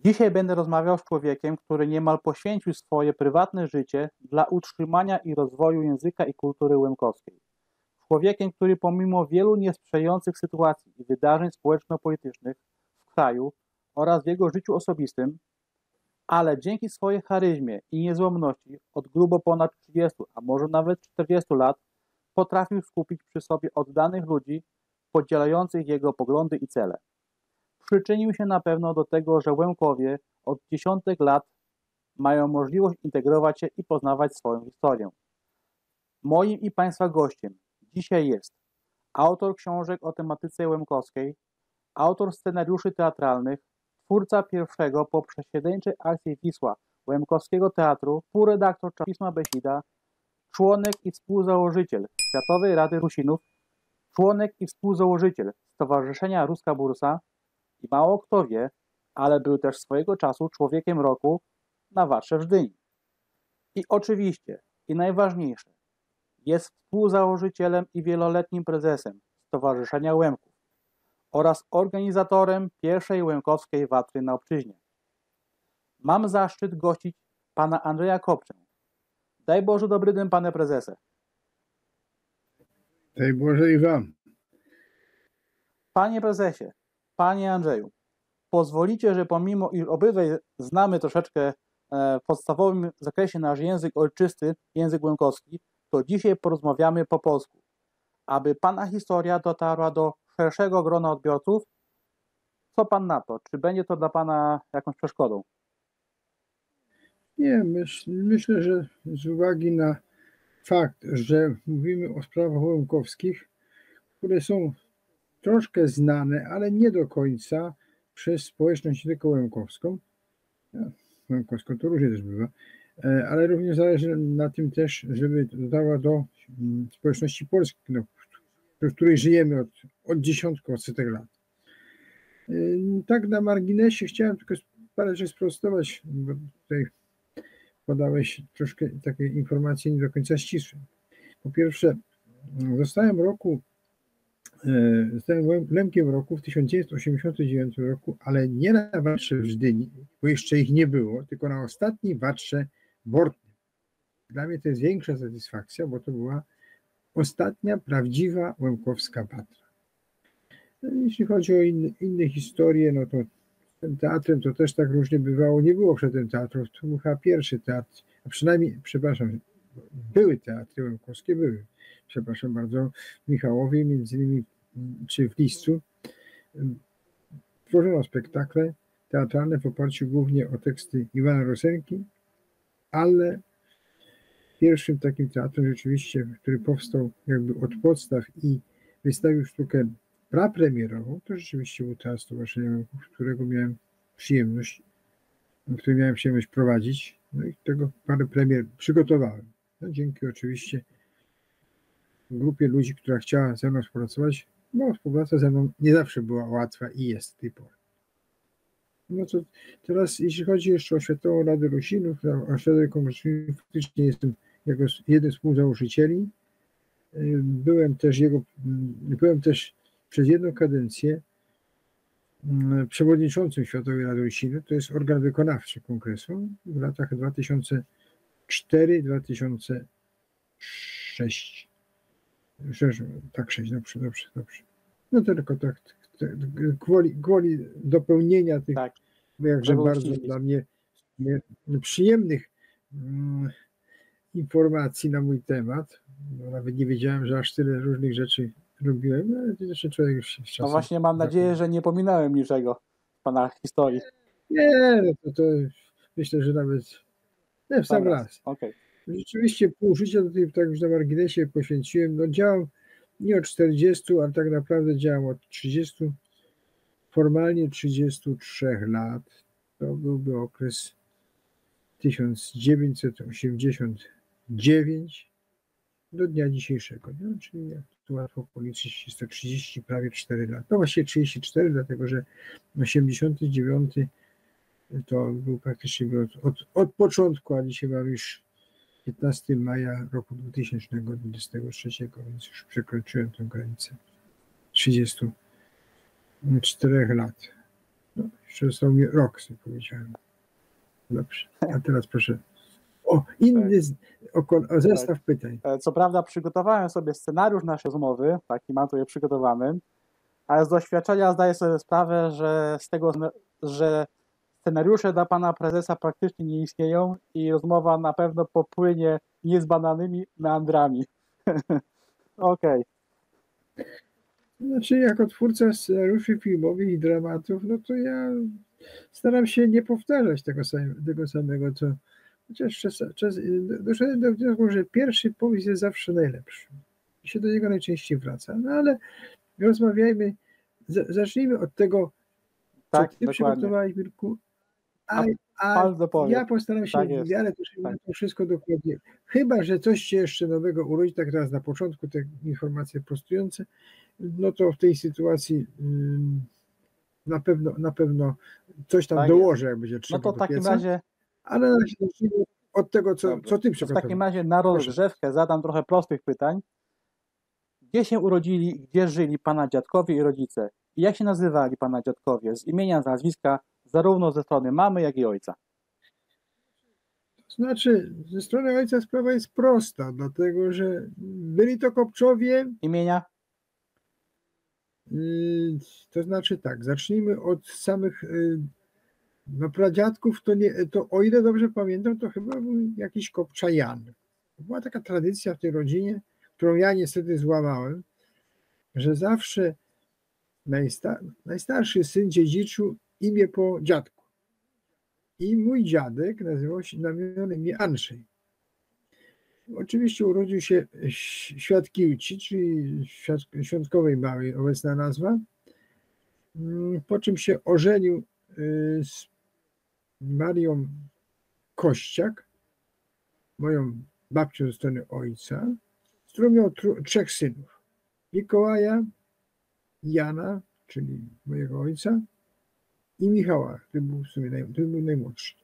Dzisiaj będę rozmawiał z człowiekiem, który niemal poświęcił swoje prywatne życie dla utrzymania i rozwoju języka i kultury łemkowskiej. Człowiekiem, który pomimo wielu niesprzyjających sytuacji i wydarzeń społeczno-politycznych w kraju oraz w jego życiu osobistym, ale dzięki swojej charyzmie i niezłomności od grubo ponad 30, a może nawet 40 lat potrafił skupić przy sobie oddanych ludzi podzielających jego poglądy i cele. Przyczynił się na pewno do tego, że Łemkowie od dziesiątek lat mają możliwość integrować się i poznawać swoją historię. Moim i Państwa gościem dzisiaj jest autor książek o tematyce łemkowskiej, autor scenariuszy teatralnych, twórca pierwszego po przesiedleńczej akcji Wisła Łemkowskiego Teatru, współredaktor czasopisma Besida, członek i współzałożyciel Światowej Rady Rusinów, członek i współzałożyciel Stowarzyszenia Ruska Bursa i mało kto wie, ale był też swojego czasu człowiekiem roku na Watrze w Żdyni. I oczywiście, i najważniejsze, jest współzałożycielem i wieloletnim prezesem Stowarzyszenia Łemków oraz organizatorem pierwszej łemkowskiej Watry na Obczyźnie. Mam zaszczyt gościć pana Andrzeja Kopczę. Daj Boże dobry dzień, panie prezesie. Daj Boże i wam. Panie prezesie, panie Andrzeju, pozwolicie, że pomimo iż obydwaj znamy troszeczkę w podstawowym zakresie nasz język ojczysty, język łemkowski, to dzisiaj porozmawiamy po polsku, aby pana historia dotarła do szerszego grona odbiorców. Co pan na to? Czy będzie to dla pana jakąś przeszkodą? Nie, myślę, że z uwagi na fakt, że mówimy o sprawach łemkowskich, które są troszkę znane, ale nie do końca przez społeczność tylko łemkowską. Łemkowską to różnie też bywa, ale również zależy na tym też, żeby dotarła do społeczności polskiej, w której żyjemy od dziesiątków, od setek lat. Tak na marginesie chciałem tylko parę rzeczy sprostować, bo tutaj podałeś troszkę takie informacje nie do końca ścisłe. Po pierwsze, zostałem Lemkiem roku w 1989 roku, ale nie na Watrze w Żdyni, bo jeszcze ich nie było, tylko na ostatniej Watrze Bortnym. Dla mnie to jest większa satysfakcja, bo to była ostatnia prawdziwa łemkowska Watra. Jeśli chodzi o inne historie, no to tym teatrem to też tak różnie bywało. Nie było przedtem teatrów, to był chyba pierwszy teatr, a przynajmniej, przepraszam, były teatry łemkowskie, były. Przepraszam bardzo, w Michałowie, między innymi, czy w Liscu, tworzono spektakle teatralne w oparciu głównie o teksty Iwana Rosenki, ale pierwszym takim teatrem rzeczywiście, który powstał jakby od podstaw i wystawił sztukę prapremierową, to rzeczywiście był Teatr Stowarzyszenia Łemków, który miałem przyjemność prowadzić, no i tego parę premier przygotowałem. No, dzięki oczywiście grupie ludzi, która chciała ze mną współpracować, bo współpraca ze mną nie zawsze była łatwa i jest do tej pory. No to teraz, jeśli chodzi jeszcze o Światową Radę Rusinów, o Światowy Kongres Rusinów, faktycznie jestem jako jeden z współzałożycieli. Byłem też przez jedną kadencję przewodniczącym Światowej Rady Rusinów, to jest organ wykonawczy kongresu w latach 2004-2006. Tak, 6, dobrze. No tylko tak, gwoli dopełnienia tych jakże bardzo dla mnie przyjemnych informacji na mój temat, bo nawet nie wiedziałem, że aż tyle różnych rzeczy robiłem, no, ale jeszcze człowiek już się z czasem... No właśnie mam nadzieję, że nie pominąłem niczego w pana historii. Nie, to myślę, że nawet w sam raz. Okay. Rzeczywiście pół życia tutaj tak już na marginesie poświęciłem. No działam nie od 40, ale tak naprawdę działam od 30, formalnie 33 lat. To byłby okres 1989 do dnia dzisiejszego. No, czyli jak tu łatwo policzyć, jest to 30, prawie 4 lat. No właściwie 34, dlatego że 89 to był praktycznie od początku, a dzisiaj mam już 15 maja roku 2023, więc już przekroczyłem tę granicę 34 lat. No, jeszcze został mi rok, sobie powiedziałem. Dobrze, a teraz proszę. O, inny zestaw pytań. Co prawda przygotowałem sobie scenariusz naszej rozmowy, taki mam tutaj przygotowany, ale z doświadczenia zdaję sobie sprawę, że z tego, że scenariusze dla pana prezesa praktycznie nie istnieją i rozmowa na pewno popłynie niezbadanymi meandrami. Okej. Znaczy, jako twórca scenariuszy filmowych i dramatów, no to ja staram się nie powtarzać tego samego, co chociaż doszedłem do wniosku, że pierwszy pomysł jest zawsze najlepszy. I się do niego najczęściej wraca. No ale rozmawiajmy, zacznijmy od tego, co Tak, ty dokładnie. przygotowałeś, Mirku, a Pan dopowie. ja postaram się Tak w jest. miarę to wszystko dokładnie. Chyba że coś się jeszcze nowego urodzi, tak teraz na początku te informacje prostujące, no to w tej sytuacji na pewno coś tam Tak dołożę, jak będzie trzeba. No to w do takim pieca. razie, Ale na razie zacznijmy od tego, co ty to w przygotowałeś. takim razie na rozgrzewkę zadam trochę prostych pytań. Gdzie się urodzili i gdzie żyli pana dziadkowie i rodzice? I jak się nazywali pana dziadkowie? Z imienia, z nazwiska, zarówno ze strony mamy, jak i ojca. Znaczy, ze strony ojca sprawa jest prosta, dlatego że byli to Kopczowie. Imienia? To znaczy tak, zacznijmy od samych no, pradziadków, to o ile dobrze pamiętam, to chyba był jakiś Kopczajan. Była taka tradycja w tej rodzinie, którą ja niestety złamałem, że zawsze najstarszy syn dziedziczył imię po dziadku. I mój dziadek nazywał się na imię Andrzej. Oczywiście urodził się Świadkiłci, czyli Świątkowej Małej, obecna nazwa, po czym się ożenił z Marią Kościak, moją babcią ze strony ojca, z którą miał 3 synów. Mikołaja, Jana, czyli mojego ojca, i Michała, który był najmłodszy.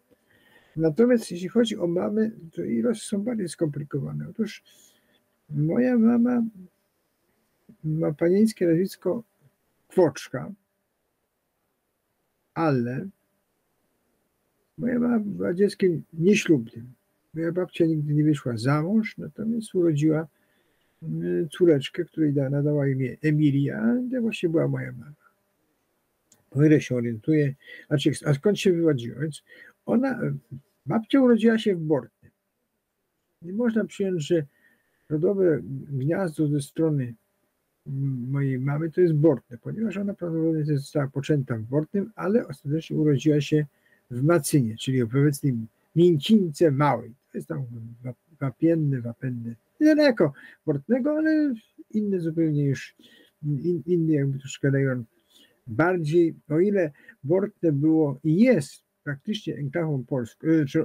Natomiast jeśli chodzi o mamę, to jej losy są bardziej skomplikowane. Otóż moja mama ma panieńskie nazwisko Kwoczka, ale moja mama była dzieckiem nieślubnym. Moja babcia nigdy nie wyszła za mąż, natomiast urodziła córeczkę, której nadała imię Emilia, to właśnie była moja mama. O ile się orientuję, a skąd się wywodziła? Więc babcia urodziła się w Bortnym. Nie można przyjąć, że rodowe gniazdo ze strony mojej mamy to jest Bortne, ponieważ ona prawdopodobnie została poczęta w Bortnym, ale ostatecznie urodziła się w Macynie, czyli w obecnej Mięcince Małej. To jest tam wapenne, niedaleko Bortnego, ale inny zupełnie już, inny jakby troszkę rejon. Bardziej, o ile Bortne było i jest praktycznie enklawą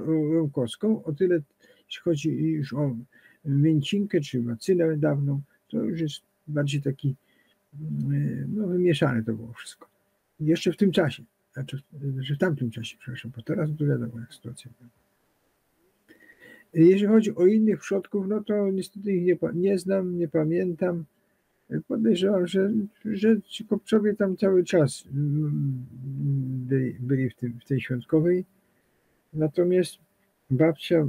łemkowską, o tyle jeśli chodzi już o Mięcinkę czy Macynę dawną, to już jest bardziej taki, no wymieszane to było wszystko. Jeszcze w tym czasie, znaczy w tamtym czasie, przepraszam, bo teraz to wiadomo jak sytuacja była. Jeśli chodzi o innych przodków, no to niestety ich nie znam, nie pamiętam. Podejrzewam, że ci Kopczowie tam cały czas byli w tej Świątkowej. Natomiast babcia,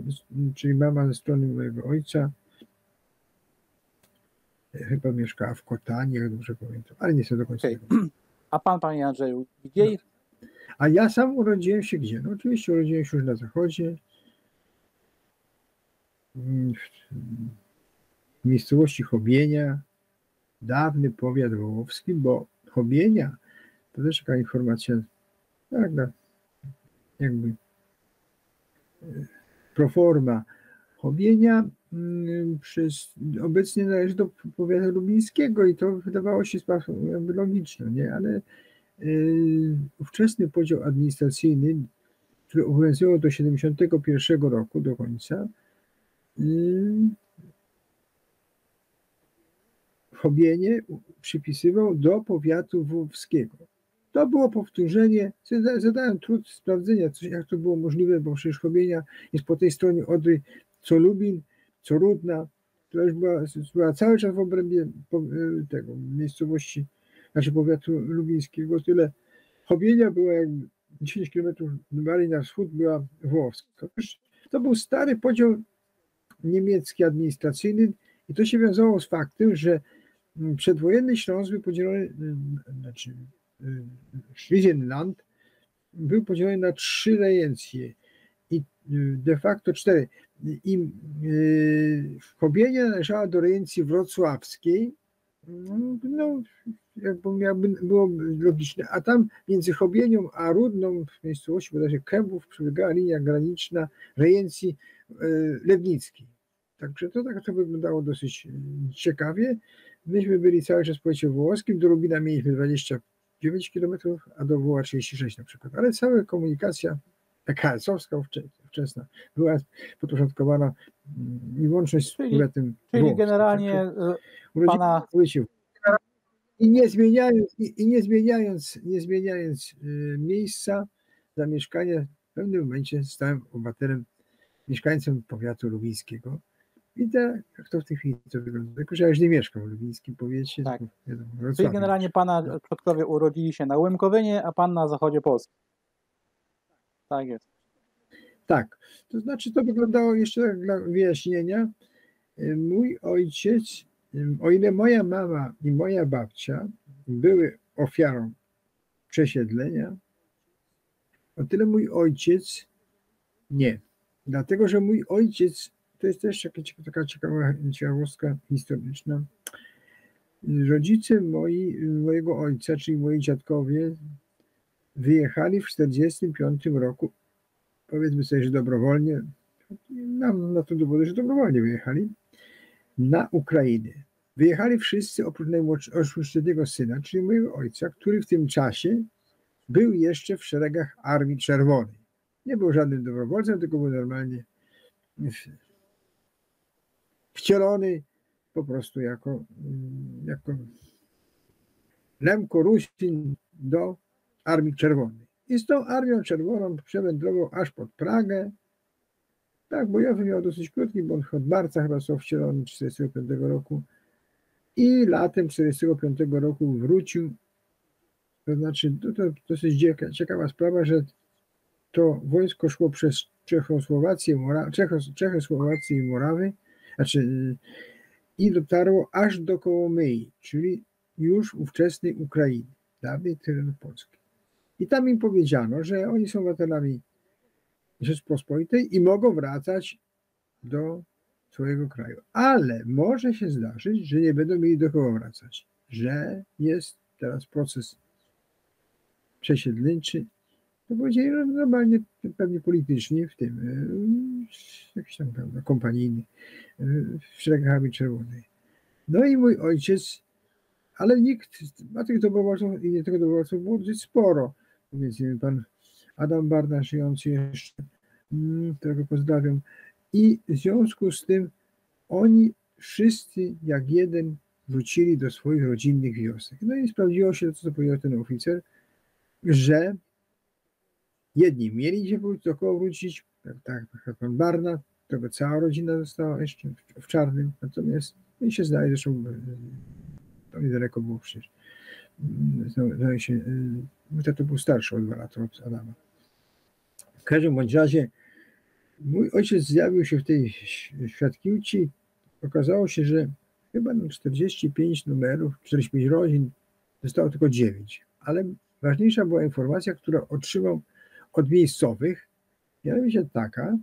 czyli mama ze strony mojego ojca, chyba mieszkała w Kotanie, jak dobrze pamiętam, ale nie jestem do końca. Okay. A pan, panie Andrzeju, gdzie? No. A ja sam urodziłem się gdzie? No oczywiście urodziłem się już na zachodzie, w miejscowości Chobienia, dawny powiat wołowski, bo Chobienia, to też taka informacja, tak, jakby proforma. Chobienia obecnie należy do powiatu lubińskiego i to wydawało się jakby logiczne, nie? Ale ówczesny podział administracyjny, który obowiązywał do 1971 roku, do końca, Chobienie przypisywał do powiatu wołowskiego. To było powtórzenie, zadałem trud sprawdzenia, jak to było możliwe, bo przecież Chobienia jest po tej stronie Odry, co Lubin, co Rudna, która już była cały czas w obrębie tego miejscowości, znaczy powiatu lubińskiego, tyle Chobienia była jak 10 kilometrów dalej na wschód była włoska. To był stary podział niemiecki administracyjny i to się wiązało z faktem, że przedwojenny Śląsk był podzielony, znaczy Schwiesenland był podzielony na 3 rejencje i de facto 4. I Chobienia należała do rejencji wrocławskiej, no jakby było logiczne, a tam między Chobienią a Rudną w miejscowości bodajże Kępów przebiegała linia graniczna rejencji legnickiej. Także tak to wyglądało dosyć ciekawie. Myśmy byli cały czas w powiecie włoskim, do Lubina mieliśmy 29 km, a do Woła 36 na przykład, ale cała komunikacja KS-owska wczesna była podporządkowana i łączność z powiatem Czyli generalnie pana... I nie zmieniając miejsca zamieszkania, w pewnym momencie zostałem obywatelem, mieszkańcem powiatu lubińskiego. I tak jak to w tej chwili to wygląda. Tylko że ja już nie mieszkam w lubińskim powiecie. Tak. Czyli generalnie pana przodkowie urodzili się na Łemkowynie, a pan na zachodzie Polski. Tak jest. Tak. To znaczy to wyglądało jeszcze tak dla wyjaśnienia. Mój ojciec, o ile moja mama i moja babcia były ofiarą przesiedlenia, o tyle mój ojciec nie. Dlatego, że mój ojciec, to jest też taka ciekawostka historyczna, rodzice mojego ojca, czyli moi dziadkowie, wyjechali w 1945 roku, powiedzmy sobie, że dobrowolnie, mam na to dowody, że dobrowolnie wyjechali, na Ukrainę. Wyjechali wszyscy oprócz najmłodszego syna, czyli mojego ojca, który w tym czasie był jeszcze w szeregach Armii Czerwonej. Nie był żadnym dobrowolcem, tylko był normalnie wcielony po prostu jako Lemko Rusin do Armii Czerwonej. I z tą Armią Czerwoną przewędrował aż pod Pragę. Tak, bojowy miał dosyć krótki, bo on od marca chyba został wcielony 1945 roku i latem 1945 roku wrócił. To znaczy, to dosyć ciekawa sprawa, że to wojsko szło przez Czechosłowację i Morawy, i dotarło aż do Kołomyi, czyli już ówczesnej Ukrainy, dawniej terenu Polski. I tam im powiedziano, że oni są obywatelami Rzeczpospolitej i mogą wracać do swojego kraju. Ale może się zdarzyć, że nie będą mieli do kogo wracać, że jest teraz proces przesiedleńczy, to powiedzieli normalnie, pewnie politycznie, w tym jakiś tam kompanijny, w szeregach Armii Czerwonej. No i mój ojciec, ale a tych dobrowolców i nie tylko dobrowolców było dosyć sporo. Powiedzmy pan Adam Barna, żyjący jeszcze, którego pozdrawiam. I w związku z tym oni wszyscy jak jeden wrócili do swoich rodzinnych wiosek. No i sprawdziło się to, co powiedział ten oficer, że jedni mieli gdzie do kogo wrócić, tak jak pan Barna, tego cała rodzina została jeszcze w Czarnym, natomiast mi się zdaje, zresztą to niedaleko było przecież. Zdaje się, to był starszy o 2 lata od Adama. W każdym bądź razie mój ojciec zjawił się w tej świadkiłci. Okazało się, że chyba na 45 numerów, 45 rodzin zostało tylko 9. Ale ważniejsza była informacja, którą otrzymał od miejscowych, mianowicie taka,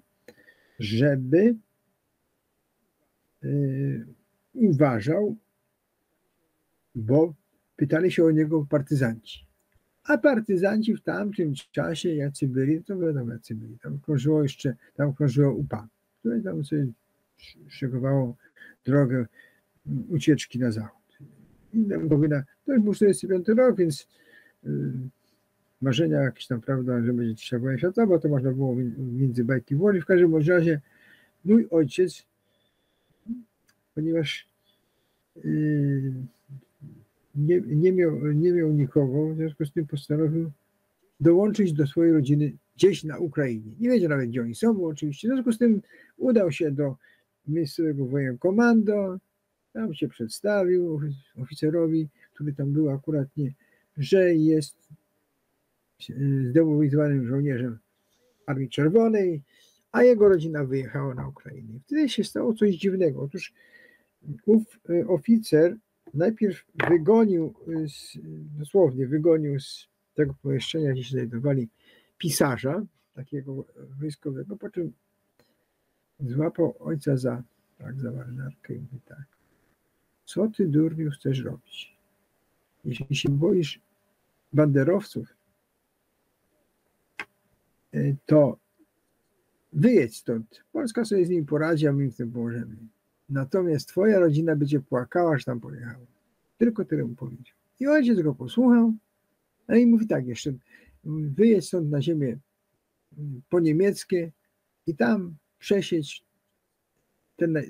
żeby uważał, bo pytali się o niego partyzanci. A partyzanci w tamtym czasie, jacy byli, to wiadomo, jacy byli. Tam krążyło UPA, które tam sobie szykowało drogę ucieczki na zachód. I tam powinna, to już był 45 rok, więc marzenia jakieś tam, prawda, że będzie trzecia wojna światowa, to można było między bajki włożyć. W każdym razie mój ojciec, ponieważ nie miał nikogo, w związku z tym postanowił dołączyć do swojej rodziny gdzieś na Ukrainie. Nie wiedział nawet, gdzie oni są, bo oczywiście. W związku z tym udał się do miejscowego wojenkomando, tam się przedstawił oficerowi, który tam był akurat, że jest zdemobilizowanym żołnierzem Armii Czerwonej, a jego rodzina wyjechała na Ukrainę. Wtedy się stało coś dziwnego. Otóż ów oficer najpierw dosłownie wygonił z tego pomieszczenia, gdzie się znajdowali, pisarza takiego wojskowego, po czym złapał ojca za marynarkę i mówi tak: co ty, durniu, chcesz robić? Jeśli się boisz banderowców, to wyjedź stąd. Polska sobie z nimi poradzi, a my im w tym pomożemy. Natomiast twoja rodzina będzie płakała, że tam pojechała. Tylko tyle mu powiedział. I ojciec go posłuchał, no i mówi tak jeszcze: wyjedź stąd na ziemię poniemieckie i tam przesiedź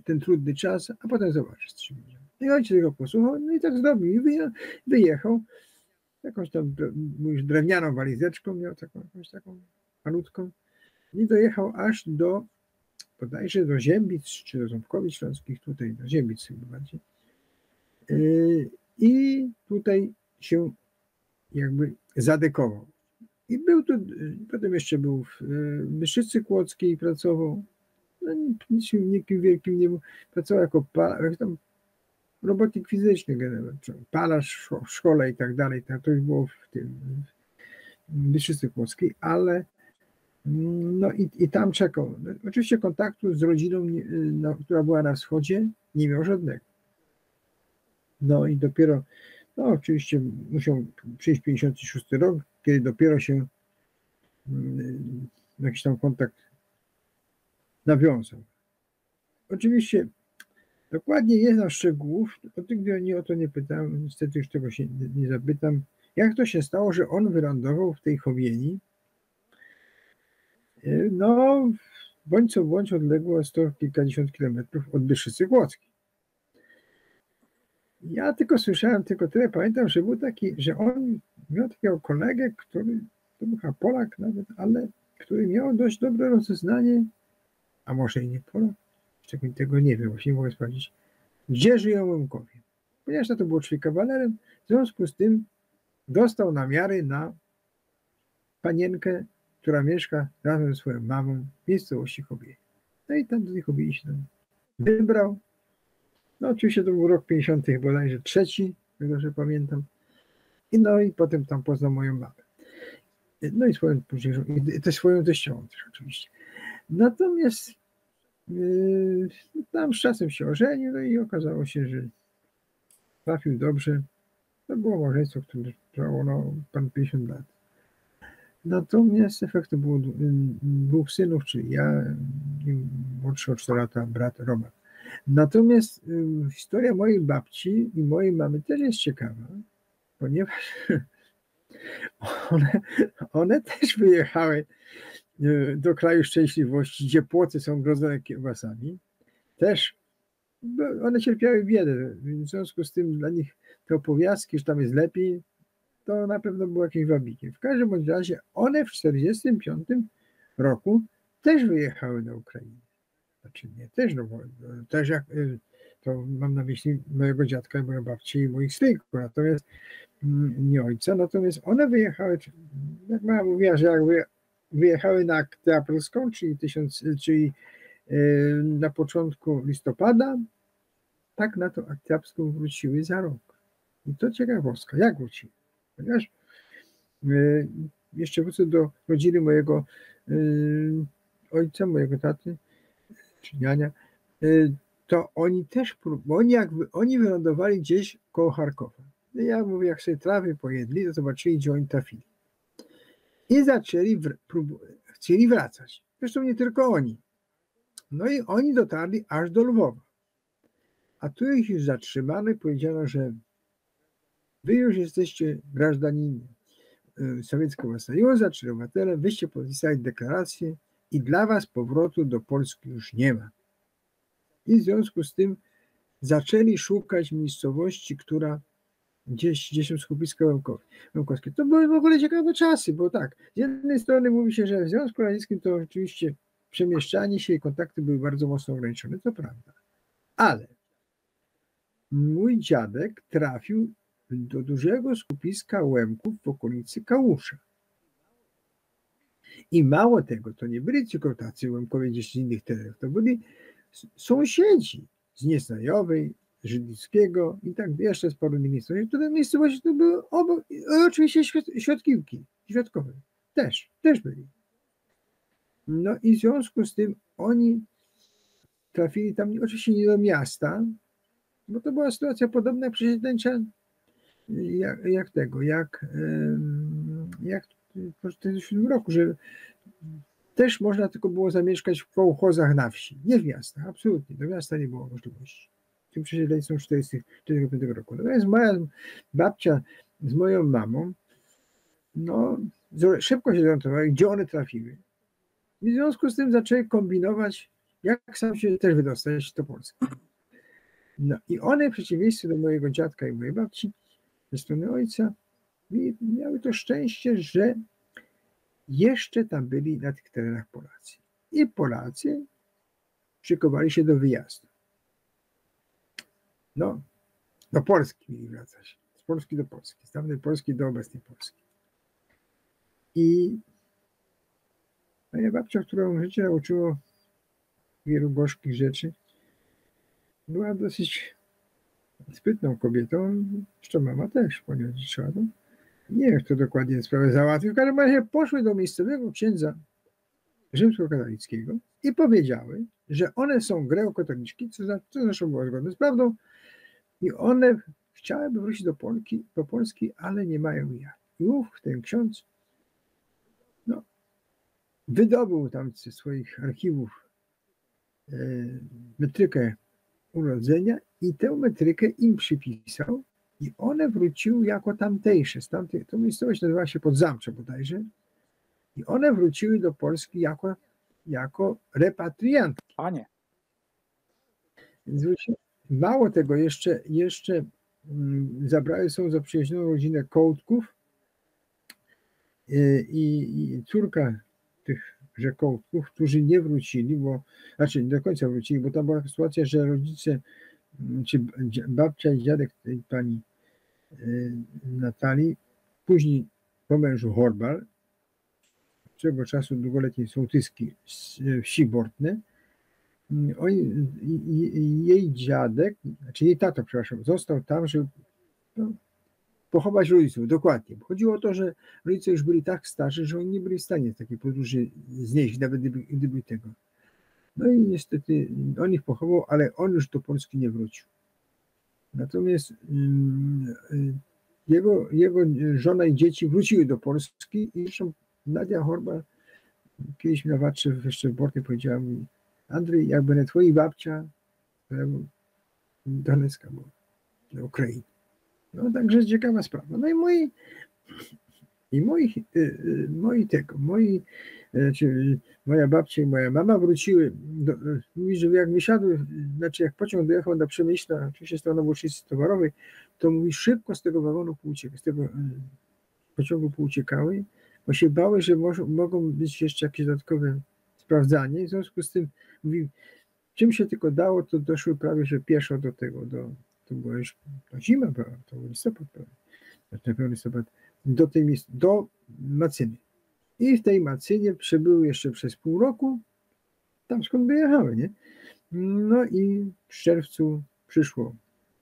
ten trudny czas, a potem zobaczysz, co się będzie. I ojciec go posłuchał, no i tak zrobił. I wyjechał. Jakąś tam już drewnianą walizeczką miał, jakąś taką malutką. I dojechał aż bodajże do Ziembic, czy do Ząbkowic Śląskich, tutaj do Ziembic chyba bardziej. I tutaj się jakby zadekował. I był tu, potem jeszcze był w Myszycy Kłodzkiej, pracował. No, nikim wielkim nie był. Pracował jako tam robotnik fizyczny, palarz w szkole i tak dalej. To już było w tym Myszycy Kłodzkiej, ale no i tam czekał. No, oczywiście kontaktu z rodziną, która była na wschodzie, nie miał żadnego. No i dopiero, no oczywiście musiał przyjść 56 rok, kiedy dopiero się jakiś tam kontakt nawiązał. Oczywiście dokładnie nie znam szczegółów, o to nie pytałem, niestety już tego się nie zapytam. Jak to się stało, że on wylądował w tej Chowieni? No, bądź co bądź odległo 100 kilkadziesiąt kilometrów od Byszycy Kłodzkiej. Ja tylko słyszałem tyle, pamiętam, że był taki, że on miał takiego kolegę, który, to był chyba Polak nawet, ale który miał dość dobre rozeznanie, a może i nie Polak, tego nie wiem, właśnie nie mogę sprawdzić, gdzie żyją Łemkowie. Ponieważ to był człowiek kawalerem, w związku z tym dostał namiary na panienkę, która mieszka razem ze swoją mamą w miejscowości Chowienie. No i tam do tej Chowieni się tam wybrał. No oczywiście to był rok 50, bodajże trzeci, dobrze pamiętam. No i potem tam poznał moją mamę. No i swoją teściową też oczywiście. Natomiast tam z czasem się ożenił, no i okazało się, że trafił dobrze. To było małżeństwo, które trwało pan 50 lat. Natomiast efektem było dwóch synów, czyli ja i młodszy o 4 lata brat Roman. Natomiast historia mojej babci i mojej mamy też jest ciekawa, ponieważ one też wyjechały do kraju szczęśliwości, gdzie płoty są grodzone kiełbasami. Też one cierpiały biedę, w związku z tym dla nich te opowiastki, że tam jest lepiej, to na pewno było jakieś wabiki. W każdym bądź razie one w 1945 roku też wyjechały na Ukrainę. Znaczy nie też, no bo też jak, to mam na myśli mojego dziadka, mojej babci i moich stryjków, natomiast nie ojca, natomiast one wyjechały, jak mama mówiła, że jak wyjechały na aktę apelską, czyli na początku listopada, tak na tą aktę apelską wróciły za rok. I to ciekawostka, jak wróciły? Ponieważ jeszcze wrócę do rodziny mojego ojca, mojego taty, czy niania, to oni też, bo oni wylądowali gdzieś koło Charkowa. Ja mówię, jak sobie trawy pojedli, to zobaczyli, gdzie oni trafili. I chcieli wracać. Zresztą nie tylko oni. No i oni dotarli aż do Lwowa. A tu ich już zatrzymano i powiedziano, że wy już jesteście grażdanini sowieckiego Sojuszu, czy obywatelem, wyście podpisali deklarację i dla was powrotu do Polski już nie ma. I w związku z tym zaczęli szukać miejscowości, która gdzieś są skupiska łemkowskie. To były w ogóle ciekawe czasy, bo tak, z jednej strony mówi się, że w Związku Radzieckim to oczywiście przemieszczanie się i kontakty były bardzo mocno ograniczone, to prawda. Ale mój dziadek trafił do dużego skupiska Łemków w okolicy Kałusza. I mało tego, to nie byli tylko tacy Łemkowie gdzieś z innych terenów, to byli sąsiedzi z Nieznajowej, Żydlickiego i tak jeszcze z paru innych miejscowości, które miejscowości to były obok, i oczywiście Świadkiwki, Świadkowe też byli. No i w związku z tym oni trafili tam oczywiście nie do miasta, bo to była sytuacja podobna jak przesiedleńcza, jak w 1947 roku, że też można tylko było zamieszkać w kołchozach na wsi, nie w miastach, absolutnie, do miasta nie było możliwości. W tym przesiedleńcą 1945 roku. Natomiast moja babcia z moją mamą, no szybko się zorientowały, gdzie one trafiły. I w związku z tym zaczęły kombinować, jak sam się też wydostać do Polski. No i one w przeciwieństwie do mojego dziadka i mojej babci, ze strony ojca, miały to szczęście, że jeszcze tam byli na tych terenach Polacy. I Polacy szykowali się do wyjazdu. No, do Polski mieli wracać. Z Polski do Polski. Z dawnej Polski do obecnej Polski. I moja babcia, którą życie nauczyło wielu gorzkich rzeczy, była dosyć sprytną kobietą, zresztą mama też ponieważ trzeba. Nie wiem, kto dokładnie sprawę załatwił. W każdym razie poszły do miejscowego księdza rzymskokatolickiego i powiedziały, że one są greokatoliczki, co zresztą było zgodne z prawdą, i one chciałyby wrócić do Polski, ale nie mają jak. I ten ksiądz wydobył tam ze swoich archiwów metrykę urodzenia i tę metrykę im przypisał i one wróciły jako tamtejsze. To miejscowość nazywała się Podzamcze bodajże i one wróciły do Polski jako repatriantki. Panie. Więc mało tego, jeszcze zabrały są zaprzyjaźnioną rodzinę Kołtków i córka tychże Kołtków, którzy nie wrócili, nie do końca wrócili, bo tam była taka sytuacja, że rodzice, czy babcia i dziadek tej pani Natalii, później po mężu Horbal, swego czasu długoletniej sołtyski z wsi Bortne, jej dziadek, znaczy jej tato, przepraszam, został tam, żeby pochować rodziców, dokładnie. Chodziło o to, że rodzice już byli tak starzy, że oni nie byli w stanie takiej podróży znieść, nawet gdyby tego. No i niestety on ich pochował, ale on już do Polski nie wrócił. Natomiast jego żona i dzieci wróciły do Polski i zresztą Nadia Horba kiedyś mi na Watrze jeszcze w Bortnie powiedziała mi: Andrzej, jakby nie twoi babcia, to ja bym Donecka była, na Ukrainie. No także ciekawa sprawa. No i moja babcia i moja mama wróciły, mówi, że jak wysiadły, znaczy jak pociąg dojechał do Przemyśla, oczywiście stroną Włócznicy Towarowej, to mówi, szybko z tego wagonu z tego pociągu pouciekały, bo się bały, że mogą być jeszcze jakieś dodatkowe sprawdzanie. W związku z tym mówi, czym się tylko dało, to doszły prawie, że pieszo do tego, to była już zima, to był listopad, do Macyny. I w tej Macynie przebyły jeszcze przez pół roku, tam skąd wyjechały, nie? No i w czerwcu przyszło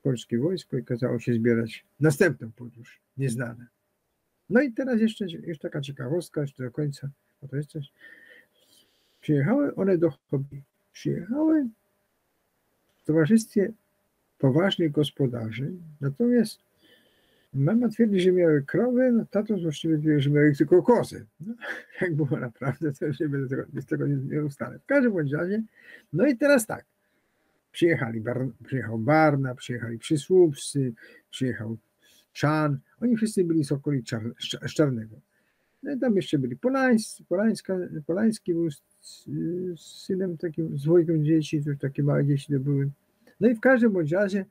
polskie wojsko i kazało się zbierać następną podróż, nieznane. No i teraz jeszcze taka ciekawostka, jeszcze do końca, bo to jest coś. Przyjechały one do Chodni. Przyjechały w towarzystwie poważnych gospodarzy, natomiast mama twierdzi, że miały krowę, no tato właściwie twierdzi, że miały tylko kozy. No, jak było naprawdę, to już nie będę z tego nie ustalę. W każdym bądź razie, no i teraz tak, przyjechał Barna, przyjechali Przysłupscy, przyjechał Czan, oni wszyscy byli z okolic Czarnego. No i tam jeszcze byli Polański był z synem takim, z dwójką dzieci, to już takie małe dzieci to były. No i w każdym bądź razie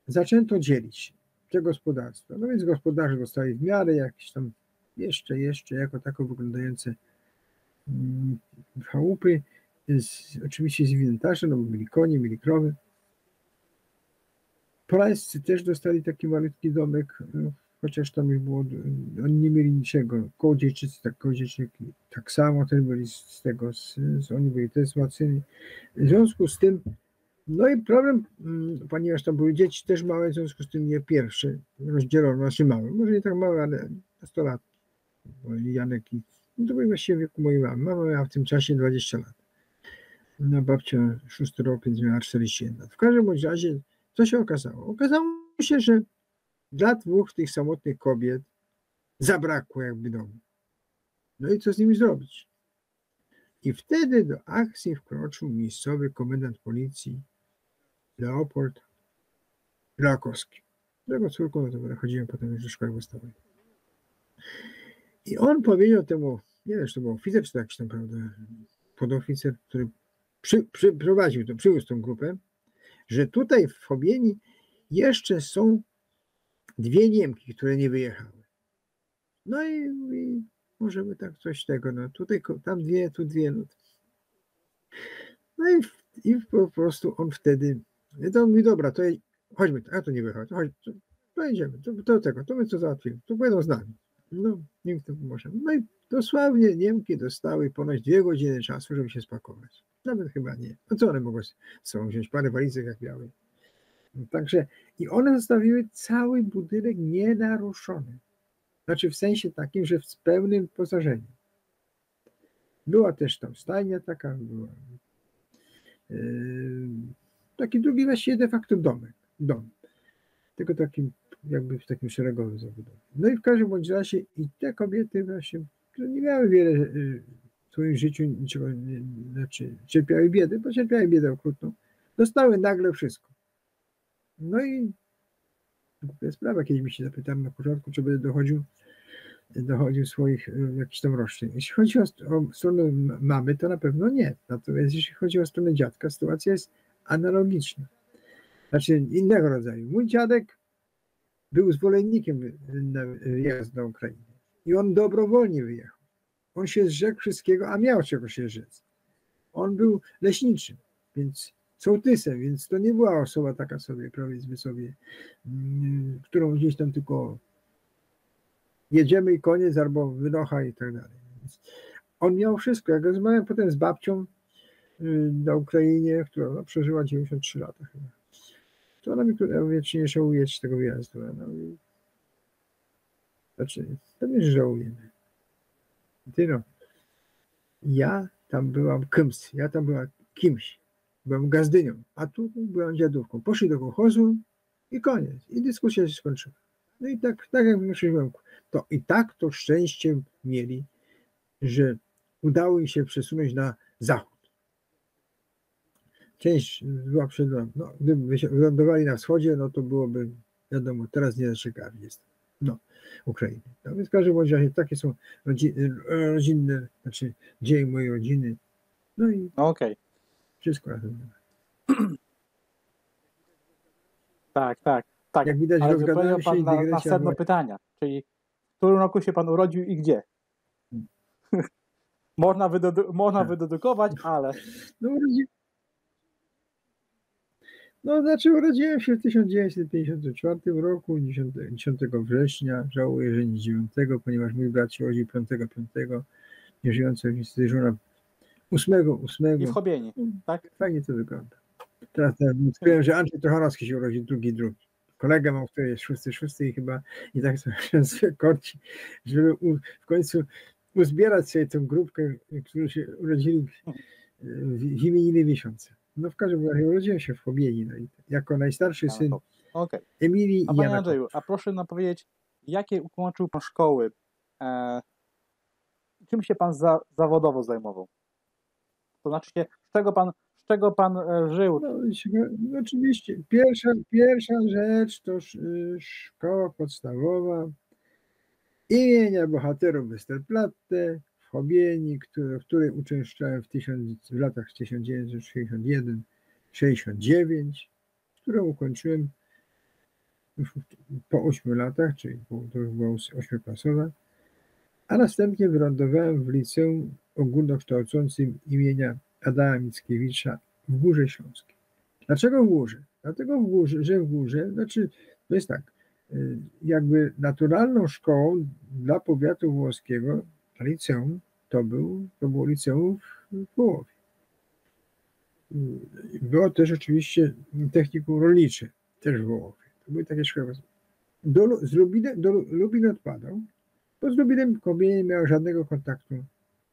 zaczęto dzielić te gospodarstwa. No więc gospodarze dostali w miarę jakieś tam jeszcze jako tako wyglądające chałupy, oczywiście z inwentarzem, no bo mieli konie, mieli krowy. Polańscy też dostali taki malutki domek chociaż tam już było, oni nie mieli niczego. Kołodziejczycy, Kołodziejczyki tak samo też byli z tego, oni byli też złaceni. W związku z tym, no i problem, ponieważ tam były dzieci też małe, w związku z tym nie pierwsze rozdzielono, znaczy małe, może nie tak małe, ale nastolatki. Bo Janek i to był właściwie wieku mojej mamy. Mama miała w tym czasie 20 lat. No babcia 6 rok, więc miała 41 lat. W każdym bądź razie, co się okazało? Okazało się, że dla dwóch tych samotnych kobiet zabrakło jakby domu. No i co z nimi zrobić? I wtedy do akcji wkroczył miejscowy komendant policji Leopold Rakowski. Z jego córką no to chodziłem potem już do szkoły podstawowej. I on powiedział temu, nie wiem, czy to był oficer, czy to jakiś tam, prawda, podoficer, który przywiózł tą grupę, że tutaj w Chobieni jeszcze są dwie Niemki, które nie wyjechały. No i może by tak coś tego, no tutaj, tam dwie, tu dwie. No i po prostu on wtedy, to mówi, dobra, to chodźmy, a to nie wychodzi, chodź, to jedziemy, to my co załatwimy, to będą z nami. No, nikt to pomoże. No i dosłownie Niemki dostały ponoć 2 godziny czasu, żeby się spakować. Nawet chyba nie. No co one mogły z sobą wziąć? Parę walizek jak miały. No, także i one zostawiły cały budynek nienaruszony. Znaczy w sensie takim, że z pełnym wyposażeniem. Była też tam stajnia taka, była taki drugi właściwie de facto dom. Tylko takim jakby w takim szeregowym zabudowie. No i w każdym bądź razie i te kobiety właśnie, które nie miały wiele w swoim życiu niczego, znaczy cierpiały biedę, bo cierpiały biedę okrutną, dostały nagle wszystko. No i głupia sprawa, kiedyś mi się zapytałem na początku, czy będę dochodził swoich jakichś tam roszczeń. Jeśli chodzi o stronę mamy, to na pewno nie. Natomiast jeśli chodzi o stronę dziadka, sytuacja jest analogiczna. Znaczy innego rodzaju. Mój dziadek był zwolennikiem wyjazdu na Ukrainę. I on dobrowolnie wyjechał. On się zrzekł wszystkiego, a miał czego się rzec. On był leśniczym, więc sołtysem, więc to nie była osoba taka sobie, powiedzmy sobie, którą gdzieś tam tylko jedziemy i koniec, albo wynocha i tak dalej. Więc on miał wszystko. Jak rozmawiałem potem z babcią na Ukrainie, która no, przeżyła 93 lata chyba, to ona mi mówi, czy nie żałujecie tego wyjazdu. Znaczy, pewnie, że żałujemy. Ty no, ja tam byłam kimś, byłam gazdynią, a tu byłam dziadówką. Poszli do kołchozu i koniec. I dyskusja się skończyła. No i tak jak w naszym to i tak to szczęście mieli, że udało im się przesunąć na zachód. Część była przed nami. No, gdyby wylądowali na wschodzie, no to byłoby, wiadomo, teraz nie zaczekali jest. No, Ukrainy. No więc w każdym razie takie są rodzinne, znaczy dzieje mojej rodziny. No i wszystko razem. Tak. Jak widać, ale rozgadałem się i dygresja na sedno pytania, czyli w którym roku się pan urodził i gdzie? Można wydedukować, ale... Urodziłem się w 1954 roku, 10 września. Żałuję, że nie 9, ponieważ mój brat się urodził 5/5, nieżyjąca niestety żona 8. I w Chobieni, tak? Fajnie to wygląda. Teraz wiem, że Andrzej Trochanowski się urodził 2. Kolega mam, który jest 6 i chyba i tak sobie korci, żeby w końcu uzbierać sobie tę grupkę, którzy się urodzili w imieniny miesiące. No w każdym razie urodziłem się w Chobieni, no i jako najstarszy syn Emilii i Panie Andrzeju, a proszę nam powiedzieć, jakie ukończył pan szkoły? Czym się pan zawodowo zajmował? To znaczy z czego pan żył? No, oczywiście. Pierwsza rzecz to szkoła podstawowa imienia bohaterów Westerplatte w Chobieni, w której uczęszczałem w latach 1961-69, którą ukończyłem po 8 latach, czyli to już była 8-klasowa, a następnie wylądowałem w liceum ogólnokształcącym imienia Adama Mickiewicza w Górze Śląskiej. Dlaczego w Górze? Dlatego że w Górze, znaczy to jest tak, jakby naturalną szkołą dla powiatu włoskiego, liceum, to było liceum w Połowie. Było też oczywiście technikum rolnicze, też w Wołowie. To były takie szkoły. Do Lubin odpadał, bo z Lubinem kobiety nie miały żadnego kontaktu,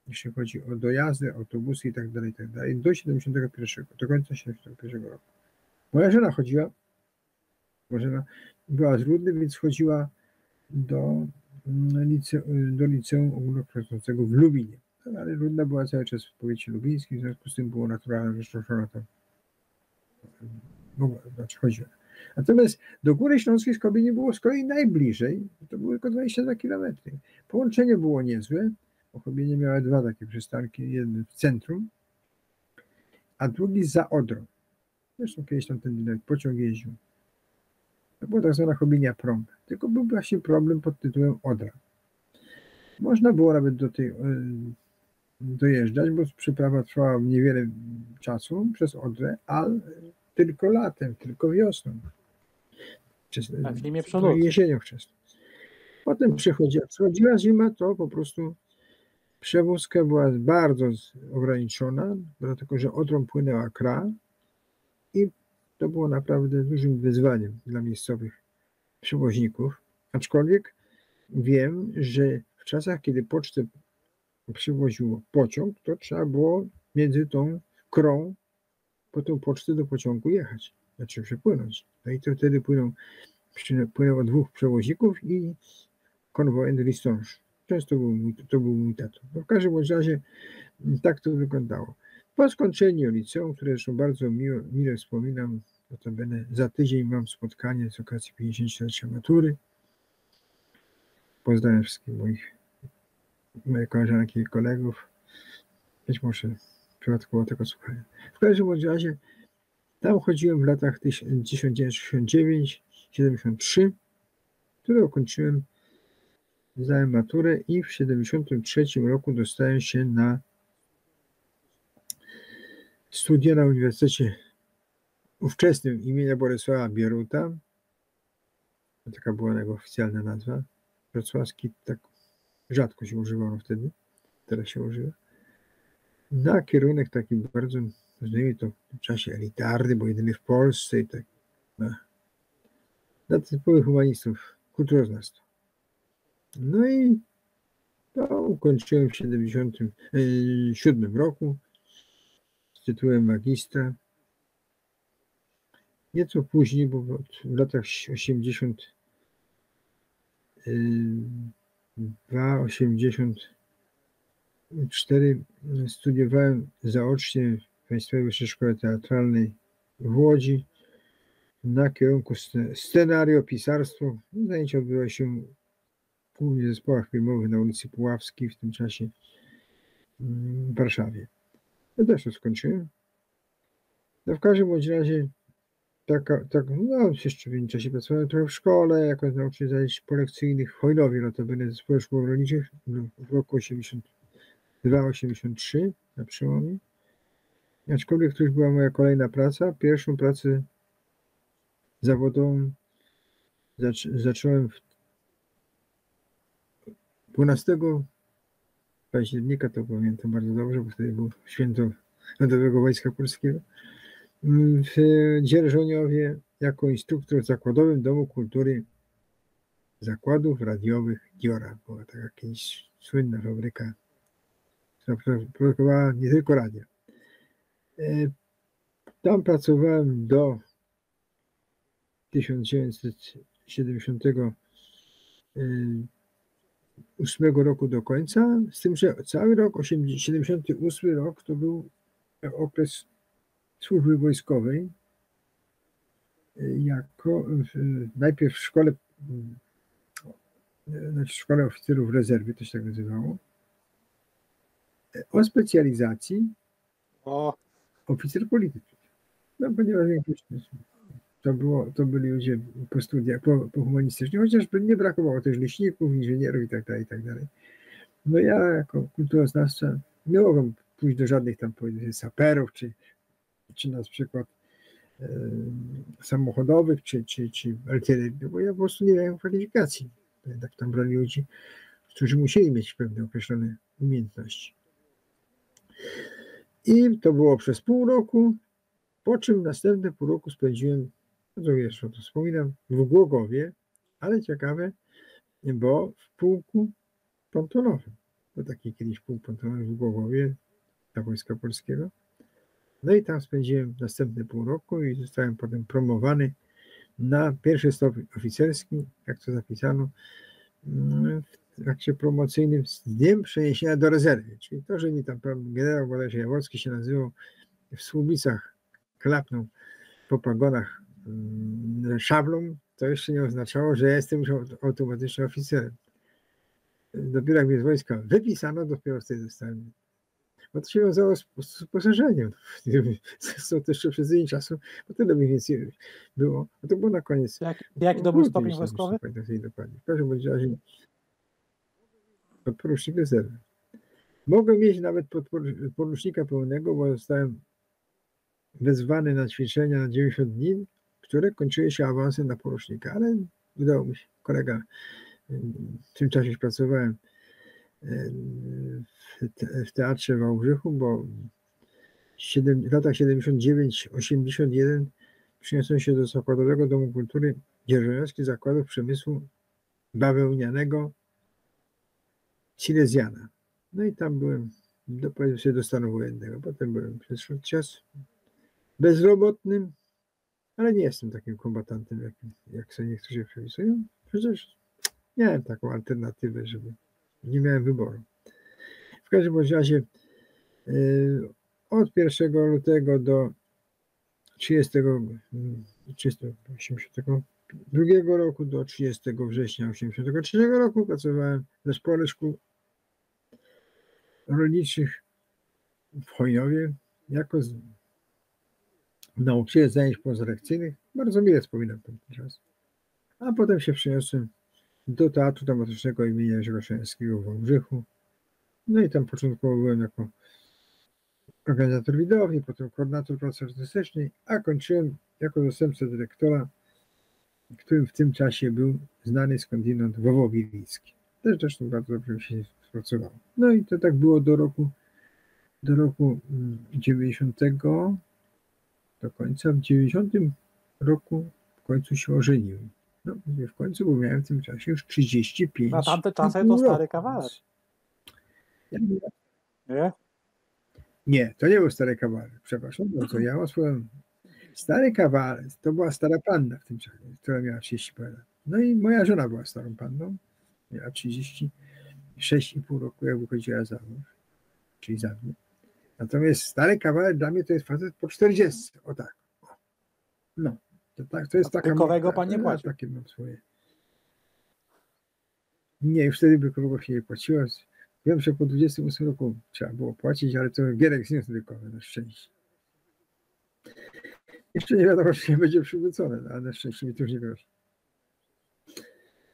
jeśli chodzi o dojazdy, autobusy i tak dalej, do 71, do końca 71 roku. Moja żona chodziła, była z Rudny, więc chodziła do liceum ogólnokształcącego w Lubinie. Ale Rudna była cały czas w powiecie lubińskim, w związku z tym było naturalne, że ona tam chodziła. Natomiast do Góry Śląskiej z Kobieni było z kolei najbliżej, to było tylko 22 km. Połączenie było niezłe, bo Kobienie miała dwa takie przystanki, jeden w centrum, a drugi za Odrą. Zresztą kiedyś tam ten pociąg jeździł. To była tak zwana Kobienia Prom. Tylko był właśnie problem pod tytułem Odra. Można było nawet do tej dojeżdżać, bo przeprawa trwała niewiele czasu przez Odrę, ale tylko latem, tylko wiosną. Jesienią wczesną. Potem przychodziła zima, to po prostu przewózka była bardzo ograniczona, dlatego że Odrą płynęła Kra i to było naprawdę dużym wyzwaniem dla miejscowych przewoźników. Aczkolwiek wiem, że w czasach, kiedy pocztę przywoził pociąg, to trzeba było między tą Krą po tą pocztę do pociągu jechać, znaczy przepłynąć. No i to wtedy płynęło dwóch przewoźników i konwojem do Listonż. Często to był mój tato. No w każdym razie tak to wyglądało. Po skończeniu liceum, które zresztą bardzo mile wspominam, notabene za tydzień mam spotkanie z okazji 50-lecia matury. Pozdrawiam wszystkich moje koleżanki i kolegów. Być może przypadkowo tego słuchają. W każdym razie tam chodziłem w latach 1969-73, które ukończyłem, zdałem maturę i w 1973 roku dostałem się na studia na Uniwersytecie ówczesnym imienia Bolesława Bieruta. Taka była jego oficjalna nazwa. Wrocławski, tak rzadko się używano wtedy, teraz się używa. Na kierunek taki bardzo, nazwijmy to w tym czasie elitarny, bo jedyny w Polsce i tak. Dla typowych humanistów, kulturoznawstwa. No i to ukończyłem w 1977 roku z tytułem magistra. Nieco później, bo w latach 82-84 studiowałem zaocznie w Państwowej Wyższej Szkole Teatralnej w Łodzi na kierunku scenariopisarstwo. Zajęcia odbywały się głównie w zespołach filmowych na ulicy Puławskiej, w tym czasie w Warszawie. Ja też to skończyłem. No w każdym bądź razie jeszcze w międzyczasie pracowałem trochę w szkole, jako nauczyciel zajęć polekcyjnych w Chojnowie, notabene zespołu szkół rolniczych w roku 82-83 na przełomie. Aczkolwiek to już była moja kolejna praca. Pierwszą pracę zawodową zacząłem 12 października, to pamiętam bardzo dobrze, bo wtedy było święto Narodowego Wojska Polskiego, w Dzierżoniowie jako instruktor w Zakładowym Domu Kultury Zakładów Radiowych Diora. Była taka kiedyś słynna fabryka, która produkowała nie tylko radia. Tam pracowałem do 1978 roku do końca, z tym, że cały rok 78 rok to był okres służby wojskowej, najpierw w szkole oficerów rezerwy, to się tak nazywało, o specjalizacji oficer polityczny. No, ponieważ to byli ludzie po studiach, po humanistycznych, chociaż nie brakowało też leśników, inżynierów i tak dalej. No ja jako kulturoznawca nie mogłem pójść do żadnych tam, powiedzmy, saperów, czy na przykład samochodowych czy artylerii, bo ja po prostu nie miałem kwalifikacji. Tak tam brali ludzi, którzy musieli mieć pewne określone umiejętności. I to było przez pół roku, po czym następne pół roku spędziłem, no jeszcze o to wspominam, w Głogowie, ale ciekawe, bo w pułku pontonowym. To taki kiedyś pułk pontonowy w Głogowie dla Wojska Polskiego. No i tam spędziłem następne pół roku i zostałem potem promowany na pierwszy stopień oficerski, jak to zapisano w akcie promocyjnym z dniem przeniesienia do rezerwy. Czyli to, że mi tam generał bodajże Jaworski się nazywał, w Słubicach klapnął po pagonach szablą, to jeszcze nie oznaczało, że ja jestem już automatycznie oficerem. Dopiero jak mnie z wojska wypisano, dopiero wtedy zostałem. Bo to się wiązało z uposażeniem. To jeszcze przez dzień czasu, bo tyle mniej więcej było. A to było na koniec. Jaki to był stopień wojskowy? Dokładnie. W każdym razie podporucznik rezerwy. Mogłem mieć nawet porucznika pełnego, bo zostałem wezwany na ćwiczenia na 90 dni, które kończyły się awansem na porucznika, ale udało mi się. Kolega, w tym czasie już pracowałem w teatrze w Wałbrzychu, bo w latach 79-81 przyniosłem się do Zakładowego Domu Kultury Dzierżoniowskich Zakładów Przemysłu Bawełnianego Silesiana. No i tam byłem, powiedzmy sobie, do stanu wojennego. Potem byłem przez czas bezrobotnym, ale nie jestem takim kombatantem, jak sobie niektórzy przepisują. Przecież miałem taką alternatywę, żeby nie miałem wyboru. W każdym razie od 1 lutego do 82 roku do 30 września 83 roku pracowałem w Zespole Szkół Rolniczych w Chojnowie jako nauczyciel zajęć pozalekcyjnych. Bardzo mile wspominam ten czas. A potem się przeniosłem do Teatru Dramatycznego imienia Jerzego Szańskiego w Wałbrzychu. No i tam początkowo byłem jako organizator widowni, potem koordynator pracy artystycznej, a kończyłem jako zastępca dyrektora, którym w tym czasie był znany skądinąd Wowo Wilicki. Też zresztą bardzo dobrze mi się współpracowało. No i to tak było do roku 90 do końca. W 90 roku w końcu się ożeniłem. No, w końcu, bo miałem w tym czasie już 35. Na tamte czasy to stary kawaler. Nie? Nie, to nie był stary kawaler. Przepraszam bardzo. Ja mam swoją. Stary kawaler to była stara panna w tym czasie, która miała 30 parę lat. No i moja żona była starą panną. Miała 36,5 roku, jak wychodziła za mąż, czyli za mnie. Natomiast stary kawaler dla mnie to jest facet po 40. O tak. No. To jest taka. Brykowego pan nie płaci. Takie mam swoje. Nie, już wtedy brykowego się nie płaciło. Wiem, że po 28 roku trzeba było płacić, ale to Gierek zniósł brykowy, na szczęście. Jeszcze nie wiadomo, czy nie będzie przywrócone, ale na szczęście mi to już nie grozi.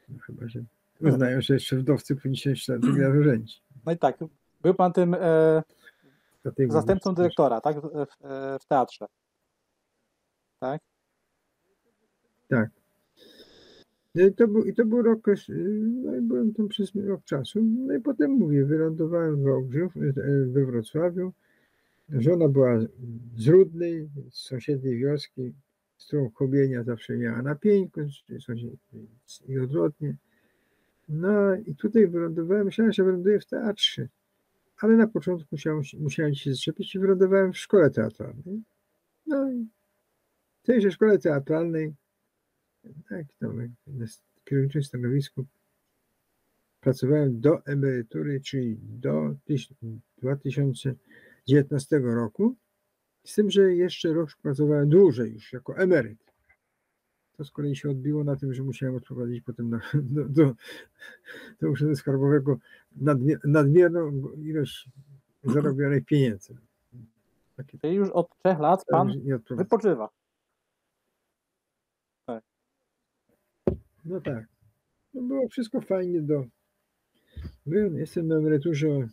No chyba, że uznają, że jeszcze wdowcy powinni się jeszcze rządzić. No i tak, był pan tym zastępcą dyrektora, tak? W teatrze. Tak? Tak. I to był rok, no i byłem tam przez rok czasu. No i potem mówię, wylądowałem we Wrocławiu. Żona była z Rudnej, z sąsiedniej wioski, z którą Chobienia zawsze miała na pieńku, i odwrotnie. No i tutaj wylądowałem, myślałem, że wyląduję w teatrze, ale na początku musiałem się zaczepić i wylądowałem w szkole teatralnej. No i w tejże szkole teatralnej, tak, tam na kierowniczym stanowisku pracowałem do emerytury, czyli do 2019 roku, z tym, że jeszcze rok pracowałem dłużej już jako emeryt. To z kolei się odbiło na tym, że musiałem odprowadzić potem do Urzędu Skarbowego nadmierną ilość zarobionych pieniędzy. Czyli już od 3 lat pan wypoczywa. Tak. No tak. No było wszystko fajnie jestem na emeryturze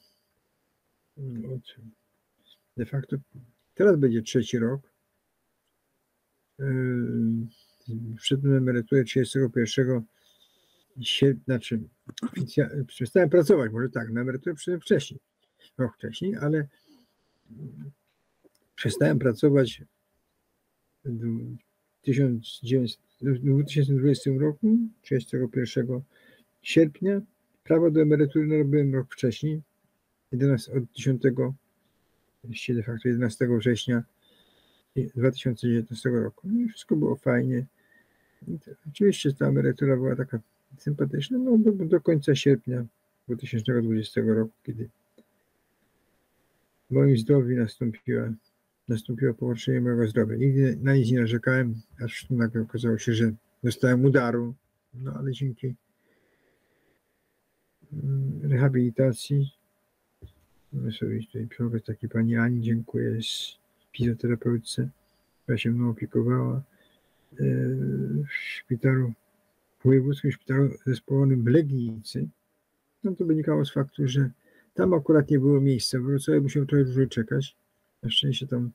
de facto teraz będzie 3. rok. Wszedłem na emeryturę 31 sierpnia, znaczy przestałem pracować, może tak, na emeryturę przyszedłem wcześniej, rok wcześniej, ale przestałem pracować w 2020 roku, 31 sierpnia. Prawo do emerytury narobiłem rok wcześniej, od 10, de facto 11 września 2019 roku. No i wszystko było fajnie. Oczywiście ta emerytura była taka sympatyczna, no do końca sierpnia 2020 roku, kiedy w moim zdrowiu nastąpiło pogorszenie mojego zdrowia. Nigdy na nic nie narzekałem, aż nagle okazało się, że dostałem udaru, no ale dzięki rehabilitacji mogę sobie tutaj przy okazji takiej pani Ani dziękuję, fizjoterapeutce, która się mną opiekowała w szpitalu, w wojewódzkim szpitalu zespołowym w Legnicy. No to wynikało z faktu, że tam akurat nie było miejsca, w Wrocławiu musiał trochę dłużej czekać. Na szczęście tam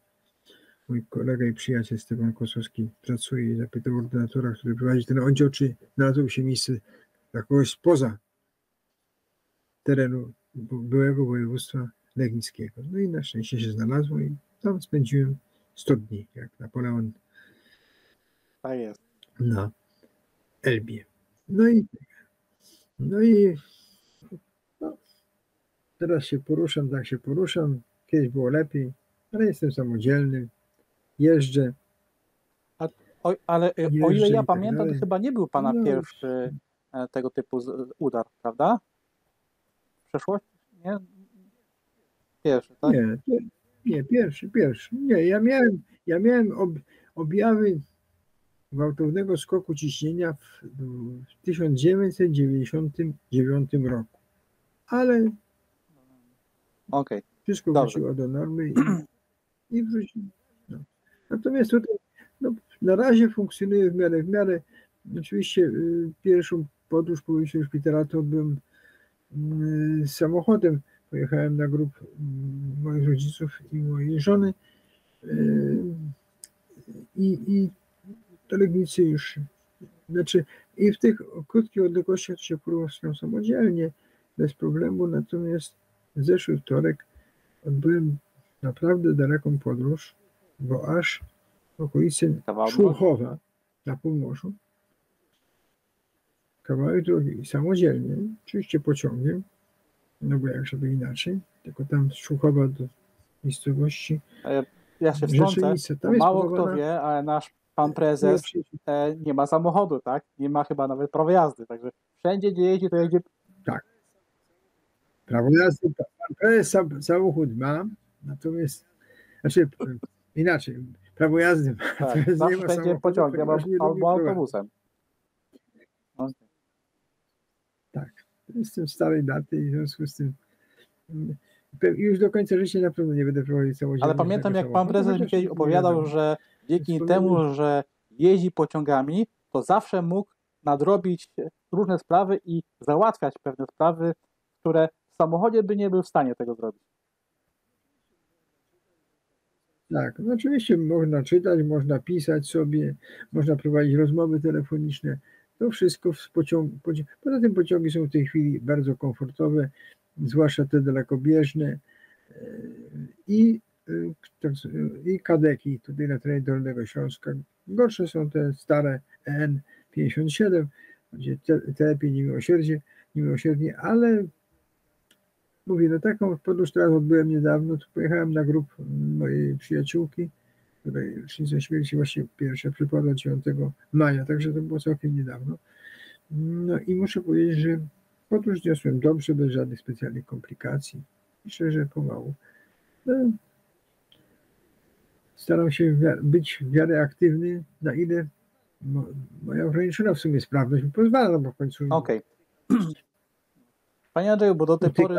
mój kolega i przyjaciel Stefan Kosowski pracuje i zapytał ordynatora, który prowadzi ten oddział, czy znalazło się miejsce dla kogoś spoza terenu byłego województwa legnickiego. No i na szczęście się znalazło i tam spędziłem 100 dni, jak Napoleon Tak jest. na Elbie. No i teraz się poruszam, tak się poruszam. Kiedyś było lepiej, ale jestem samodzielny. Jeżdżę. Ale o ile ja pamiętam, to chyba nie był pana No, pierwszy tego typu udar, prawda? W przeszłości? Nie? Pierwszy, tak? Nie, pierwszy. Nie, ja miałem objawy gwałtownego skoku ciśnienia w 1999 roku. Ale Okay. Wszystko wróciło do normy i wróciło. No. Natomiast tutaj na razie funkcjonuje w miarę. Oczywiście pierwszą podróż po wyjściu do szpitala to odbyłem samochodem. Pojechałem na grób moich rodziców i mojej żony i do Legnicy już. Znaczy i w tych krótkich odległościach się poruszam samodzielnie, bez problemu, natomiast w zeszły wtorek odbyłem naprawdę daleką podróż, bo aż w okolicy Szłuchowa na Pomorzu. Kawałek drogi samodzielnie, oczywiście pociągiem, no bo jak żeby inaczej, tylko tam z Szłuchowa do miejscowości. Ja się wtrącę, mało kto wie, ale nasz pan prezes nie ma samochodu, tak? Nie ma chyba nawet prawa jazdy, także wszędzie gdzie jeździ, to jedzie. Tak. Prawo jazdy, pan prezes samochód ma, natomiast, znaczy inaczej, prawo jazdy ma, tak, nie ma samochodu, pociągiem albo autobusem. Okay. Tak, jestem starej daty i w związku z tym już do końca życia na pewno nie będę prowadzić samodzielnie. Ale pamiętam, jak pan prezes mi kiedyś opowiadał, że dzięki temu, że jeździ pociągami, to zawsze mógł nadrobić różne sprawy i załatwiać pewne sprawy, które w samochodzie by nie był w stanie tego zrobić. Tak, no oczywiście można czytać, można pisać sobie, można prowadzić rozmowy telefoniczne. To wszystko w pociągu. Poza tym pociągi są w tej chwili bardzo komfortowe, zwłaszcza te dalekobieżne i kadeki tutaj na terenie Dolnego Śląska. Gorsze są te stare EN57, gdzie te lepiej niemiłosiernie, ale mówię, no taką podróż teraz odbyłem niedawno, to pojechałem na grób mojej przyjaciółki, której rocznica śmierci właśnie pierwsza przypadła 9 maja, także to było całkiem niedawno. No i muszę powiedzieć, że podróż niosłem dobrze, bez żadnych specjalnych komplikacji. Myślę, że pomału. No, staram się być w miarę aktywny, na ile moja ograniczona w sumie sprawność mi pozwala, bo w końcu... Okej. Panie Andrzeju, bo do tej pory,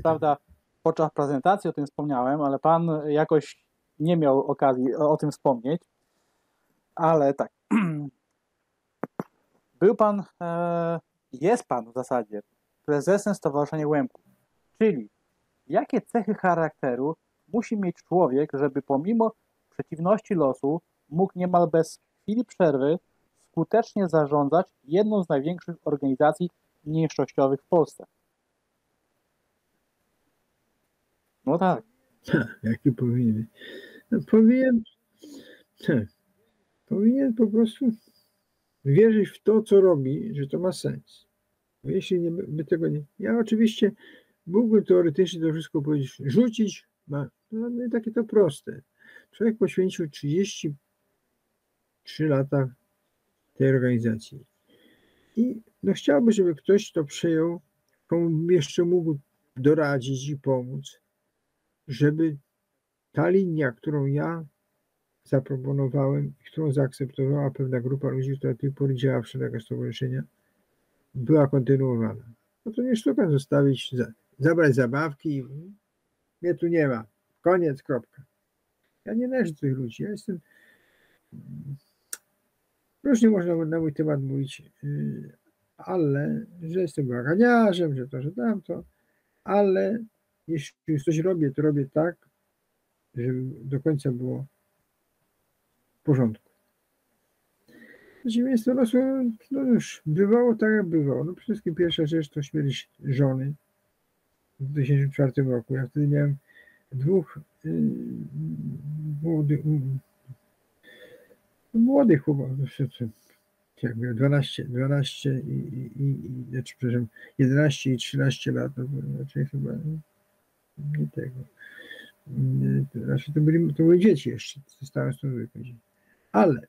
prawda, podczas prezentacji o tym wspomniałem, ale pan jakoś nie miał okazji o tym wspomnieć, ale tak. Był pan, jest pan w zasadzie prezesem Stowarzyszenia Łemków, czyli jakie cechy charakteru musi mieć człowiek, żeby pomimo przeciwności losu mógł niemal bez chwili przerwy skutecznie zarządzać jedną z największych organizacji mniejszościowych w Polsce. No tak. Jaki powinien? No, powinien po prostu wierzyć w to, co robi, że to ma sens. Bo jeśli nie, by tego nie... Ja oczywiście mógłbym teoretycznie to wszystko powiedzieć, rzucić, no takie to proste. Człowiek poświęcił 33 lata tej organizacji. I no chciałby, żeby ktoś to przejął, komu jeszcze mógł doradzić i pomóc, żeby ta linia, którą ja zaproponowałem, którą zaakceptowała pewna grupa ludzi, która do tej pory działa w szeregach stowarzyszenia, była kontynuowana. No to nie sztuka zostawić, zabrać zabawki i mnie tu nie ma. Koniec, kropka. Ja nie należę do tych ludzi. Ja jestem... Różnie można na mój temat mówić, ale że jestem baganiarzem, że to, że tamto, ale jeśli już coś robię, to robię tak, żeby do końca było w porządku. Przeciwieństwo losu, no już bywało tak, jak bywało. No przede wszystkim pierwsza rzecz to śmierć żony w 2004 roku. Ja wtedy miałem dwóch młodych chłopaków, jak miałem 12 znaczy, przepraszam, 11 i 13 lat, no, znaczy chyba nie tego. Znaczy to były dzieci jeszcze, zostałem stąd wychodzić. Ale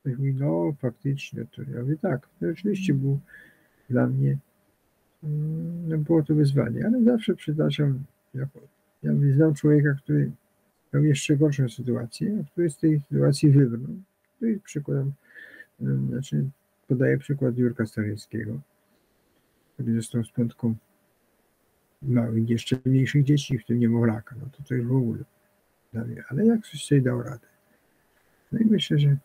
ktoś mówi, no faktycznie, to ja mówię tak, to oczywiście był dla mnie, no było to wyzwanie, ale zawsze przytaczam, ja znam człowieka, który miał jeszcze gorszą sytuację, a który z tej sytuacji wybrnął. To jest przykładem, znaczy podaję przykład Jurka Stawińskiego, który został z piątką małych, jeszcze mniejszych dzieci, w tym niemowlaka, no to już w ogóle. Ale jak coś sobie dał radę. No i myślę, że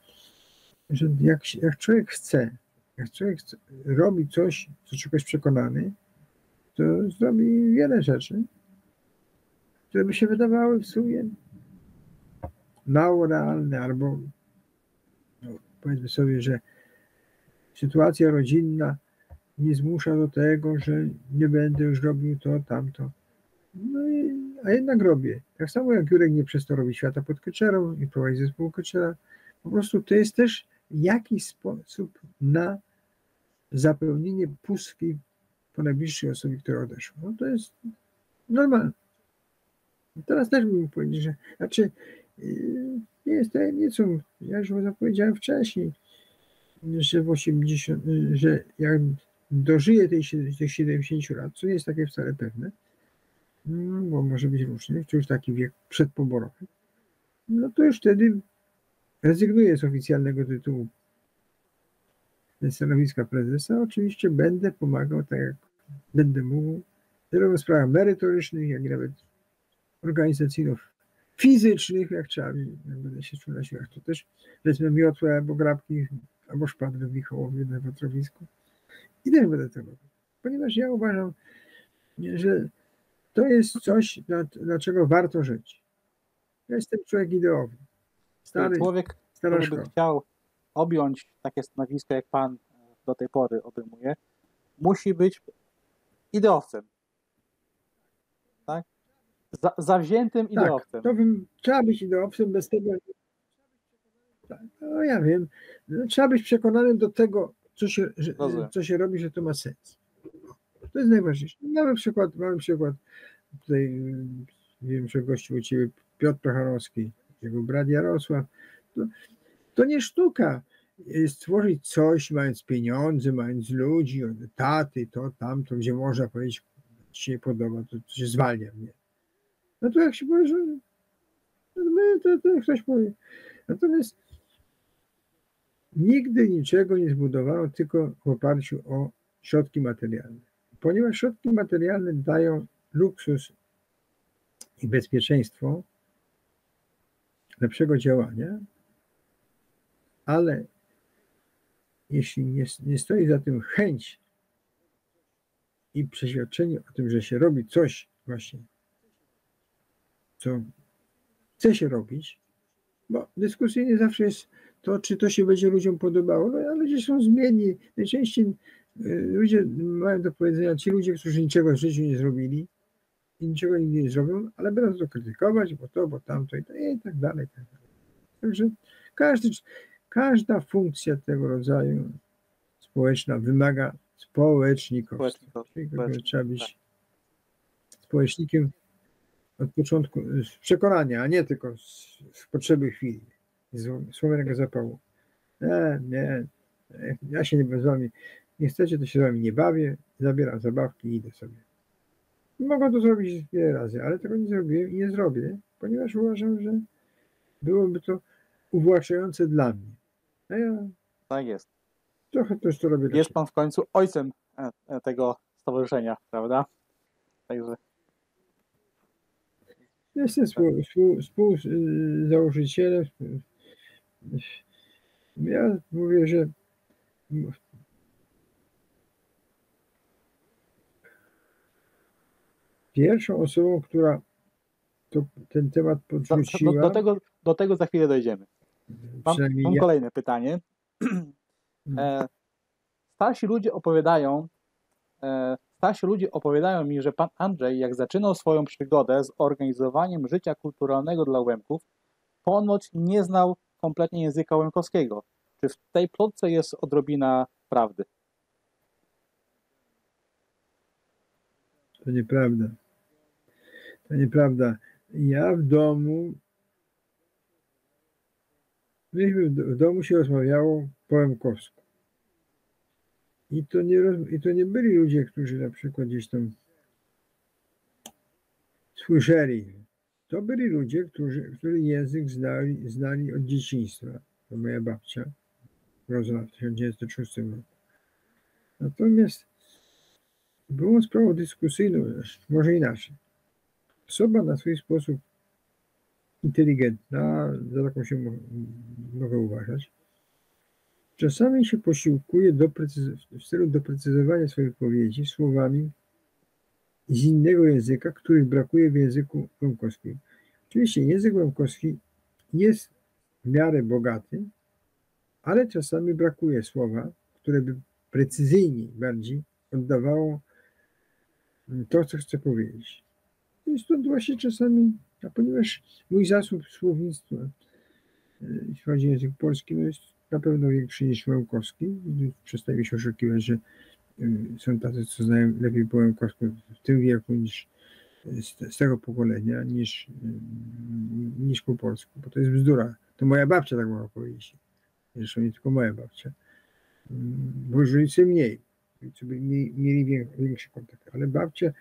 jak człowiek chce, robi coś, co czegoś przekonany, to zrobi wiele rzeczy, które by się wydawały w sumie mało realne, albo no, powiedzmy sobie, że sytuacja rodzinna nie zmusza do tego, że nie będę już robił to, tamto. No a jednak robię. Tak samo jak Jurek nie przestał robić Świata pod Keczerą i prowadzi zespół Keczera. Po prostu to jest też jakiś sposób na zapełnienie pustki po najbliższej osobie, która odeszła. No to jest normalne. Teraz też bym powiedział, że znaczy nie jest tajemnicą, ja już zapowiedziałem wcześniej, że w 80, że jak dożyję tych 70 lat, co nie jest takie wcale pewne, bo może być różnie, czy już taki wiek przedpoborowy, no to już wtedy rezygnuję z oficjalnego tytułu stanowiska prezesa. Oczywiście będę pomagał tak jak będę mógł, zarówno w sprawach merytorycznych, jak i nawet organizacyjno-fizycznych, jak trzeba, jak będę się czuł na siłach, to też wezmę miotłę albo grabki, albo szpadrę w Michałowie na watrowisku i też będę to robił. Ponieważ ja uważam, że to jest coś, dlaczego warto żyć. Ja jestem człowiek ideowy. Człowiek, który by chciał objąć takie stanowisko, jak pan do tej pory obejmuje, musi być ideowcem. Tak? Zawziętym ideowcem. Tak, trzeba być ideowcem, bez tego... Tak, no ja wiem. Trzeba być przekonanym do tego, co się robi, że to ma sens. To jest najważniejsze. Mały przykład tutaj, wiem, że gościł u ciebie Piotr Prochanowski, jego brat Jarosław. To nie sztuka stworzyć coś, mając pieniądze, mając ludzi, taty, to, tamto, gdzie można powiedzieć, ci się nie podoba, to się zwalnia mnie. No to jak się powie, że to ktoś powie. Natomiast nigdy niczego nie zbudowano tylko w oparciu o środki materialne. Ponieważ środki materialne dają luksus i bezpieczeństwo lepszego działania, ale jeśli nie stoi za tym chęć i przeświadczenie o tym, że się robi coś właśnie, co chce się robić, bo dyskusyjnie zawsze jest to, czy to się będzie ludziom podobało, no ale ludzie są zmienni. Najczęściej ludzie mają do powiedzenia, ci ludzie, którzy niczego w życiu nie zrobili i niczego nigdy nie zrobią, ale będą to krytykować, bo to, bo tamto i tak dalej. Tak dalej. Także każda funkcja tego rodzaju społeczna wymaga społecznikowstwa. Czyli trzeba być społecznikiem od początku, z przekonania, a nie tylko z potrzeby chwili, z słowionego zapału. Nie, ja się nie z wami, nie chcecie, to się z wami nie bawię, zabieram zabawki i idę sobie. Mogę to zrobić wiele razy, ale tego nie zrobiłem i nie zrobię, ponieważ uważam, że byłoby to uwłaczające dla mnie. A ja Tak jest. trochę też to robię. Jest pan w końcu ojcem tego stowarzyszenia, prawda? Także jestem współzałożycielem. Ja mówię, że pierwszą osobą, która ten temat podrzuciła... Do tego za chwilę dojdziemy. Mam kolejne pytanie. Starsi ludzie opowiadają mi, że pan Andrzej, jak zaczynał swoją przygodę z organizowaniem życia kulturalnego dla Łemków, ponoć nie znał kompletnie języka łemkowskiego. Czy w tej plotce jest odrobina prawdy? To nieprawda. To nieprawda. Ja w domu się rozmawiało po łemkowsku. I to nie byli ludzie, którzy na przykład gdzieś tam słyszeli. To byli ludzie, którzy język znali od dzieciństwa. To moja babcia urodzona w 1906 roku. Natomiast było sprawą dyskusyjną, może inaczej. Osoba na swój sposób inteligentna, za taką się mogę uważać, czasami się posiłkuje w celu doprecyzowania swojej wypowiedzi słowami z innego języka, których brakuje w języku łemkowskim. Oczywiście język łemkowski jest w miarę bogaty, ale czasami brakuje słowa, które by precyzyjniej bardziej oddawało to, co chcę powiedzieć. I stąd właśnie czasami, a ponieważ mój zasób słownictwa, jeśli chodzi o język polski, jest na pewno większy niż łemkowski. Przestaje się oszukiwać, że są tacy, co znają lepiej po łemkowsku w tym wieku niż z tego pokolenia, niż po polsku, bo to jest bzdura. To moja babcia tak mogła powiedzieć. Zresztą nie tylko moja babcia. Bo różnicy mniej, mieli większy kontakt. Ale babcia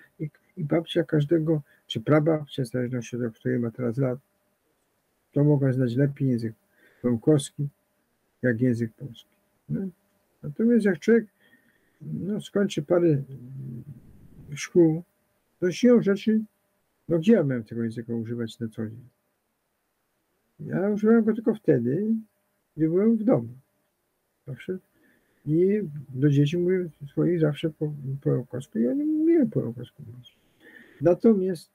i babcia każdego, czy prababcia, w zależności od tego, który ma teraz lat, to mogła znać lepiej język łemkowski, jak język polski. No. Natomiast jak człowiek skończy parę szkół, to siłą rzeczy, gdzie ja miałem tego języka używać na co dzień? Ja używałem go tylko wtedy, gdy byłem w domu. Zawsze. I do dzieci mówię swoich zawsze po łemkowsku i oni mówili po łemkowsku. Natomiast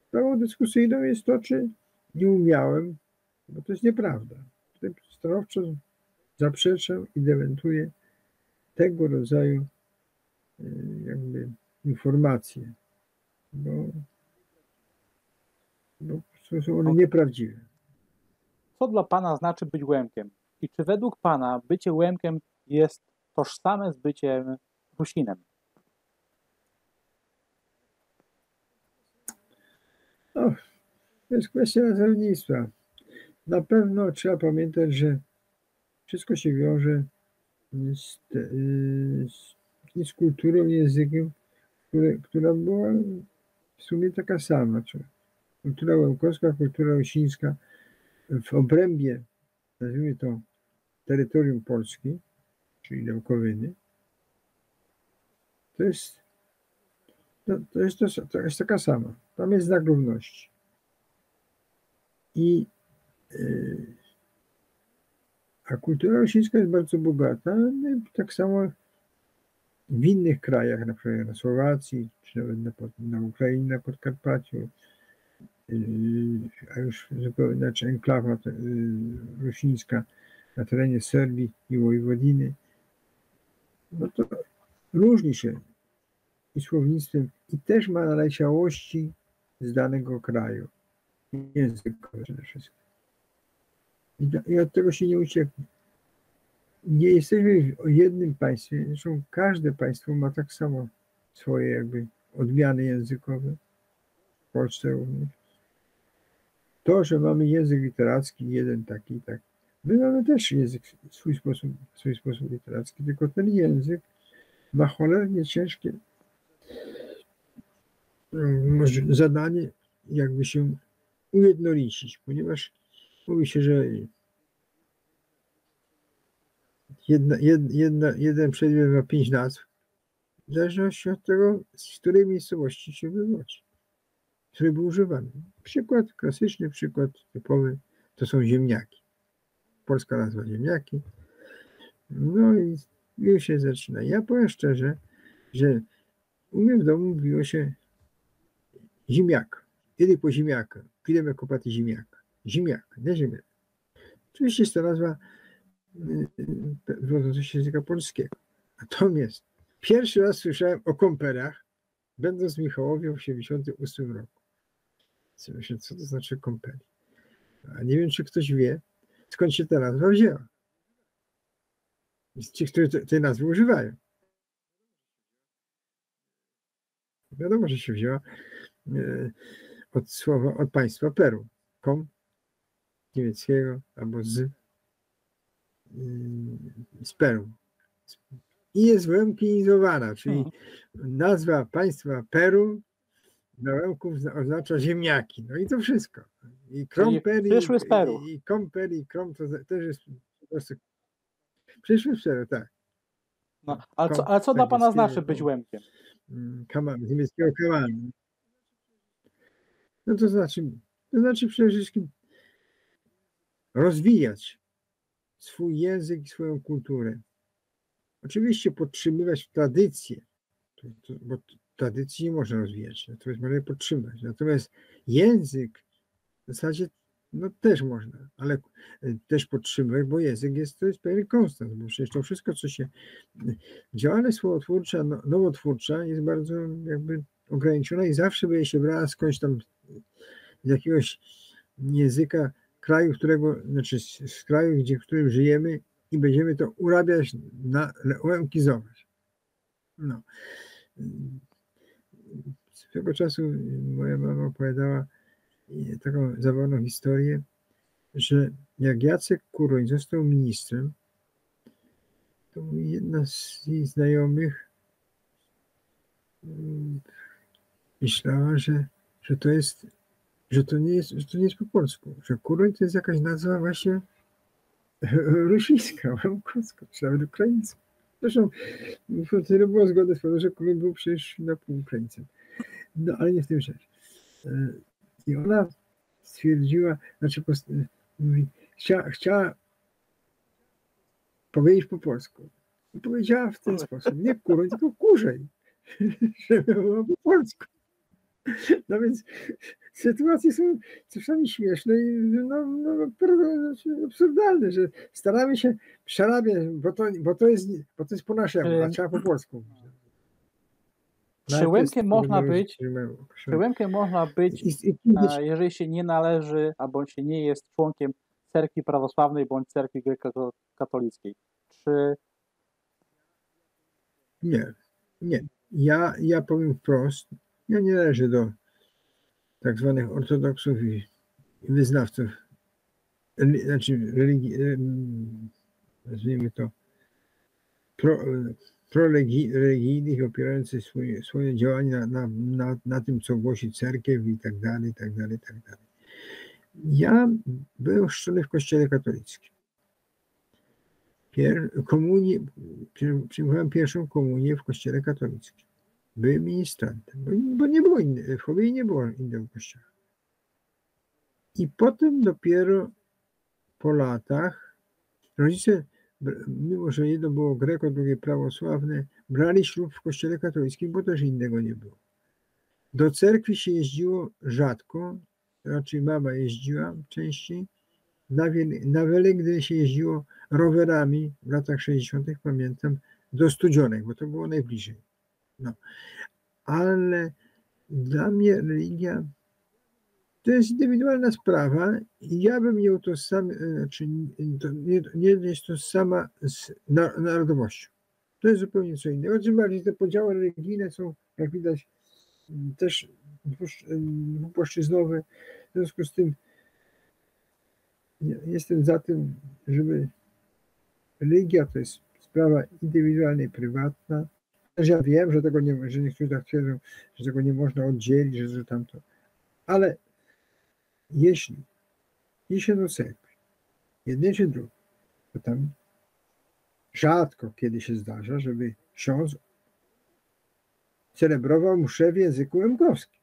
sprawą dyskusyjną jest to, czy nie umiałem, bo to jest nieprawda. Tutaj stanowczo zaprzeczam i dementuję tego rodzaju jakby informacje, bo są one nieprawdziwe. Co dla pana znaczy być Łemkiem? I czy według pana bycie Łemkiem jest tożsame z byciem Rusinem? To jest kwestia nazewnictwa. Na pewno trzeba pamiętać, że wszystko się wiąże z kulturą, językiem, która była w sumie taka sama. Kultura łemkowska, kultura rusińska w obrębie, nazwijmy to, terytorium Polski, czyli Łemkowiny, to jest taka sama. Tam jest znak równości. A kultura rusińska jest bardzo bogata, no i tak samo w innych krajach, na przykład na Słowacji, czy nawet na Ukrainie, na Podkarpaciu, a już zupełnie inaczej enklawa rusińska na terenie Serbii i Wojwodiny, no to różni się i słownictwem i też ma naleciałości z danego kraju. Językowe przede wszystkim. I od tego się nie ucieknie. Nie jesteśmy w jednym państwie, zresztą każde państwo ma tak samo swoje jakby odmiany językowe, w Polsce również. To, że mamy język literacki, jeden taki, tak. My mamy też język, swój sposób literacki, tylko ten język ma cholernie ciężkie zadanie, jakby się ujednolicić, ponieważ mówi się, że jeden przedmiot ma 5 nazw, w zależności od tego, z której miejscowości się wywodzi, który był używany. Przykład, klasyczny przykład typowy, to są ziemniaki. Polska nazwa ziemniaki. No i już się zaczyna. Ja powiem szczerze, że u mnie w domu mówiło się ziemniak. Idę po ziemniaka. Idę kopaty ziemniaka. Ziemniak, nie ziemniak. Oczywiście jest to nazwa wywodząca się z języka polskiego. Natomiast pierwszy raz słyszałem o komperach, będąc w Michałowie w 1988 roku. Myślę, co to znaczy kompery? A nie wiem, czy ktoś wie, skąd się ta nazwa wzięła. Ci, którzy tej nazwy używają. Wiadomo, że się wzięła od słowa, od państwa Peru. Kom, niemieckiego, albo z Peru. I jest wyłękinizowana, czyli nazwa państwa Peru na Łemków oznacza ziemniaki. No i to wszystko. I kromper, i komper, i krom to też jest po prostu. Przyszły z Peru, tak. No, ale co dla pana znaczy być Łemkiem? Z niemieckiego kaman. No to znaczy przede wszystkim rozwijać swój język i swoją kulturę. Oczywiście podtrzymywać tradycję, bo tradycji nie można rozwijać, natomiast można je podtrzymać. Natomiast język w zasadzie no też można, ale też podtrzymywać, bo język to jest pewien konstans, bo przecież to wszystko, co się... Działalność słowotwórcza, nowotwórcza jest bardzo jakby ograniczona i zawsze będzie się brała skądś tam z jakiegoś języka kraju, z kraju, w którym żyjemy i będziemy to urabiać, łękizować. No. Swego czasu moja mama opowiadała taką zabawną historię, że jak Jacek Kuroń został ministrem, to jedna z jej znajomych myślała, że to nie jest po polsku, że Kuroń to jest jakaś nazwa właśnie rosyjska, łemkowska, czy nawet ukraińska. Zresztą tyle było zgody z tym, że Kuroń był przecież na pół Ukraińcem. No ale nie w tym rzecz. I ona stwierdziła, chciała powiedzieć po polsku. I powiedziała w ten sposób, nie Kuroń, tylko Kurzej, żeby było po polsku. No więc sytuacje są czasami śmieszne i absurdalne, że staramy się przerabiać, bo to jest po naszemu, a trzeba po polsku. Przyłękiem można być, jeżeli się nie należy, albo się nie jest członkiem cerkwi prawosławnej bądź cerkwi grekokatolickiej. Czy... Nie. Ja powiem wprost, ja nie należę do tak zwanych ortodoksów i wyznawców, religii, nazwijmy to, proreligijnych, opierających swoje działanie na tym, co głosi cerkiew i tak dalej, i tak dalej, i tak dalej. Ja byłem chrzczony w kościele katolickim. Przyjmowałem pierwszą komunię w kościele katolickim. Byłem ministrantem, bo nie było w Chowie nie było innego kościoła. I potem dopiero po latach rodzice, mimo że jedno było greko, drugie prawosławne, brali ślub w kościele katolickim, bo też innego nie było. Do cerkwi się jeździło rzadko, to raczej mama jeździła częściej. Na Welęgdę się jeździło rowerami w latach 60., pamiętam, do Studzionek, bo to było najbliżej. No. Ale dla mnie religia to jest indywidualna sprawa i ja bym ją to sam, znaczy nie jest to sama z narodowością. To jest zupełnie co innego. Tym bardziej te podziały religijne są, jak widać, też dwupłaszczyznowe. W związku z tym jestem za tym, żeby religia to jest sprawa indywidualna i prywatna. Też ja wiem, że tego nie, że niektórzy tak twierdzą, że tego nie można oddzielić, że tamto. Ale jeśli idzie do cerkwi, jednej czy drugiej, to tam rzadko kiedy się zdarza, żeby ksiądz celebrował mszę w języku łemkowskim.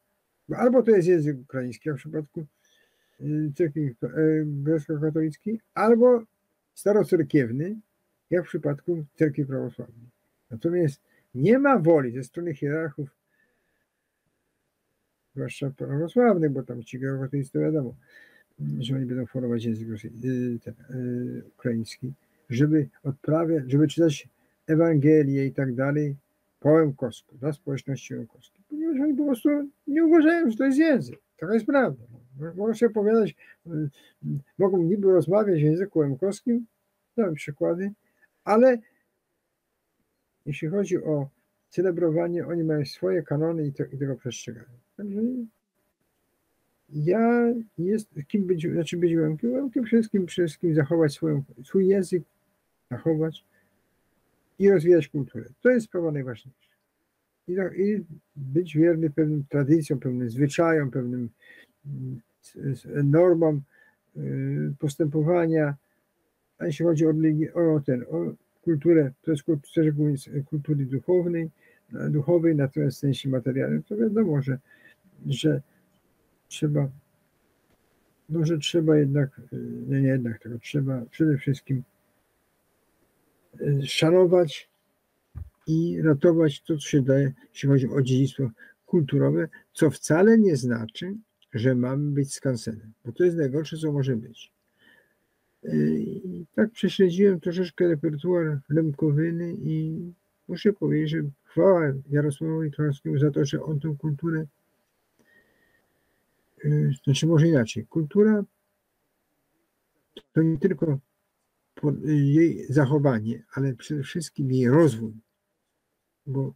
Albo to jest język ukraiński, jak w przypadku cerkwi grecko-katolickiej, albo starocerkiewny, jak w przypadku cerkwi prawosławnej. Natomiast nie ma woli ze strony hierarchów, zwłaszcza prawosławnych, bo tam ci grecko-katolicy to wiadomo, że oni będą forować język ukraiński, żeby czytać Ewangelię i tak dalej po łemkowsku, dla społeczności łemkowskiej, ponieważ oni po prostu nie uważają, że to jest język. Taka jest prawda. Mogą sobie opowiadać, mogą niby rozmawiać w języku łemkowskim, dałem przykłady, ale jeśli chodzi o celebrowanie, oni mają swoje kanony i tego przestrzegają. Także kim być łemkiem? Łemkiem przede wszystkim zachować swój język, zachować i rozwijać kulturę. To jest sprawa najważniejsza. I być wierny pewnym tradycjom, pewnym zwyczajom, pewnym normom postępowania. A jeśli chodzi o kulturę, to jest kultury duchowej, natomiast w sensie materialnym, to wiadomo, że trzeba jednak, trzeba przede wszystkim szanować i ratować to, co się daje, jeśli chodzi o dziedzictwo kulturowe, co wcale nie znaczy, że mamy być skansenem, bo to jest najgorsze, co może być. I tak prześledziłem troszeczkę repertuar Lemkowyny i muszę powiedzieć, że chwała Jarosławowi Czackiemu za to, że on tę kulturę, znaczy może inaczej, kultura to nie tylko jej zachowanie, ale przede wszystkim jej rozwój, bo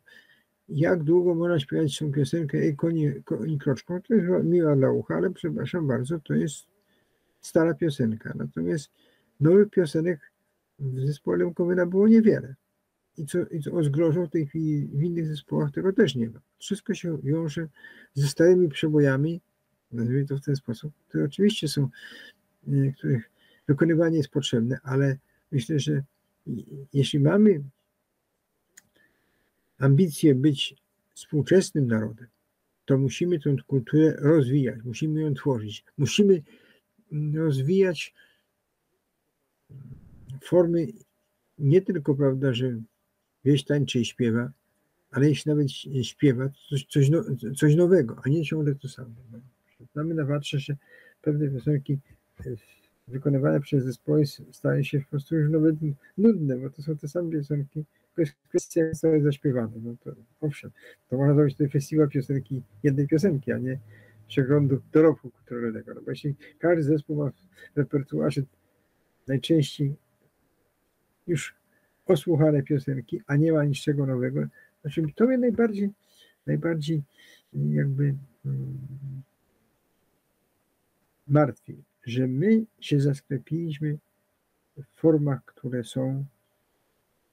jak długo można śpiewać tą piosenkę Ej koni kroczką, to jest miła dla ucha, ale przepraszam bardzo, to jest stara piosenka, natomiast nowych piosenek w zespole Lemkowyna było niewiele. I co o zgrożą w tej chwili w innych zespołach tego też nie ma. Wszystko się wiąże ze starymi przebojami, nazwijmy to w ten sposób, które oczywiście są, których wykonywanie jest potrzebne, ale myślę, że jeśli mamy ambicje być współczesnym narodem, to musimy tę kulturę rozwijać, musimy ją tworzyć, musimy rozwijać formy nie tylko, prawda, że wieś tańczy i śpiewa, ale jeśli nawet śpiewa, to coś nowego, a nie ciągle to samo. Mamy na Watrze, że pewne piosenki wykonywane przez zespoły stają się po prostu już nawet nudne, bo to są te same piosenki, to jest kwestia, jak zostały zaśpiewane. No to owszem, to można zrobić ten festiwal piosenki, jednej piosenki, a nie przeglądu dorobku kulturalnego. No bo jeśli każdy zespół ma w repertuarze najczęściej już osłuchane piosenki, a nie ma niczego nowego, znaczy to mnie najbardziej jakby martwi, że my się zasklepiliśmy w formach, które są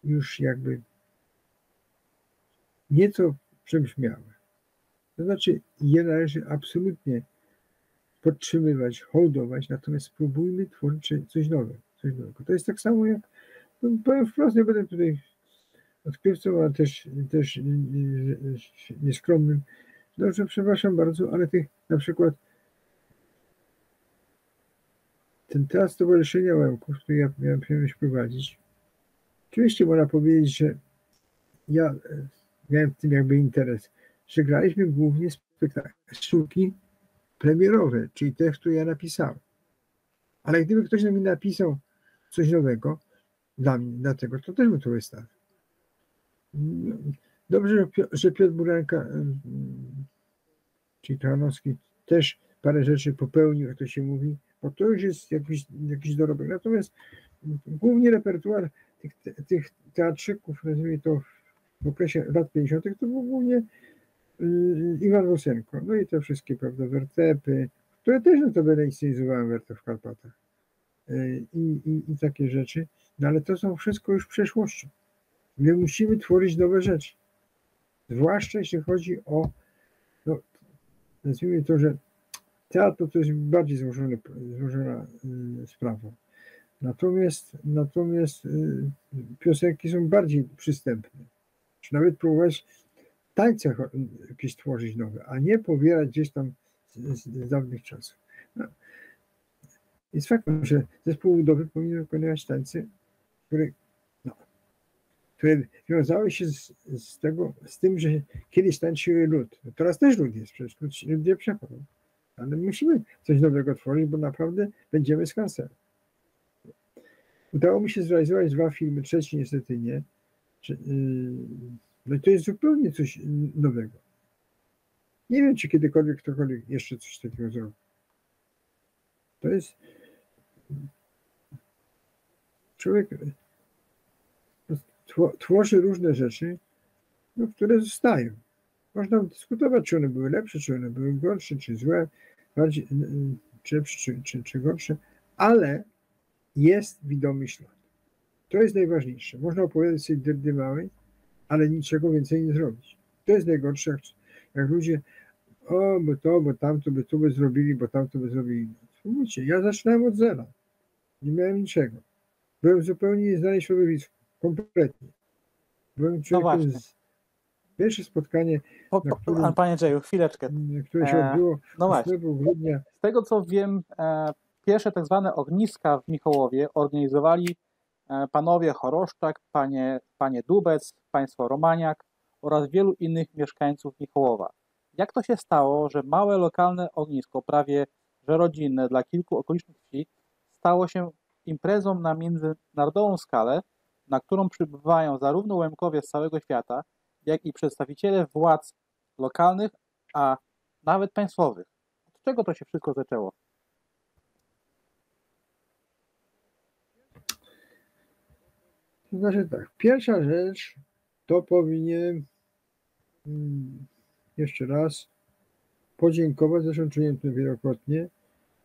już jakby nieco przebrzmiałe. To znaczy je należy absolutnie podtrzymywać, hołdować, natomiast spróbujmy tworzyć coś nowego. To jest tak samo jak, no powiem wprost, nie będę tutaj odkrywcą, ale też nieskromnym. Dobrze, przepraszam bardzo, ale tych na przykład ten teatr Stowarzyszenia Łemków, który ja miałem przyjemność prowadzić, oczywiście można powiedzieć, że ja miałem w tym jakby interes, że graliśmy głównie spektakle, sztuki premierowe, czyli te, które ja napisałem. Ale gdyby ktoś na mnie napisał coś nowego dla mnie, dlatego, to też bym to wystawił. Dobrze, że Piotr Buranka, czyli Kochanowski, też parę rzeczy popełnił, jak to się mówi, bo to już jest jakiś dorobek. Natomiast głównie repertuar tych teatrzyków, nazwijmy to w okresie lat 50., to był głównie Iwan Rosenko. No i te wszystkie, prawda, wertepy, które też notabene inscenizowałem wertep w Karpatach. I takie rzeczy. No ale to są wszystko już przeszłością. My musimy tworzyć nowe rzeczy. Zwłaszcza jeśli chodzi o, no, nazwijmy to, że teatr to jest bardziej złożona sprawa. Natomiast piosenki są bardziej przystępne. Czy nawet próbować tańce jakieś tworzyć nowe, a nie pobierać gdzieś tam z dawnych czasów. No. Jest faktem, że zespół ludowy powinien wykonywać tańce, które wiązały się z tym, że kiedyś tańczyły lud. Teraz też lud jest, przecież lud nie przepadł. Ale musimy coś nowego tworzyć, bo naprawdę będziemy skansenem. Udało mi się zrealizować 2 filmy, trzeci niestety nie. No i to jest zupełnie coś nowego. Nie wiem, czy kiedykolwiek ktokolwiek jeszcze coś takiego zrobił. To jest... Człowiek tworzy różne rzeczy, no, które zostają. Można dyskutować, czy one były lepsze, czy one były gorsze, czy złe, bardziej, czy lepsze, czy gorsze, ale jest widomy ślad. To jest najważniejsze. Można opowiadać sobie dyrdy małej, ale niczego więcej nie zrobić. To jest najgorsze, jak ludzie, bo tamto by tu by zrobili, bo tamto by zrobili. Spróbujcie, ja zaczynałem od zera. Nie miałem niczego. Byłem zupełnie nieznany środowisku. Kompletnie. Byłem człowiekiem pierwsze spotkanie, Panie Dzieju, chwileczkę. Które się odbyło no 8 grudnia. Z tego co wiem, pierwsze tak zwane ogniska w Michałowie organizowali panowie Choroszczak, panie Dubec, państwo Romaniak oraz wielu innych mieszkańców Michałowa. Jak to się stało, że małe lokalne ognisko, prawie że rodzinne dla kilku okolicznych wsi, stało się imprezą na międzynarodową skalę, na którą przybywają zarówno Łemkowie z całego świata, jak i przedstawiciele władz lokalnych, a nawet państwowych? Od czego to się wszystko zaczęło? To znaczy tak, pierwsza rzecz to powinien jeszcze raz podziękować, zresztą czyniłem to wielokrotnie,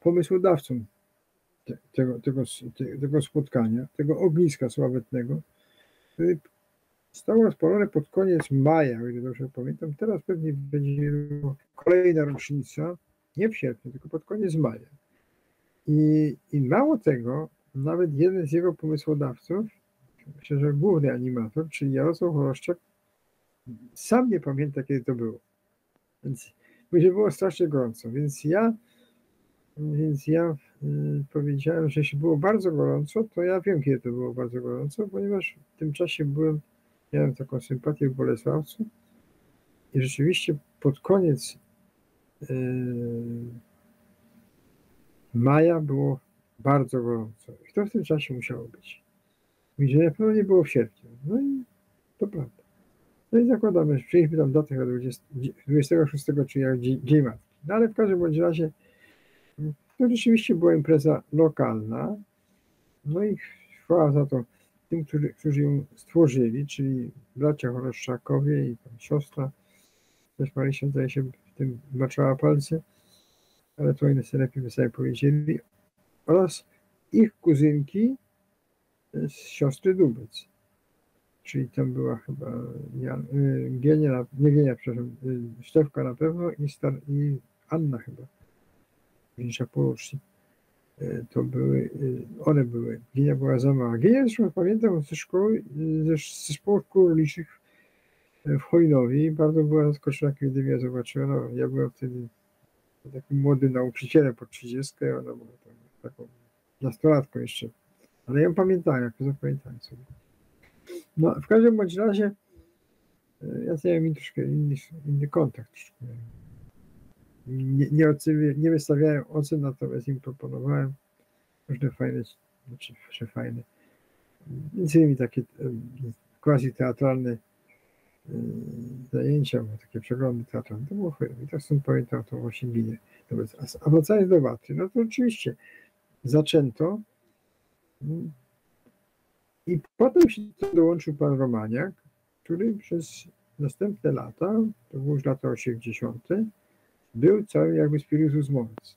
pomysłodawcom tego spotkania, tego ogniska sławetnego, który zostało rozpalone pod koniec maja, o ile dobrze pamiętam. Teraz pewnie będzie kolejna rocznica, nie w sierpniu, tylko pod koniec maja. I mało tego, nawet jeden z jego pomysłodawców, myślę, że główny animator, czyli Jarosław Choroszczak, sam nie pamięta, kiedy to było. Więc było strasznie gorąco. Więc ja powiedziałem, że jeśli było bardzo gorąco, to ja wiem, kiedy to było bardzo gorąco, ponieważ w tym czasie miałem taką sympatię w Bolesławcu i rzeczywiście pod koniec maja było bardzo gorąco. I to w tym czasie musiało być. Mówi, że na pewno nie było w sierpniu. No i to prawda. No i zakładamy, że przyjęliśmy tam datę 26, czyli jak Dzień Matki. No ale w każdym bądź razie to rzeczywiście była impreza lokalna. No i chwała za to tym, którzy ją stworzyli, czyli bracia Choroszczakowie i tam siostra, też Marysia zdaje się w tym maczała palce, ale to oni sobie lepiej by sobie powiedzieli, oraz ich kuzynki z siostry Dubec. Czyli tam była chyba Szczewka na pewno i Anna chyba, mniejsza porucznik. To one były. Gienia była za mała. Gienia zresztą pamiętam ze szkoły, ze szkoły rolniczych w Chojnowi. Bardzo była zaskoczona, kiedy mnie zobaczyła. No, ja byłem wtedy takim młodym nauczycielem po 30, ona była taką nastolatką jeszcze. Ale ja ją pamiętałem, jak to zapamiętałem sobie. No, w każdym bądź razie ja miałem troszkę inny kontakt. nie wystawiałem ocen, natomiast im proponowałem różne fajne, znaczy fajne, między innymi takie quasi teatralne zajęcia, takie przeglądy teatralne. To było fajne. I tak stąd pamiętam to właśnie gminę. A wracając do Watry, no to oczywiście zaczęto i potem się dołączył pan Romaniak, który przez następne lata, to były już lata 80., był cały jakby spiritus movens.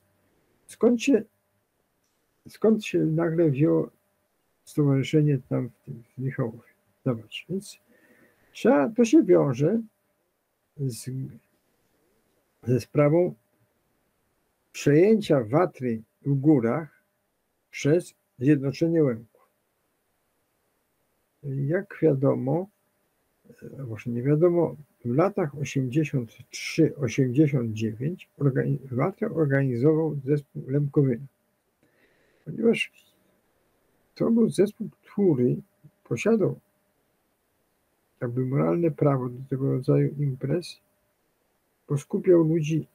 Skąd się nagle wzięło stowarzyszenie tam w Michałowie? Zobacz, więc to się wiąże ze sprawą przejęcia Watry w górach przez Zjednoczenie Łemków. Jak wiadomo, właśnie nie wiadomo, w latach 83-89 Watrę organizował zespół Lębkowyna. Ponieważ to był zespół, który posiadał jakby moralne prawo do tego rodzaju imprez, bo skupiał ludzi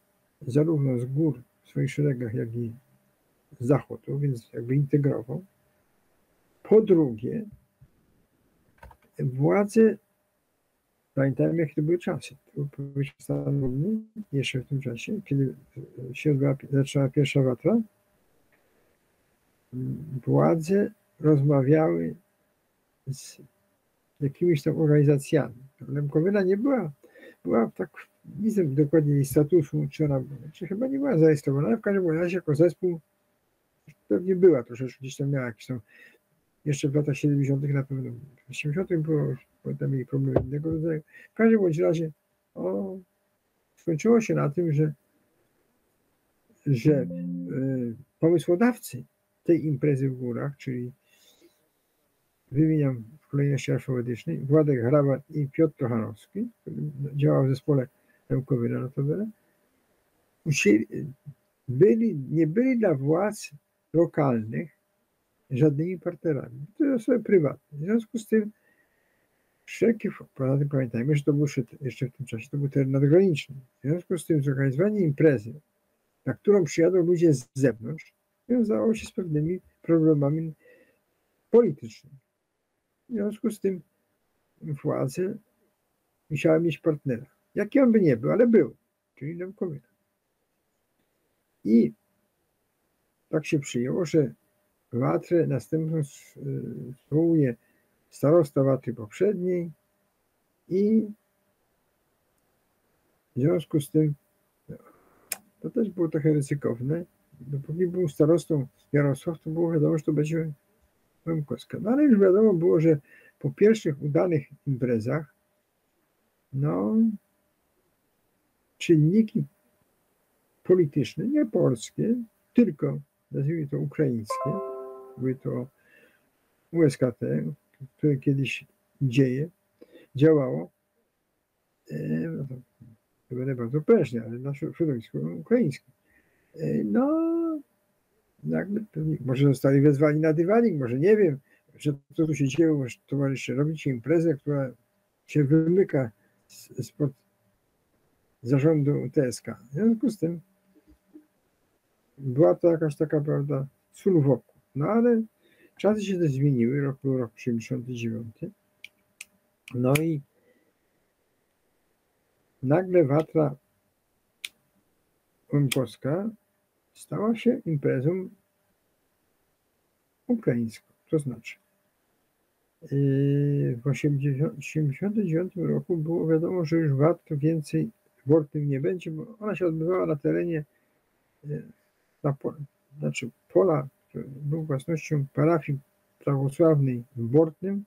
zarówno z gór w swoich szeregach, jak i z zachodu, więc jakby integrował. Po drugie, władze, pamiętajmy, jakie to były czasy. To był stan jeszcze w tym czasie, kiedy się zaczęła pierwsza Watra. Władze rozmawiały z jakimiś tam organizacjami. Lębkowyna nie była tak, nie wiem dokładnie jej statusu, czy chyba nie była zarejestrowana, ale w każdym razie jako zespół pewnie była troszeczkę, gdzieś tam miała jakieś tam, jeszcze w latach 70. na pewno, w 80. było, bo tam mieli problem innego rodzaju. W każdym bądź razie skończyło się na tym, że pomysłodawcy tej imprezy w górach, czyli wymieniam w kolejności alfabetycznej, Władek Hraban i Piotr Trochanowski, który działał w zespole Lębkowyna notabene, nie byli dla władz lokalnych żadnymi partnerami. To są osoby prywatne. W związku z tym poza tym pamiętajmy, że to był jeszcze w tym czasie, to był teren nadgraniczny. W związku z tym zorganizowanie imprezy, na którą przyjadą ludzie z zewnątrz, wiązało się z pewnymi problemami politycznymi. W związku z tym władze musiały mieć partnera. Jaki on by nie był, ale był, czyli Lębkowyna. I tak się przyjęło, że Watrę następną zwołuje starosta Watry poprzedniej i w związku z tym to też było trochę ryzykowne. Dopóki był starostą Jarosław, to było wiadomo, że to będzie Łemkowska. No ale już wiadomo było, że po pierwszych udanych imprezach czynniki polityczne, nie polskie, tylko nazwijmy to ukraińskie, były to USKT, które kiedyś działało, chyba nie bardzo prężnie, ale na środowisku ukraińskim. Nagle może zostali wezwani na dywanik, może nie wiem, że co tu się dzieje, może towarzysze, robicie imprezę, która się wymyka spod zarządu TSK. W związku z tym była to jakaś taka, prawda, sól wokół. No ale czasy się też zmieniły, był rok 79. No i nagle Watra Łemkowska stała się imprezą ukraińską. To znaczy w 1989 roku było wiadomo, że już Watr więcej Wortym nie będzie, bo ona się odbywała na terenie pola, który był własnością parafii prawosławnej w Bortnym,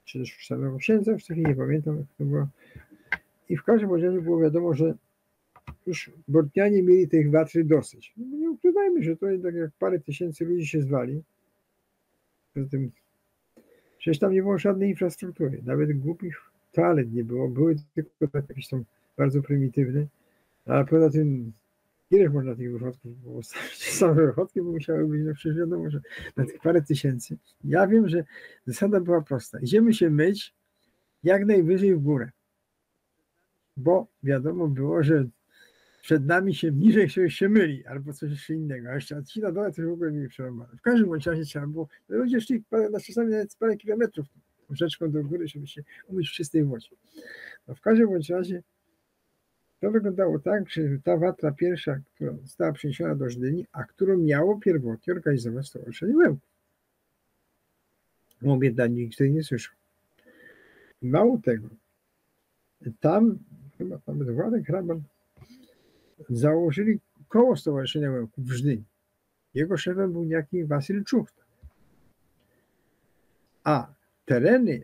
czy też w samego księdza, w takiej nie pamiętam jak to było. I w każdym razie było wiadomo, że już Bortnianie mieli tych Watry dosyć. No nie ukrywajmy, że to jednak jak parę tysięcy ludzi się zwali. Poza tym przecież tam nie było żadnej infrastruktury, nawet głupich toalet nie było, były tylko jakieś tam bardzo prymitywne, ale poza tym ileż można tych wychodków było same wychodki, bo musiały być, no przecież wiadomo, że na tych parę tysięcy. Ja wiem, że zasada była prosta. Idziemy się myć jak najwyżej w górę, bo wiadomo było, że przed nami się niżej się myli, albo coś jeszcze innego, a jeszcze ci na dole to w ogóle nie przerąbane. W każdym bądź razie trzeba było, ludzie szli czasami nawet parę kilometrów rzeczką do góry, żeby się umyć w czystej wodzie. No w każdym bądź razie to wyglądało tak, że ta Watra pierwsza, która została przeniesiona do Żdyni, a którą miało pierwotnie organizować Stowarzyszenie Łemków. O biedaniu nikt tutaj nie słyszał. Mało tego, tam, chyba pan Władek Hraban, założyli koło Stowarzyszenia Łemków w Żdyni. Jego szefem był niejaki Wasyl Czuchta. A tereny,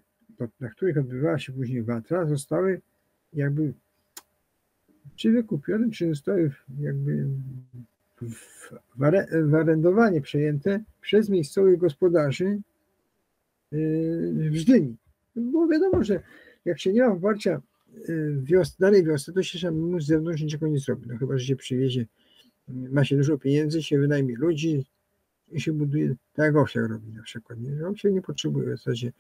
na których odbywała się później Watra, zostały jakby czy wykupione, czy zostały jakby w arendowanie przejęte przez miejscowych gospodarzy w Żdyni. Było wiadomo, że jak się nie ma wsparcia danej wiosny, to się samemu z zewnątrz niczego nie zrobi. No chyba, że się przywiezie, ma się dużo pieniędzy, się wynajmie ludzi i się buduje, tak jak Owsiak robi na przykład. Nie? Owsiak nie potrzebuje w zasadzie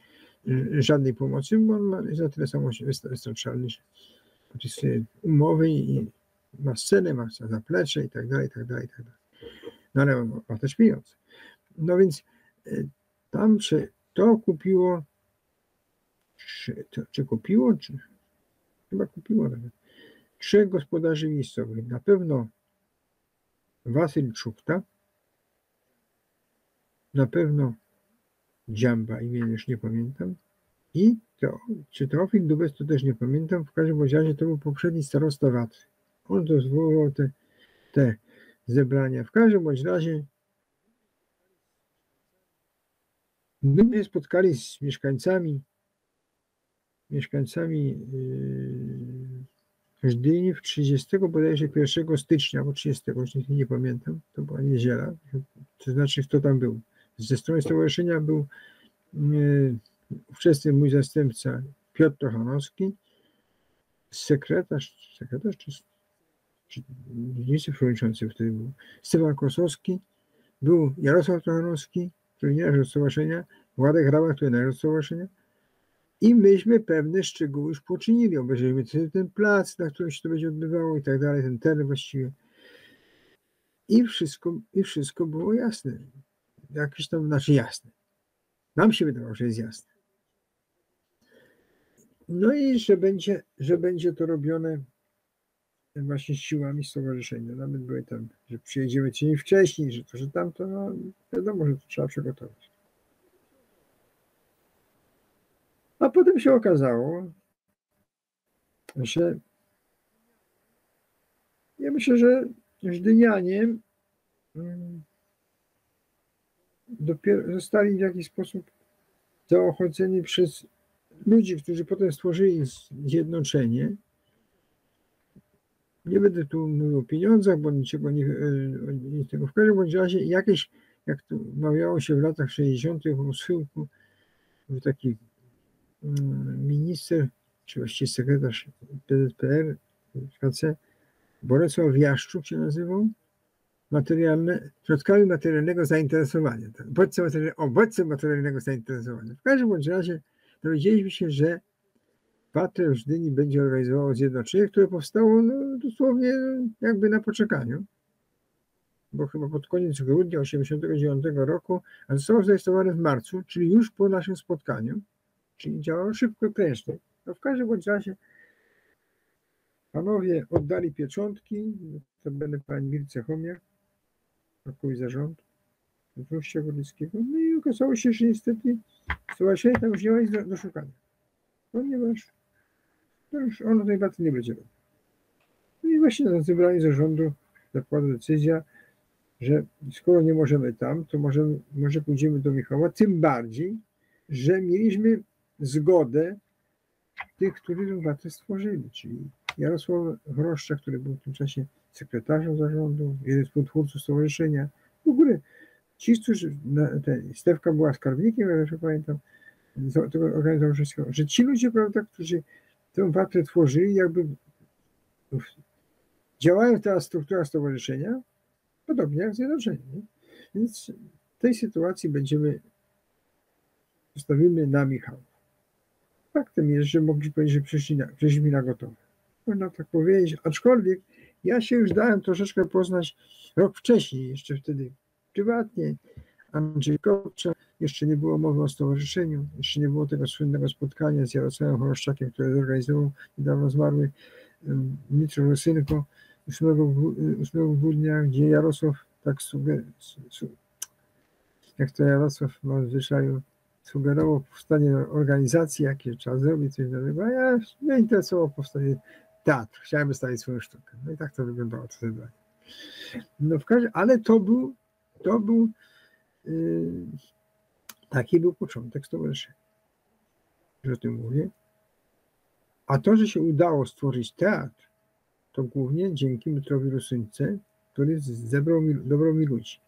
żadnej pomocy, bo on jest na tyle samo wystarczalny, że podpisuje umowy i ma scenę, ma zaplecze i tak dalej, i tak dalej, i tak dalej. No ale on ma też pieniądze. No więc tam to kupiło, czy chyba kupiło nawet 3 gospodarzy miejscowych. Na pewno Wasyl Czuchta, na pewno Dziamba, imię już nie pamiętam, i czy Teofil Dubec, to też nie pamiętam, w każdym razie to był poprzedni starosta Watry. On to zwoływał te zebrania. W każdym bądź razie my się spotkali z mieszkańcami Żdyni w 30 bodajże 1 stycznia, albo 30, już nie pamiętam, to była niedziela, to znaczy kto tam był. Ze strony stowarzyszenia był ówczesny mój zastępca Piotr Trochanowski, sekretarz czy wiceprzewodniczący wtedy był Stefan Kosowski, był Jarosław Trochanowski, który nie należy do stowarzyszenia, Władek Hraban, który należy do stowarzyszenia, i myśmy pewne szczegóły już poczynili. Obejrzeliśmy ten plac, na którym się to będzie odbywało i tak dalej, ten teren właściwie. I wszystko było jasne. Jakieś tam, znaczy jasne. Nam się wydawało, że jest jasne. No i że będzie to robione właśnie siłami stowarzyszenia. Nawet były tam, że przyjedziemy dzień wcześniej, że to, że tamto, no wiadomo, że to trzeba przygotować. A potem się okazało, że ja myślę, że Żdynianie dopiero zostali w jakiś sposób zaochoceni przez ludzi, którzy potem stworzyli zjednoczenie. Nie będę tu mówił o pieniądzach, bo niczego nie tego. W każdym razie jakieś, jak to mawiało się w latach 60. u schyłku, taki minister, czy właściwie sekretarz PZPR, KC, Bolesław Jaszczuk się nazywał, środkami materialnego zainteresowania. Bodźce materialnego zainteresowania. W każdym razie dowiedzieliśmy się, że Watrę w Żdyni będzie organizowało zjednoczenie, które powstało dosłownie jakby na poczekaniu, bo chyba pod koniec grudnia 1989 roku, a zostało zarejestrowane w marcu, czyli już po naszym spotkaniu, czyli działało szybko i prężnie. No w każdym razie panowie oddali pieczątki, to będę pani Mirce Chomiak, pokój zarządu Wróżcia Gorlickiego, no i okazało się, że niestety stowarzyszenie tam już nie ma nic do szukania, ponieważ to już ono tej Watry nie będzie robić. No i właśnie na zebraniu zarządu zapadła decyzja, że skoro nie możemy tam, to może pójdziemy do Michała, tym bardziej, że mieliśmy zgodę tych, którzy tę Watrę stworzyli, czyli Jarosław Chroszcza, który był w tym czasie sekretarzem zarządu, jeden z współtwórców stowarzyszenia. W ogóle ci, którzy, Stefka była skarbnikiem, ja pamiętam, tego organizacji wszystkiego, że ci ludzie, prawda, którzy tę Watrę tworzyli, jakby działają teraz w strukturach stowarzyszenia, podobnie jak zjednoczenie. Więc w tej sytuacji postawimy na Michała. Faktem jest, że mogliśmy powiedzieć, że przyszliśmy na gotowe. Można tak powiedzieć, aczkolwiek Ja się już dałem troszeczkę poznać rok wcześniej, jeszcze wtedy prywatnie. Andrzej Kopcza, jeszcze nie było mowy o stowarzyszeniu, jeszcze nie było tego słynnego spotkania z Jarosławem Choroszczakiem, które zorganizował niedawno zmarły Dmytro Rosynko 8 grudnia, gdzie Jarosław tak jak to Jarosław ma w zwyczaju sugerował powstanie organizacji, jakie trzeba zrobić, coś nowego, a ja mnie interesowało powstanie teatru. Chciałem wystawić swoją sztukę. No i tak to wyglądało, to zebranie. No w każdym, ale to był taki był początek stowarzyszenia, że o tym mówię. A to, że się udało stworzyć teatr, to głównie dzięki Dmytrowi Rosynce, który dobrał mi ludzi.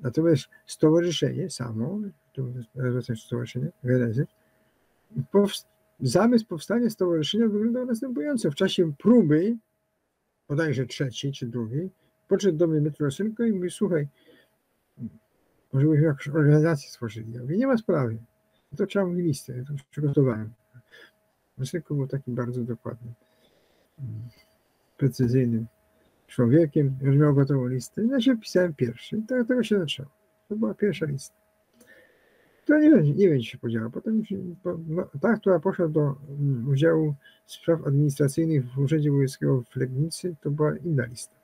Natomiast stowarzyszenie samo, to stowarzyszenie, genezy, zamysł powstania stowarzyszenia wyglądał następująco. W czasie próby, bodajże trzeciej czy drugiej, podszedł do mnie Dmytro Rosynko i mówi: słuchaj, może byśmy jakąś organizację stworzyli. Ja mówię: nie ma sprawy. To trzeba mi listę, ja to już przygotowałem. Rosynko był takim bardzo dokładnym, precyzyjnym człowiekiem, już miał gotową listę. Ja się wpisałem pierwszy i tego się zaczęło. To była pierwsza lista. To nie wiem, się podziała. Potem ta, która poszła do udziału spraw administracyjnych w Urzędzie Wojewódzkiego w Legnicy, to była inna lista.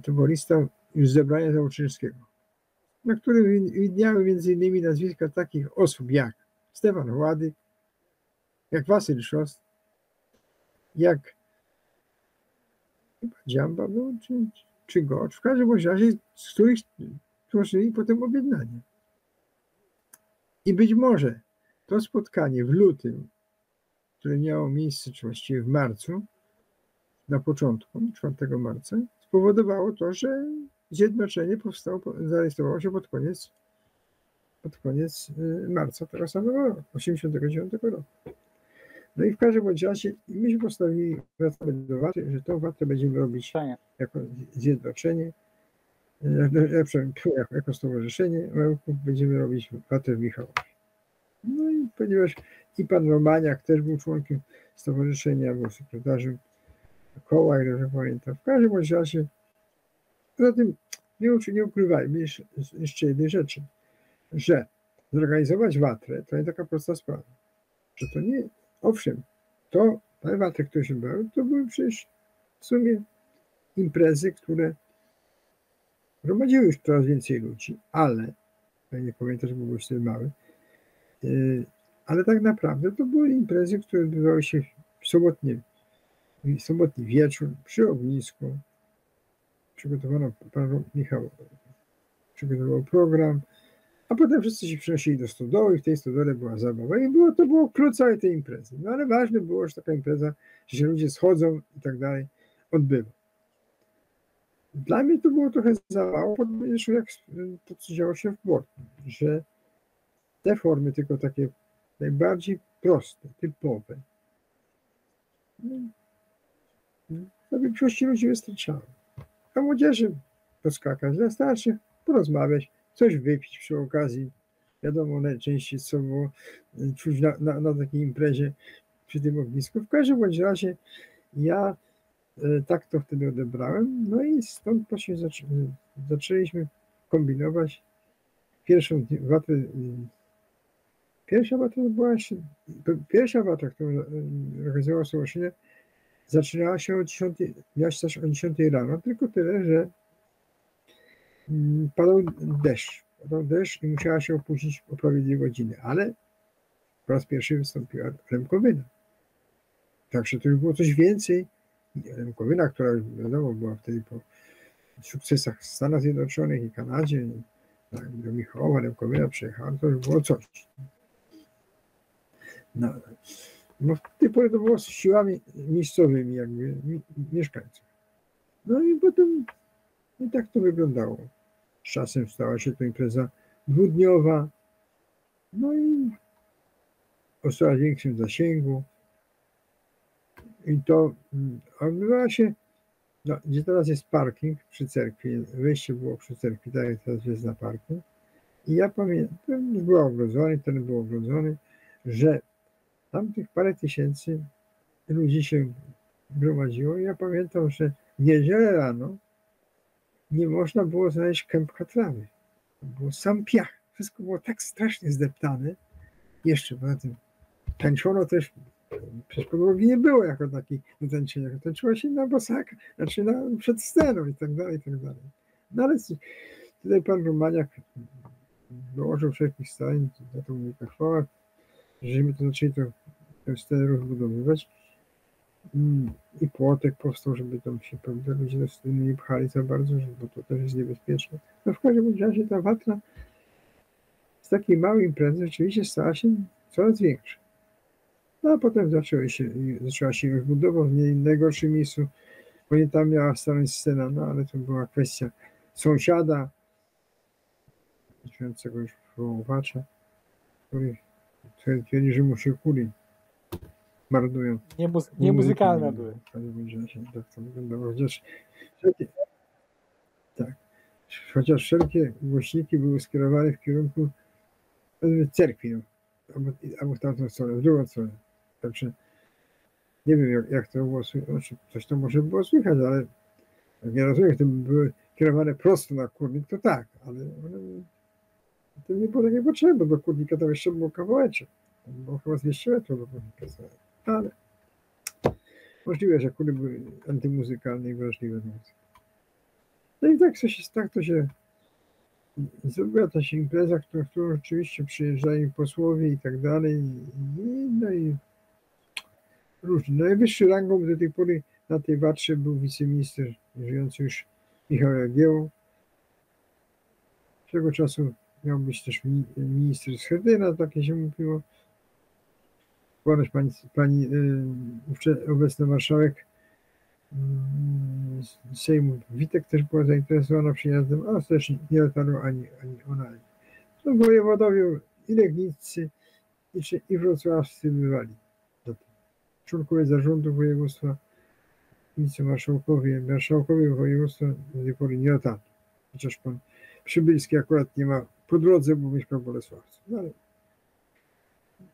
To była lista już zebrania załoczyńskiego, na którym widniały m.in. nazwiska takich osób jak Stefan Władyk, jak Wasyl Szost, jak Dziamba był, czy Gocz, w każdym razie, z których tworzyli potem objednanie. I być może to spotkanie w lutym, które miało miejsce, czy właściwie w marcu, na początku, 4 marca, spowodowało to, że zjednoczenie zarejestrowało się pod koniec marca tego samego roku, 1989 roku. No i w każdym razie myśmy postawili do Watry, że tą Watrę będziemy robić jako zjednoczenie, jako stowarzyszenie, będziemy robić Watrę w Michałowie. No i ponieważ i pan Romaniak też był członkiem stowarzyszenia, był sekretarzem koła, jak dobrze pamiętam. W każdym razie, poza tym nie ukrywajmy jeszcze jednej rzeczy, że zorganizować Watrę to nie taka prosta sprawa. Że to nie, owszem, te Watry, które się bały, to były przecież w sumie imprezy, które gromadziły już coraz więcej ludzi, ale, ja nie pamiętam, bo był wtedy mały, ale tak naprawdę to były imprezy, które odbywały się w sobotni wieczór przy ognisku. Przygotowano, pan Michał przygotował program, a potem wszyscy się przenosili do stodoły i w tej stodole była zabawa i to było klucz całej tej imprezy. No ale ważne było, że taka impreza, że się ludzie schodzą i tak dalej, odbywa. Dla mnie to było trochę za mało, podobnie jak to, co działo się w Błotnie, że te formy tylko takie najbardziej proste, typowe, dla większości ludzi wystarczały. A młodzieży poskakać dla starszych, porozmawiać, coś wypić przy okazji. Wiadomo, najczęściej co było czuć na takiej imprezie przy tym ognisku. W każdym bądź razie ja tak to wtedy odebrałem, no i stąd właśnie zaczęliśmy kombinować. Pierwsza watra, którą organizowało stowarzyszenie, zaczynała się miała się o 10 rano, tylko tyle, że padał deszcz i musiała się opóźnić o prawie 2 godziny, ale po raz pierwszy wystąpiła Remkowyna. Także to już było coś więcej. Remkowyna, która już wiadomo była wtedy po sukcesach w Stanach Zjednoczonych i Kanadzie, do Michałowa Remkowyna przyjechała, to już było coś. No w tej porze to było z siłami miejscowymi, jakby mieszkańców. No i potem i tak to wyglądało. Z czasem stała się to impreza 2-dniowa, no i o coraz większym zasięgu. I to odbywała się, gdzie teraz jest parking przy cerkwi, wejście było przy cerkwi, tak jak teraz jest na parking. I ja pamiętam, ten był ogrodzony, że tam tych parę tysięcy ludzi się gromadziło. Ja pamiętam, że w niedzielę rano nie można było znaleźć kępka trawy. To był sam piach. Wszystko było tak strasznie zdeptane. Jeszcze poza tym tańczono też, przecież podłogi nie było jako takiej do tańczenia. Tańczyło się na bosaka, znaczy przed sceną i tak dalej, i tak dalej. No ale tutaj pan Romaniak dołożył wszelkich starań, za to mu chwała, żeśmy to zaczęli tę scenę rozbudowywać. I płotek powstał, żeby tam się, prawda, ludzie do sceny nie pchali za bardzo, bo to też jest niebezpieczne. No w każdym razie ta Watra z takiej małej imprezy rzeczywiście stała się coraz większa. No a potem zaczęła się już budowa w nie najgorszym miejscu, bo nie tam miała stanąć scena, no ale to była kwestia sąsiada, żyjącego już wołowacza, który twierdzi, że mu się kuli marnują. Nie muzykalne były. Tak to wyglądało. Chociaż wszelkie głośniki były skierowane w kierunku cerkwi, no, albo w tamtą stronę, w drugą stronę. Także nie wiem, jak to było słychać, coś to może było słychać, ale nie rozumiem, gdyby były kierowane prosto na kurnik, to tak, ale to nie było takiej potrzeby, bo do kurnika tam jeszcze było kawałeczek. Tam było chyba 200 metrów do kurnika, ale możliwe, że kury były antymuzykalne i wrażliwe na muzykę. No i tak to się zrobiła ta się impreza, którą rzeczywiście przyjeżdżali posłowie i tak dalej. No i różnie. Najwyższy rangą do tej pory na tej Watrze był wiceminister żyjący już Michał Jagiełło. Swego czasu miał być też minister Schetyna, takie się mówiło. Ponoć pani obecna marszałek Sejmu Witek też była zainteresowana przyjazdem, a ostatecznie nie dotarło ani ona. No, wojewodowie i legniccy, i wrocławscy bywali. Członkowie zarządu województwa, wicemarszałkowie, marszałkowie województwa do tej pory nie dotarli. Chociaż pan Przybylski akurat nie ma po drodze, bo mieszkał w Bolesławcu. No, ale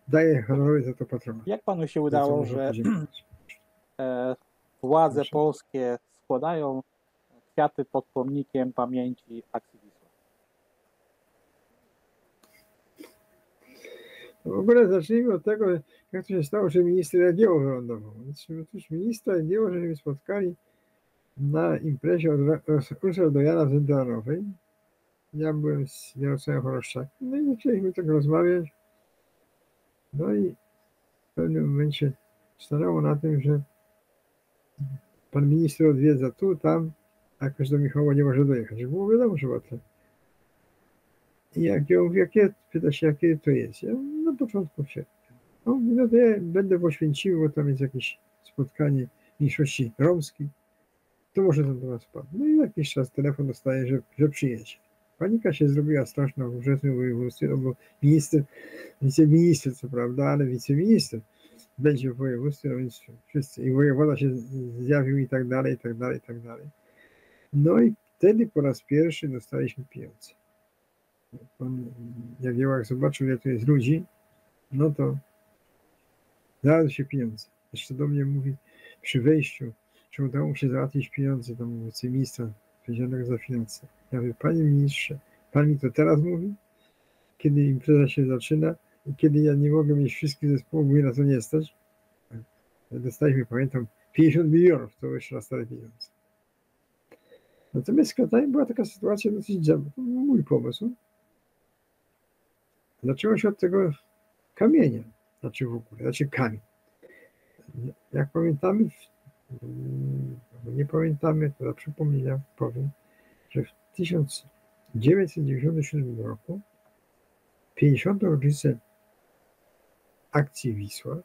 daję honorowi za to patronat. Jak panu się udało, że władze polskie składają kwiaty pod pomnikiem pamięci akcji Wisła? No w ogóle zacznijmy od tego, jak to się stało, że minister Jagiełło wylądował. Otóż ministra Jagiełło, żeśmy spotkali na imprezie od Ursul do Jana w Zędanowej. Ja byłem z Jarosławem Choroszczakiem, no i zaczęliśmy tak rozmawiać. No i w pewnym momencie stanęło na tym, że pan minister odwiedza tu, tam, a jakoś do Michała nie może dojechać. Było wiadomo, że łatwo. I jak ja mówię, pyta się, jakie to jest. Ja na początku sierpnia. No to ja będę w Oświęcimiu, bo tam jest jakieś spotkanie mniejszości romskiej. To może tam do nas spadł. No i jakiś czas telefon dostaje, że przyjedzie. Panika się zrobiła straszna w ówczesnym województwie, no bo wiceminister co prawda, ale wiceminister będzie w województwie, no więc wszyscy, i wojewoda się zjawił i tak dalej, i tak dalej, i tak dalej. No i wtedy po raz pierwszy dostaliśmy pieniądze. Pan Jagiełło zobaczył, ile tu jest ludzi, no to znalazły się pieniądze. Jeszcze do mnie mówi przy wejściu, że udało mu się załatwić pieniądze, tam wiceministra odpowiedzialnego za finanse. Ja mówię, panie ministrze, pan mi to teraz mówi, kiedy impreza się zaczyna i kiedy ja nie mogę mieć wszystkich zespołów, bo mnie na to nie stać. Dostaliśmy, pamiętam, 50 milionów, to jeszcze na stare pieniądze. Natomiast w Katanie była taka sytuacja dosyć dziwna. To był mój pomysł. Zaczęło się od tego kamienia, kamień. Jak pamiętamy, nie pamiętamy, to dla przypomnienia powiem, że w 1997 roku 50. rocznicę akcji Wisła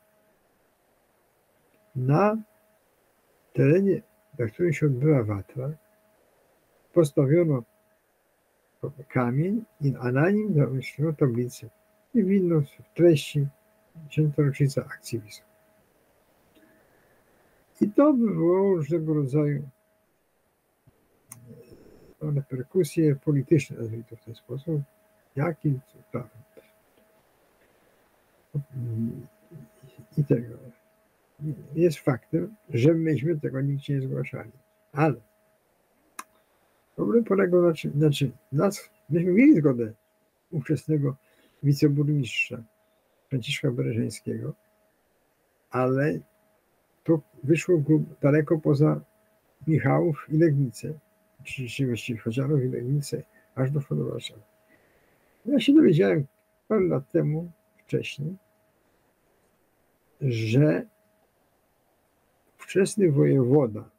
na terenie, na którym się odbywa Watra, postawiono kamień, a na nim zamieszczono tablicę i widno w treści 10. rocznica akcji Wisła. I to wywołało różnego rodzaju reperkusje polityczne, nazwijmy to w ten sposób. Jaki i tego. jest faktem, że myśmy tego nigdzie nie zgłaszali. Ale problem polegał na czym? Znaczy, myśmy mieli zgodę ówczesnego wiceburmistrza Franciszka Bereżeńskiego, ale to wyszło daleko poza Michałów i Legnicę, czy właściwie Chocianów i Legnicę, aż doszło do Warszawy. Ja się dowiedziałem parę lat temu, wcześniej, że ówczesny wojewoda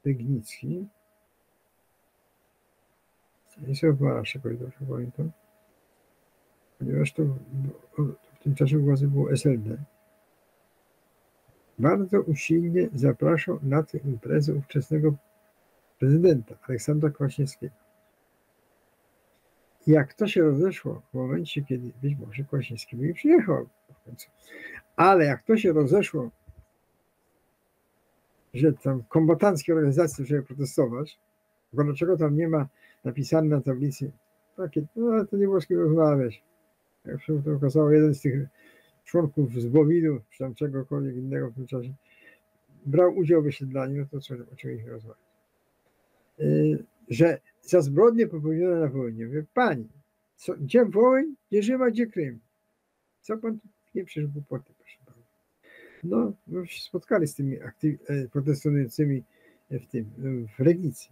legnicki, Stanisław Maraszek, o ile dobrze pamiętam, ponieważ to w tym czasie władzy było SLD, bardzo usilnie zapraszał na tę imprezę ówczesnego prezydenta Aleksandra Kwaśniewskiego. Jak to się rozeszło w momencie, kiedy być może Kwaśniewski by przyjechał w końcu, ale jak to się rozeszło, że tam kombatanckie organizacje zaczęły protestować, bo dlaczego tam nie ma napisane na tablicy takie, no to nie było z kim rozmawiać. Jak się to okazało, jeden z tych członków z Bowidu, czy tam czegokolwiek innego w tym czasie, brał udział w wysiedlaniu, no to co, o czym ich rozmawiać? Że za zbrodnie popełnione na Wołyniu. Mówię, pani, gdzie Wołyń, gdzie Żywa, gdzie Krym? Co pan tu pieprzysz głupoty, proszę pana? No, my się spotkali z tymi protestującymi w Legnicy.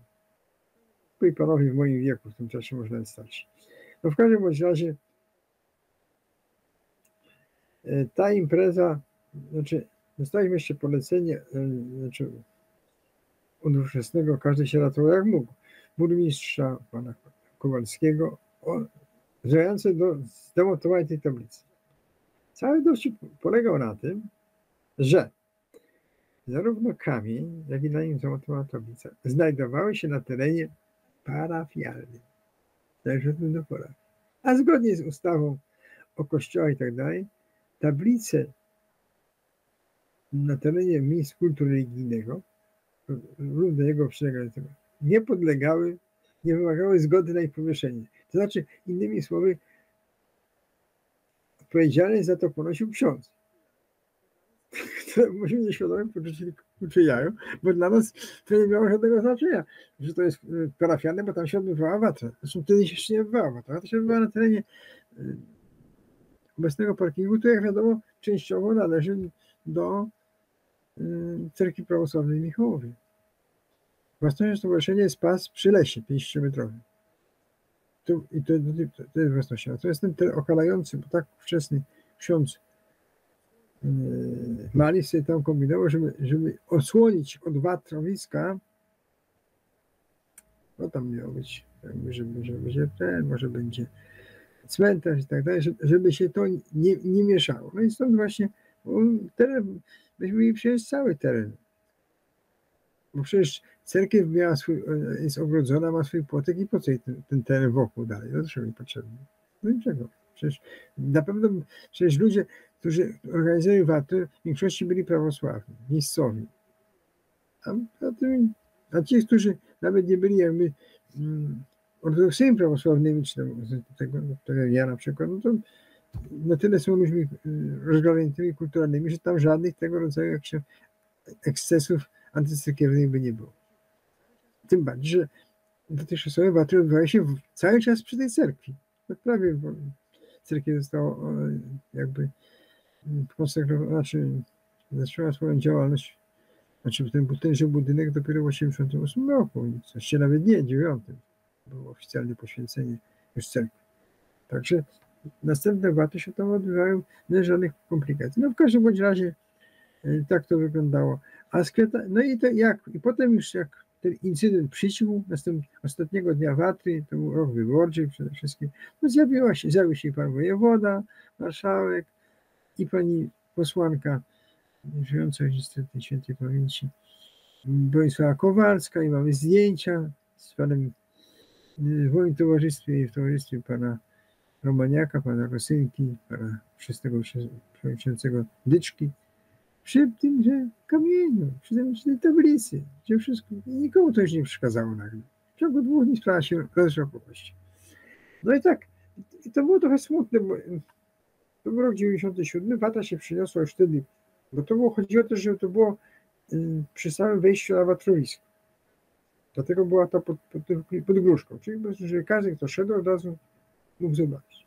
Byli panowie w moim wieku, w tym czasie może nawet starsi. No w każdym bądź razie ta impreza, znaczy dostaliśmy jeszcze polecenie, znaczy od ówczesnego, każdy się ratował jak mógł, burmistrza pana Kowalskiego, zmierzające do zdemontowania tej tablicy. Cały dowcip polegał na tym, że zarówno kamień, jak i na nim zamontowana tablica znajdowały się na terenie parafialnym, należącym do parafii. A zgodnie z ustawą o kościołach i tak dalej, tablice na terenie miejsc kultu religijnego lub do jego przylegającego nie podlegały, nie wymagały zgody na ich powieszenie. To znaczy, innymi słowy, odpowiedzialność za to ponosił ksiądz, któremu myśmy nieświadomie poczuli jajo, bo dla nas to nie miało żadnego znaczenia, że to jest parafialne, bo tam się odbywała watra. Zresztą wtedy się jeszcze nie odbywała watra. Watra się odbywała na terenie obecnego parkingu, który jak wiadomo częściowo należy do cerkwi prawosławnej w Michałowie. Własnością stowarzyszenia jest pas przy lesie 50-metrowy. To jest własnością. To jest ten teren okalający, bo tak wczesny ksiądz Mali sobie tam kombinował, żeby osłonić od watrowiska, no tam miał być, że będzie może będzie cmentarz i tak dalej, żeby się to nie mieszało. No i stąd właśnie teren, myśmy mieli przecież cały teren. Bo przecież cerkiew jest ogrodzona, ma swój płotek i po co ten teren wokół dalej? No to mi potrzebny. No i czego? Przecież na pewno ludzie, którzy organizują watry, w większości byli prawosławni, miejscowi. A ci, którzy nawet nie byli jakby ortodoksyjnymi prawosławnymi, czy tego ja na przykład, no to na tyle są ludźmi rozgarniętymi kulturalnymi, że tam żadnych tego rodzaju ekscesów antycerkiewnych by nie było. Tym bardziej, że dotychczasowe watry odbywały się cały czas przy tej cerkwi. No prawie cerkiew została jakby zaczęła swoją działalność, znaczy tenże budynek dopiero w 1988 roku, jeszcze nawet nie, 9 było oficjalne poświęcenie już cerkwi. Także następne watry się tam odbywają bez żadnych komplikacji. No w każdym bądź razie tak to wyglądało. No i potem już jak ten incydent przyciął, ostatniego dnia watry, to był rok wyborczy przede wszystkim, no zjawił się pan wojewoda, marszałek i pani posłanka, żyjąca już niestety świętej pamięci, Bronisława Kowalska, i mamy zdjęcia z panem w moim towarzystwie i w towarzystwie pana Romaniaka, pana Rosynki, pana przewodniczącego Dyczki, przy tymże kamieniu, przy tej tablicy, gdzie wszystko, nikomu to już nie przeszkadzało nagle. W ciągu 2 dni sprawa się rozeszła po kości. No i tak, to było trochę smutne, bo to był rok 97, wata się przyniosła już wtedy Bo to było, chodziło też, że to było przy samym wejściu na Watrowisko. Dlatego była ta pod gruszką, czyli po prostu, że każdy, kto szedł, od razu mógł zobaczyć.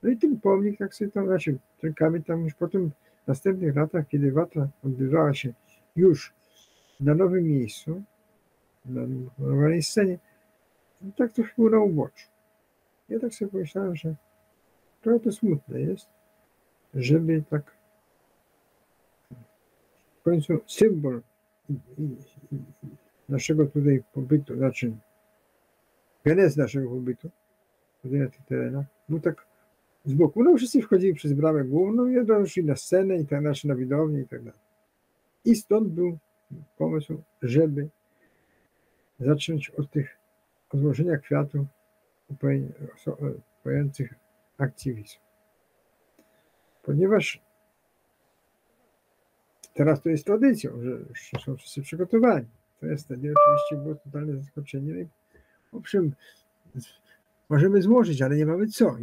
No i ten pomnik, tak sobie tam, znaczy ten kamień tam już potem w następnych latach, kiedy Watra odbywała się już na nowym miejscu, na nowej scenie, no tak to było na uboczu. Ja tak sobie pomyślałem, że trochę to smutne jest, żeby tak w końcu symbol naszego tutaj pobytu, znaczy genez naszego pobytu tutaj na tych terenach, był tak z boku. No wszyscy wchodzili przez bramę główną i od razu szli na scenę i tak dalej, na widownię i tak dalej. I stąd był pomysł, żeby zacząć od złożenia kwiatów upających aktywizm. Ponieważ teraz to jest tradycją, że już są wszyscy przygotowani. To jest wtedy oczywiście było totalne zaskoczenie. No owszem, możemy złożyć, ale nie mamy co.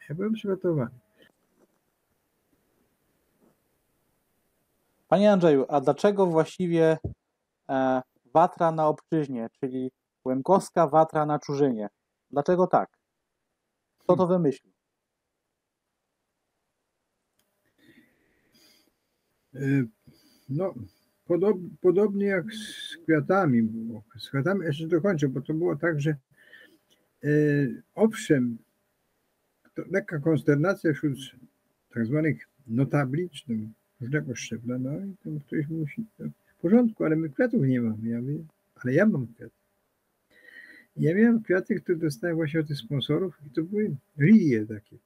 Ja byłem przygotowany. Panie Andrzeju, a dlaczego właściwie Watra na Obczyźnie, czyli Łemkowska Watra na Czurzynie? Dlaczego tak? Kto to wymyślił? No, podobnie jak z kwiatami było. Z kwiatami jeszcze dokończę, bo to było tak, że owszem, to lekka konsternacja wśród tak zwanych notabli, czy tam różnego szczebla, no i tam ktoś musi, w porządku, ale my kwiatów nie mamy. Ja mówię, ale ja mam kwiaty. Ja miałem kwiaty, które dostałem właśnie od tych sponsorów i to były lilie takie.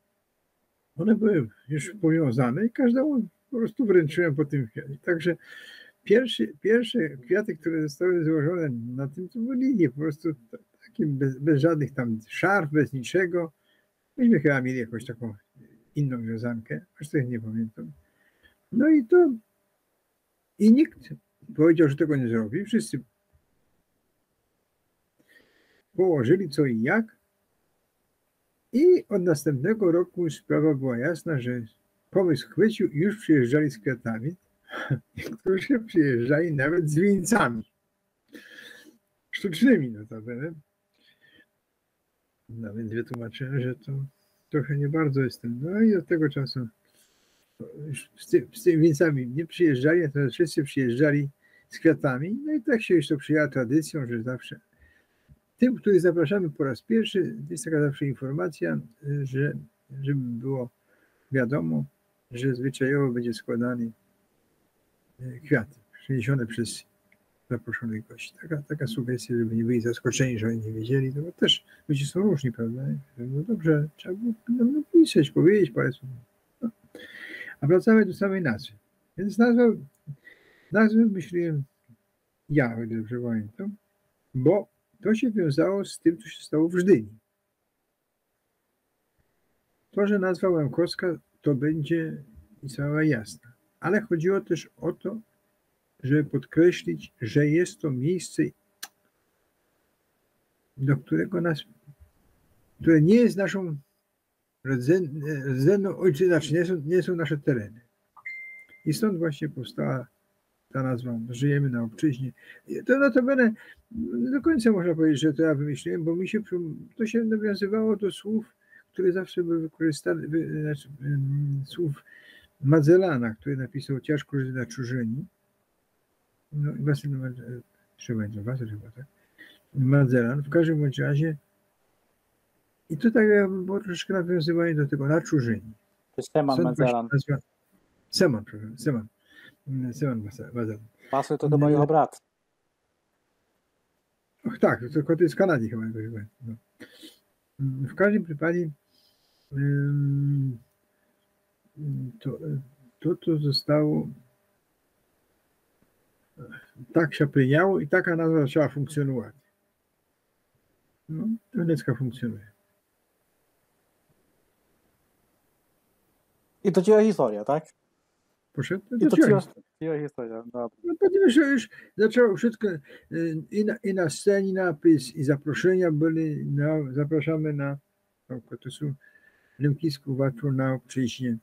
One były już powiązane i każdemu po prostu wręczyłem po tym kwiacie. Także pierwsze kwiaty, które zostały złożone na tym, to były lilie, po prostu takie bez żadnych tam szarf, bez niczego. Myśmy chyba mieli jakąś taką inną wiązankę, aż tego nie pamiętam. No i nikt powiedział, że tego nie zrobi. Wszyscy położyli co i jak. I od następnego roku sprawa była jasna, że pomysł chwycił i już przyjeżdżali z kwiatami. Niektórzy przyjeżdżali nawet z wieńcami. Sztucznymi notabene. Nawet wytłumaczyłem, że to trochę nie bardzo jestem. No i od tego czasu już z tymi wieńcami nie przyjeżdżali, natomiast wszyscy przyjeżdżali z kwiatami. No i tak się już to przyjęła tradycją, że zawsze tym, których zapraszamy po raz pierwszy, jest taka zawsze informacja, żeby było wiadomo, że zwyczajowo będzie składany kwiat przyniesione przez zaproszonych gości. Taka sugestia, żeby nie byli zaskoczeni, że oni nie wiedzieli, no bo też ludzie są różni, prawda? No dobrze, trzeba było napisać, powiedzieć parę słów. No. A wracamy do samej nazwy. Więc nazwę myśliłem ja, o ile dobrze pamiętam, bo to się wiązało z tym, co się stało w Żdyni. To, że nazwa Łemkowska to będzie cała jasna. Ale chodziło też o to, żeby podkreślić, że jest to miejsce, do którego które nie jest naszą rdzenną ojczyzną, znaczy nie są nasze tereny. I stąd właśnie powstała ta nazwa, żyjemy na obczyźnie. To notabene nie do końca można powiedzieć, że to ja wymyśliłem, bo to się nawiązywało do słów, które zawsze były wykorzystane, słów Mazzelana, który napisał Ciężko żyć na Czurzyni. No i Wasyl chyba, tak? Mazzelan, w każdym bądź razie. I to tak jakby było troszeczkę nawiązywanie do tego na Czurzyni. To jest Seman Mazzelan. Seman, przepraszam, Seman Mazzelan. Wasyl to chyba jego brat. Och, tak, to jest w Kanadzie chyba. No. W każdym przypadku to zostało tak się przyjęło i taka nazwa zaczęła funkcjonować. No, Donecka funkcjonuje. I to ciekawa historia, tak? Proszę? To ciekawa historia. No, ponieważ już zaczęło wszystko i na scenie napis, i zaproszenia byli, zapraszamy na to są Lemkisku Watru na Obczyźnie,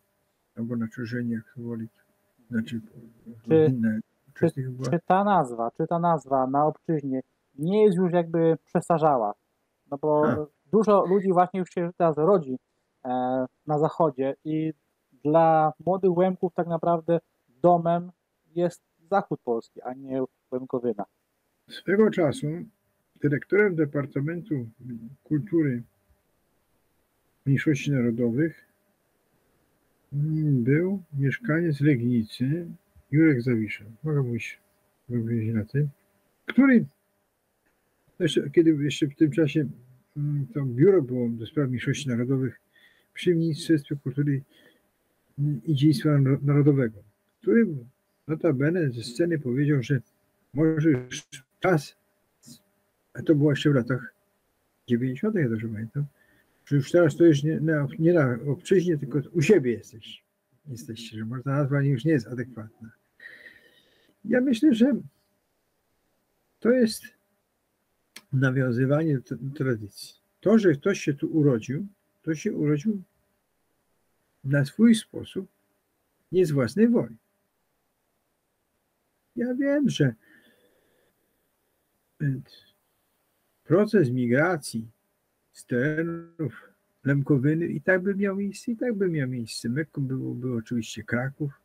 albo na Czurzynie, jak to woli. Znaczy, Czy, inna czy, przez tych była. czy ta nazwa na obczyźnie nie jest już jakby przestarzała? No bo Ha, dużo ludzi właśnie już się teraz rodzi na zachodzie i dla młodych Łemków tak naprawdę domem jest zachód Polski, a nie Łemkowyna. swego czasu dyrektorem Departamentu Kultury Mniejszości Narodowych był mieszkaniec Legnicy Jurek Zawisza. Mogę mówić na tym, który jeszcze w tym czasie to biuro było do spraw mniejszości narodowych przy Ministerstwie Kultury i Dziedzictwa Narodowego, który notabene ze sceny powiedział, że może już czas, a to było jeszcze w latach 90., ja dobrze pamiętam, że już teraz to już nie na obczyźnie, tylko u siebie jesteście, że może ta nazwa już nie jest adekwatna. Ja myślę, że to jest nawiązywanie do tradycji. To, że ktoś się tu urodził, to się urodził na swój sposób, nie z własnej woli. Ja wiem, że proces migracji z terenów Lemkowyny i tak by miał miejsce, Mekką był oczywiście Kraków,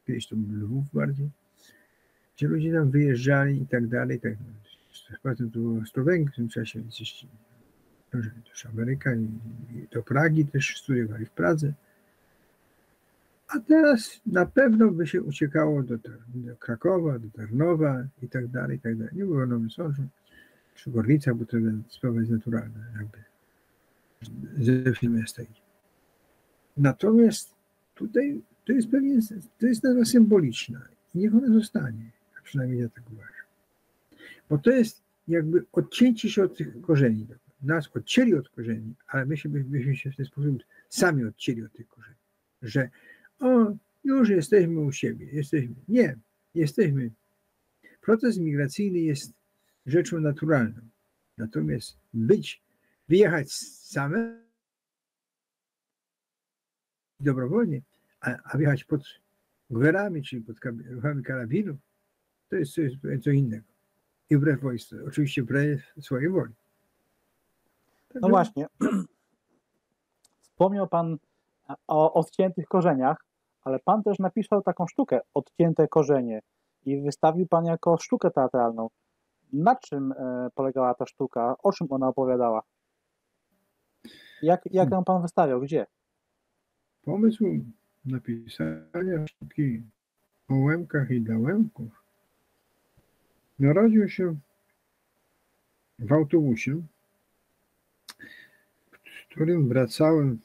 kiedyś to był Lwów bardziej, gdzie ludzie tam wyjeżdżali i tak dalej. Potem to było Słowenki w tym czasie, więc jeszcze też Ameryka i do Pragi też studiowali w Pradze. A teraz na pewno by się uciekało do Krakowa, do Tarnowa i tak dalej, i tak dalej. Nie było Nowym Sączu, czy Gorlica, bo to sprawa jest naturalna, jakby ze wsi miasta idzie. Natomiast tutaj to jest nazwa symboliczna i niech ona zostanie, a przynajmniej ja tak uważam. Bo to jest jakby odcięcie się od tych korzeni. Nas odcięli od korzeni, ale myśmy się w ten sposób sami odcięli od tych korzeni. Że już jesteśmy u siebie. Nie, jesteśmy. Proces migracyjny jest rzeczą naturalną. Natomiast wyjechać same dobrowolnie, a wjechać pod gwerami, czyli pod ruchami karabinów, to jest co innego. I wbrew wojsku, oczywiście wbrew swojej woli. No właśnie, wspomniał Pan o odciętych korzeniach, ale Pan też napisał taką sztukę, Odcięte korzenie, i wystawił Pan jako sztukę teatralną. Na czym polegała ta sztuka? O czym ona opowiadała? Jak ją Pan wystawiał? Gdzie? Pomysł napisania sztuki o Łemkach i dla Łemków narodził się w autobusie, w którym wracałem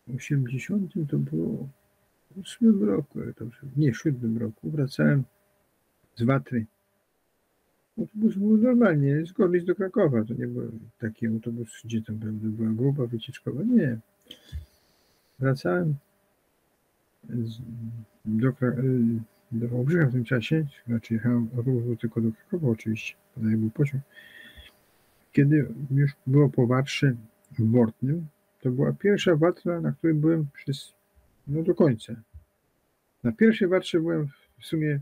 w 80, to było w 8 roku, nie, 7 roku, wracałem z Watry. Autobus był normalnie, z Gorlic do Krakowa, to nie był taki autobus, gdzie tam była grupa wycieczkowa, nie. Wracałem do Wałbrzycha w tym czasie, znaczy jechałem autobus tylko do Krakowa oczywiście, podaję był pociąg. Kiedy już było po Watrze w Bortnym, to była pierwsza Watra, na której byłem do końca. Na pierwszej Watrze byłem w sumie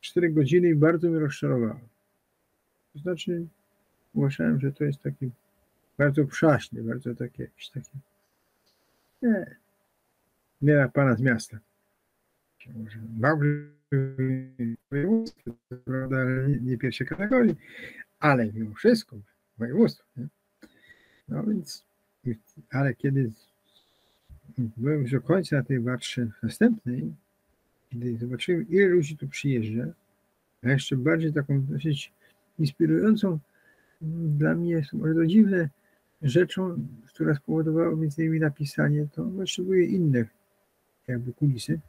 4 godziny i bardzo mnie rozczarowało. To znaczy uważałem, że to jest taki bardzo przaśny, bardzo takie jakieś takie nie jak pana z miasta. Może województwo, prawda, nie pierwszej kategorii, ale mimo wszystko województwo. Nie? No więc, ale kiedy byłem już do końca na tej Watrze następnej, kiedy zobaczyłem, ile ludzi tu przyjeżdża, a jeszcze bardziej taką dosyć inspirującą dla mnie, może to dziwne, rzeczą, która spowodowała między innymi napisanie, to potrzebuje innych jakby kulisy,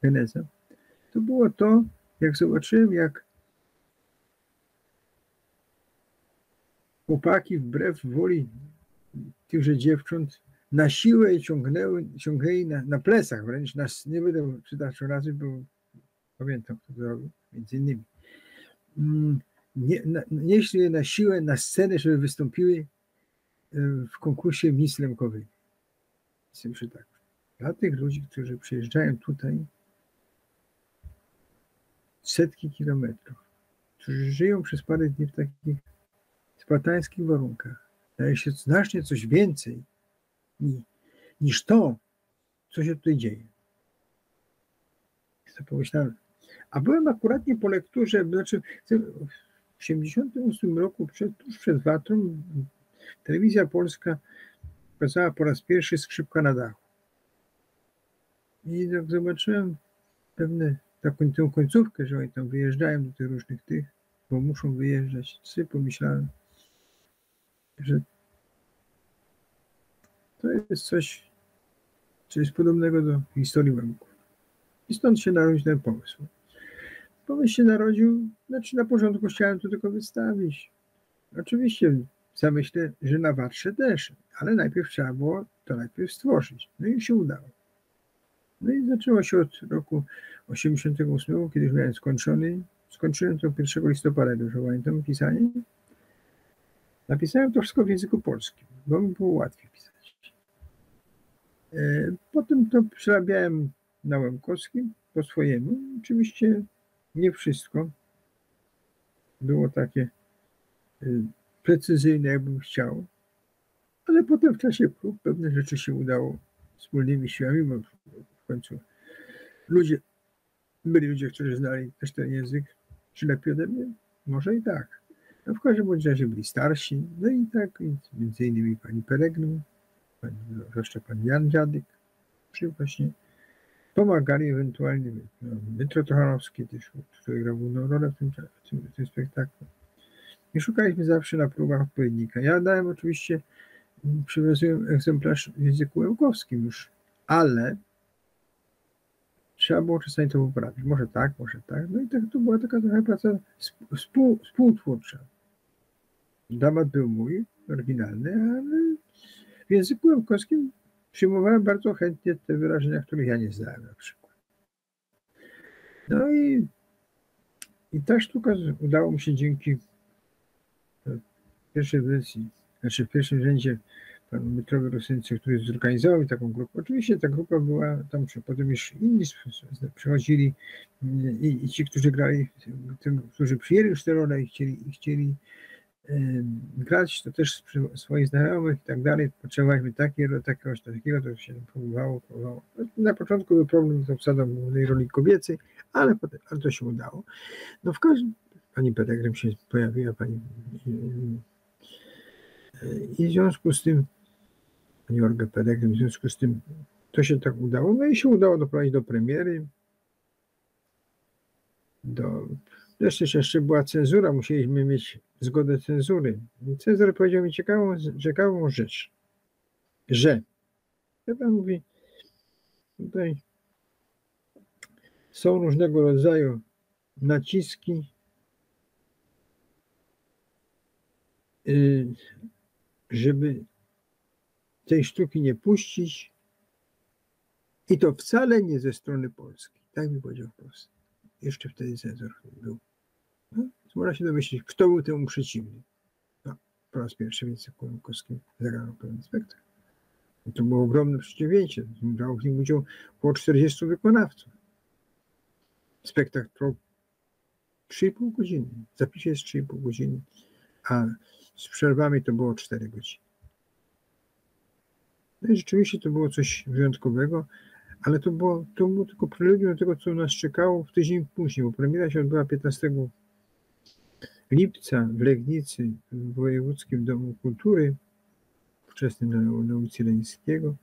geneza, to było to, jak zobaczyłem, jak chłopaki wbrew woli tychże dziewcząt na siłę ciągnęli na plecach wręcz, nie będę przytaczał razy, bo pamiętam, kto to robił, między innymi. Nieśli je na siłę na scenę, żeby wystąpiły w konkursie Miss Lemkowej. dla tych ludzi, którzy przyjeżdżają tutaj setki kilometrów, którzy żyją przez parę dni w takich spartańskich warunkach, daje się znacznie coś więcej niż to, co się tutaj dzieje. To pomyślałem. A byłem akuratnie po lekturze, znaczy w 1988 roku, tuż przed watą, telewizja polska pokazała po raz pierwszy Skrzypka na dachu. I tak zobaczyłem tę końcówkę, że oni tam wyjeżdżają do tych różnych bo muszą wyjeżdżać. Sobie pomyślałem, że to jest coś podobnego do historii Łemków. I stąd się narodził ten pomysł. Pomysł się narodził, znaczy na początku chciałem to tylko wystawić. Oczywiście zamyślę, że na Watrze też, ale najpierw trzeba było to stworzyć. No i się udało. No i zaczęło się od roku 1988, kiedy już miałem skończyłem to 1 listopada, już pamiętam pisanie. Napisałem to wszystko w języku polskim, bo mi było łatwiej pisać. Potem to przerabiałem na łemkowskim po swojemu. Oczywiście nie wszystko było takie precyzyjne, jakbym chciał, ale potem w czasie prób pewne rzeczy się udało wspólnymi siłami, bo w końcu byli ludzie, którzy znali też ten język, czy lepiej ode mnie? Może i tak. No w każdym bądź razie byli starsi, no i tak, między innymi pani Peregrym, zwłaszcza pan Jan Dziadyk, czy właśnie pomagali ewentualnie, Dmytro Trochanowski też, który grał główną rolę w tym spektaklu. I szukaliśmy zawsze na próbach odpowiednika. Ja dałem oczywiście, przywiozłem egzemplarz w języku łemkowskim już, ale trzeba było czasami to poprawić. Może tak. No i tak to była taka trochę praca współtwórcza. Dramat był mój, oryginalny, ale w języku łemkowskim przyjmowałem bardzo chętnie te wyrażenia, których ja nie znałem na przykład. No i ta sztuka udało mi się dzięki pierwszej wersji, znaczy w pierwszym rzędzie panu Dmytrowi Rosynce, który zorganizował taką grupę. Oczywiście ta grupa była tam, potem już inni przychodzili i ci, którzy grali, którzy przyjęli już te role i chcieli grać, to też swoich znajomych i tak dalej. Potrzebowaliśmy takiego, to się próbowało. Na początku był problem z obsadą głównej roli kobiecej, ale to się udało. No w każdym, pani Peregrym się pojawiła, i w związku z tym, pani Olga Peregrym, w związku z tym to się tak udało. No i się udało doprowadzić do premiery. Jeszcze była cenzura, musieliśmy mieć zgodę cenzury. I cenzor powiedział mi ciekawą rzecz, że pan mówi, tutaj są różnego rodzaju naciski, żeby tej sztuki nie puścić, i to wcale nie ze strony polskiej. Tak mi powiedział wprost. Jeszcze wtedy cenzor był. No, można się domyślić, kto był temu przeciwny. No, po raz pierwszy w języku łemkowskim zagrano pewien spektakl. I to było ogromne przedsięwzięcie. Brało w nim udział około 40 wykonawców. Spektakl trwał 3,5 godziny. W zapisie jest 3,5 godziny, a z przerwami to było 4 godziny. No i rzeczywiście to było coś wyjątkowego, ale to było tylko preludium do tego, co nas czekało w tydzień później, bo premiera się odbyła 15 lipca w Legnicy, w Wojewódzkim Domu Kultury, wczesnym na ulicy Lenickiego.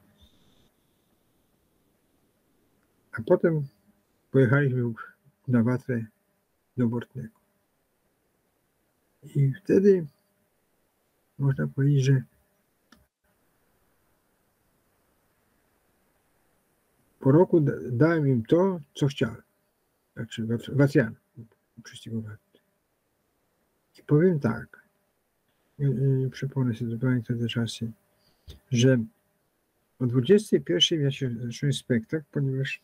A potem pojechaliśmy na Watrę do Bortnego. I wtedy można powiedzieć, że po roku dałem im to, co chciałem. Znaczy Wacjan prześcigowany. I powiem tak, przypomnę sobie dokładnie te czasy, że o 21 ja się zacząłem spektakl, ponieważ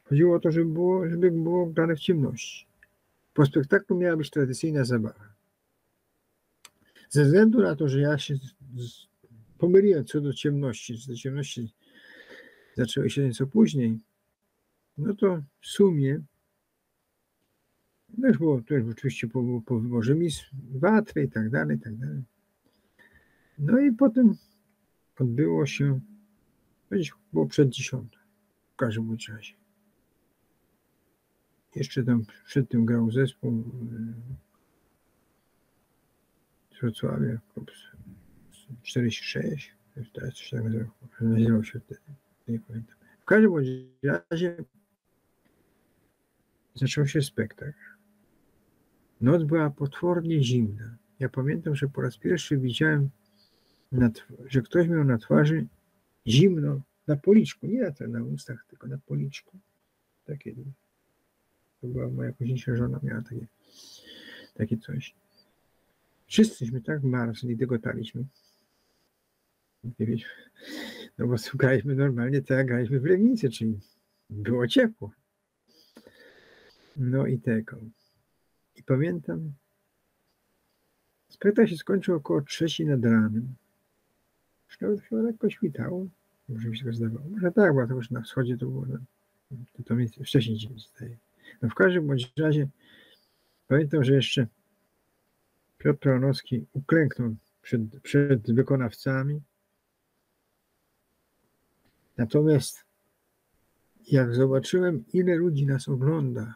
chodziło o to, żeby było grane w ciemności. Po spektaklu miała być tradycyjna zabawa. Ze względu na to, że ja się pomyliłem co do ciemności zaczęły się nieco później, no to w sumie, no już było, to już oczywiście po wyborze Miss Watry i tak dalej, i tak dalej. No i potem odbyło się, było przed 10, w każdym razie. Jeszcze tam przed tym grał zespół z Wrocławia, 46, teraz coś tak nazywał się wtedy, nie pamiętam. W każdym razie zaczął się spektakl. Noc była potwornie zimna. Ja pamiętam, że po raz pierwszy widziałem, że ktoś miał na twarzy zimno, na policzku, nie na ustach, tylko na policzku. Takie, to była moja późniejsza żona, miała takie coś. Wszyscyśmy tak marzli, dygotaliśmy. No bo słuchaliśmy normalnie, tak jak graliśmy w Legnicy, czyli było ciepło. No i tego. I pamiętam, spektakl się skończył około 3 nad ranem. Już nawet chyba lekko świtało. Może mi się to zdawało. Może tak, bo to już na wschodzie to było. To mi wcześniej dzień zdaje. No w każdym bądź razie pamiętam, że jeszcze Piotr Trojanowski uklęknął przed wykonawcami. Natomiast jak zobaczyłem, ile ludzi nas ogląda,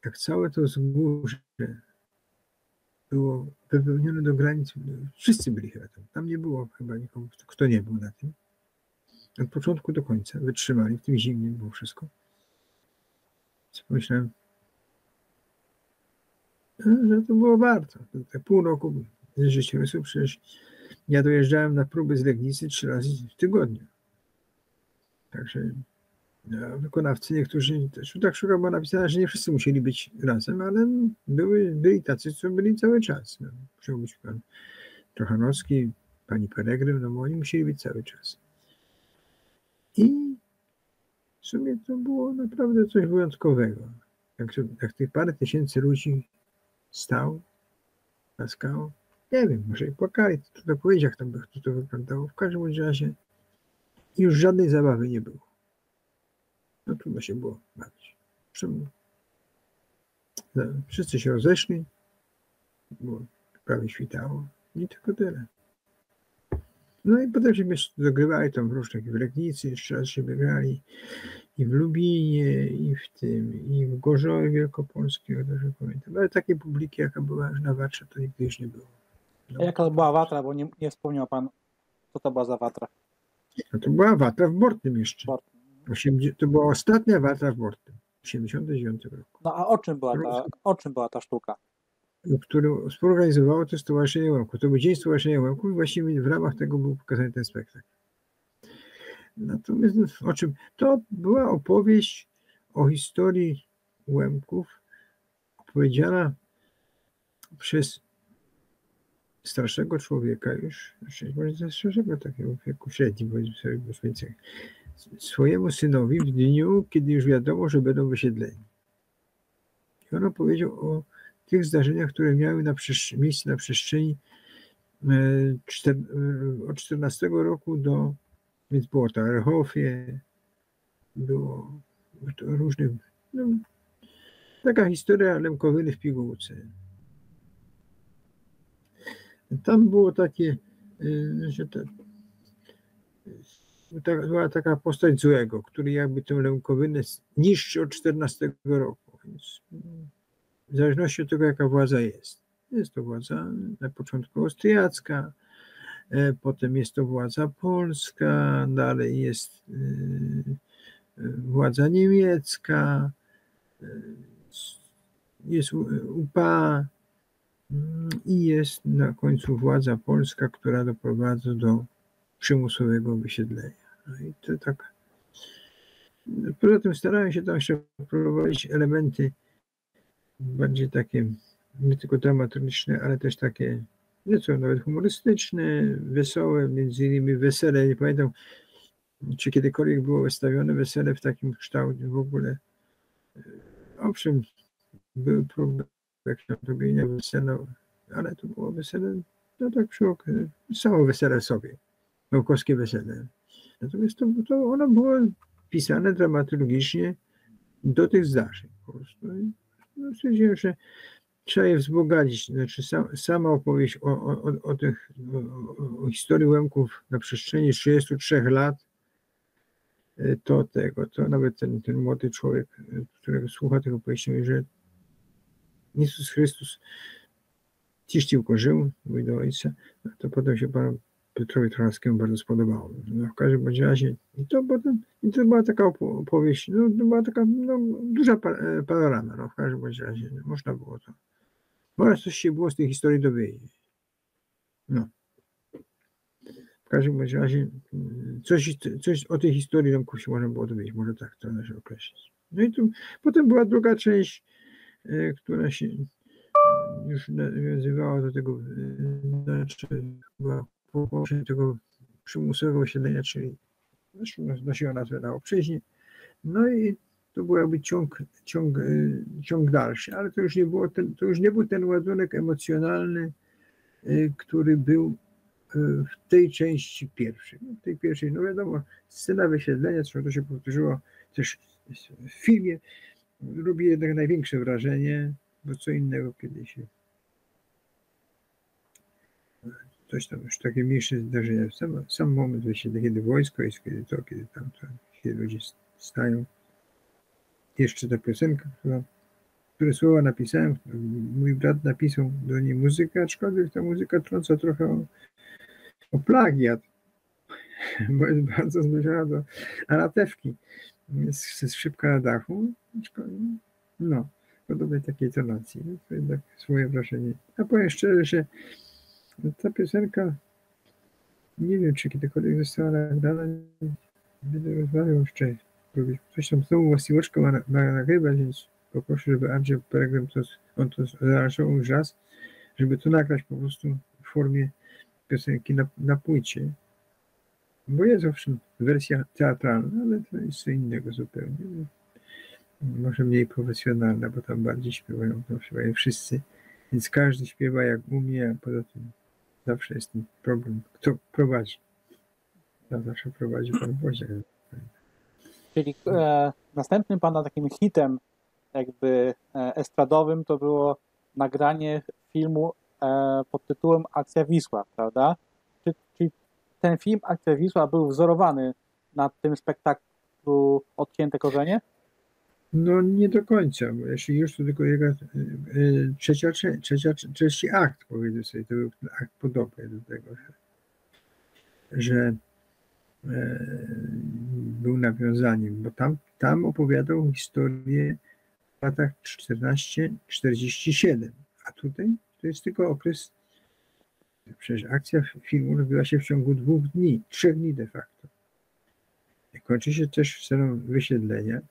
jak całe to wzgórze było wypełnione do granic, wszyscy byli chyba tam. Tam nie było chyba nikogo, kto nie był na tym. Od początku do końca wytrzymali, w tym zimnie było wszystko. Więc pomyślałem, że to było warto. Te pół roku życiorysu, przecież ja dojeżdżałem na próby z Legnicy 3 razy w tygodniu. Także wykonawcy niektórzy też tak szukał, bo napisano, że nie wszyscy musieli być razem, ale byli tacy, co byli cały czas. No, musiał być pan Trochanowski, pani Peregrym, no bo oni musieli być cały czas. I w sumie to było naprawdę coś wyjątkowego. Jak tych parę tysięcy ludzi stał, klaskało, nie wiem, może i płakali, trudno powiedzieć, jak to wyglądało. W każdym razie już żadnej zabawy nie było. No trudno się było bawić. Wszyscy się rozeszli, bo prawie świtało i tylko tyle. No i potem się dogrywali tam w różnych, w Legnicy, jeszcze raz się wygrali i w Lubinie, i w Gorzowie Wielkopolskim, ja dobrze pamiętam. Ale takiej publiki, jaka była na Watrze, to nigdy już nie było. No. A jaka to była Watra, bo nie wspomniał pan, co to była za Watra? No to była Watra w Bortnym jeszcze. To była ostatnia Watra w Bortnym, w 1989 roku. No a o czym była ta sztuka? Którą współorganizowało to Stowarzyszenie Łemków. To był Dzień Stowarzyszenia Łemków i właściwie w ramach tego był pokazany ten spektakl. Natomiast o czym? To była opowieść o historii Łemków, opowiedziana przez starszego człowieka już, może starszego takiego wieku średnim, powiedzmy sobie, swojemu synowi w dniu, kiedy już wiadomo, że będą wysiedleni. I on opowiedział o tych zdarzeniach, które miały miejsce na przestrzeni od 14 roku więc było to Erhofie, było to różnych, taka historia Lemkowyny w pigułce. Tam było takie, że była taka postać złego, który jakby tę Lemkowynę niszczy od 14 roku, więc w zależności od tego, jaka władza jest. Jest to władza na początku austriacka, potem jest to władza polska, dalej jest władza niemiecka, jest UPA i jest na końcu władza polska, która doprowadza do przymusowego wysiedlenia. No i to tak. Poza tym starałem się tam jeszcze wprowadzić elementy bardziej takie nie tylko dramatyczne, ale też takie nieco nawet humorystyczne, wesołe, między innymi wesele, nie pamiętam, czy kiedykolwiek było wystawione wesele w takim kształcie w ogóle. Owszem, były próby robienia wesela, ale to było wesele, no tak przy okazji, samo wesele sobie, Łemkowskie wesele. Natomiast to ono było pisane dramaturgicznie do tych zdarzeń po prostu. No, stwierdziłem, że trzeba je wzbogacić. Znaczy sama opowieść o historii Łemków na przestrzeni 33 lat, to nawet ten młody człowiek, którego słucha tych opowieści, mówi, że Jezus Chrystus ciściłko żył, mówi do ojca, no to potem się panu Piotrowi Trochanowskiemu bardzo spodobało. No, w każdym bądź razie i to była taka opowieść, no, to była taka duża panorama, no, w każdym bądź razie no, można było to. Może coś się było z tej historii dowiedzieć. No. W każdym bądź razie coś o tej historii domków się można było dowiedzieć, może tak to należy określić. No i tu potem była druga część, która się już nawiązywała do tego, znaczy była pokłosie tego przymusowego osiedlenia, czyli nosiła nazwę Na Obczyźnie. No i to był jakby ciąg dalszy, ale to już nie był ten ładunek emocjonalny, który był w tej części pierwszej. W tej pierwszej, no wiadomo, scena wysiedlenia, zresztą to się powtórzyło też w filmie, robi jednak największe wrażenie, bo co innego kiedy się coś tam już takie mniejsze zdarzenia. Sam moment wysiedlenia, kiedy wojsko jest, kiedy tamto, kiedy ludzie stają. Jeszcze ta piosenka, które słowa napisałem, mój brat napisał do niej muzykę, aczkolwiek ta muzyka trąca trochę o plagiat, bo jest bardzo zbliżona do Anatewki ze Skrzypka na dachu. No, podobnej takiej tonacji. No, to jednak swoje wrażenie. A powiem szczerze, że ta piosenka, nie wiem, czy kiedykolwiek została nagrana, będę rozmawiał jeszcze. Coś tam znowu właściwoczkę ma nagrywać, więc poproszę, żeby Andrzej Peregrym on to zaaranżował już raz, żeby to nagrać po prostu w formie piosenki na płycie. Bo jest owszem wersja teatralna, ale to jest co innego zupełnie. Może mniej profesjonalna, bo tam bardziej śpiewają wszyscy, więc każdy śpiewa jak umie, a poza tym zawsze jest ten problem, kto prowadzi. Tam zawsze prowadzi pan Woźniak. Czyli następnym pana takim hitem jakby estradowym to było nagranie filmu pod tytułem Akcja Wisła, prawda? Czy ten film Akcja Wisła był wzorowany na tym spektaklu Odcięte korzenie? No nie do końca, bo jeśli już to tylko jego trzeci akt, powiedzmy sobie, to był akt podobny do tego, że był nawiązaniem, bo tam opowiadał historię w latach 14-47, a tutaj to jest tylko okres, przecież akcja filmu odbyła się w ciągu 2 dni, 3 dni de facto. Kończy się też sceną wysiedlenia.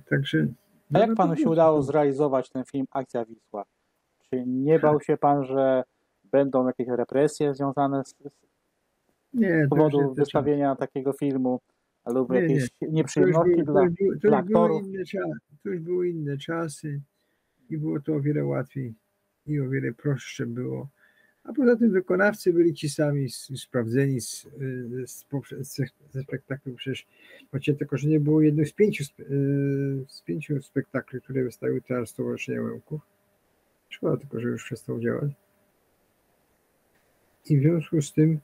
Także. A jak panu się udało zrealizować ten film Akcja Wisła? Czy nie bał się pan, że będą jakieś represje związane z powodu wystawienia takiego filmu, lub jakieś nieprzyjemności dla aktorów? To już były inne czasy i było to o wiele łatwiej i o wiele prostsze było. A poza tym wykonawcy byli ci sami sprawdzeni ze spektaklu. Przecież Odcięte korzenie było jednym z 5 spektakli, które wystawiły Teatr Stowarzyszenia Łemków. Szkoda tylko, że już przestał działać. I w związku z tym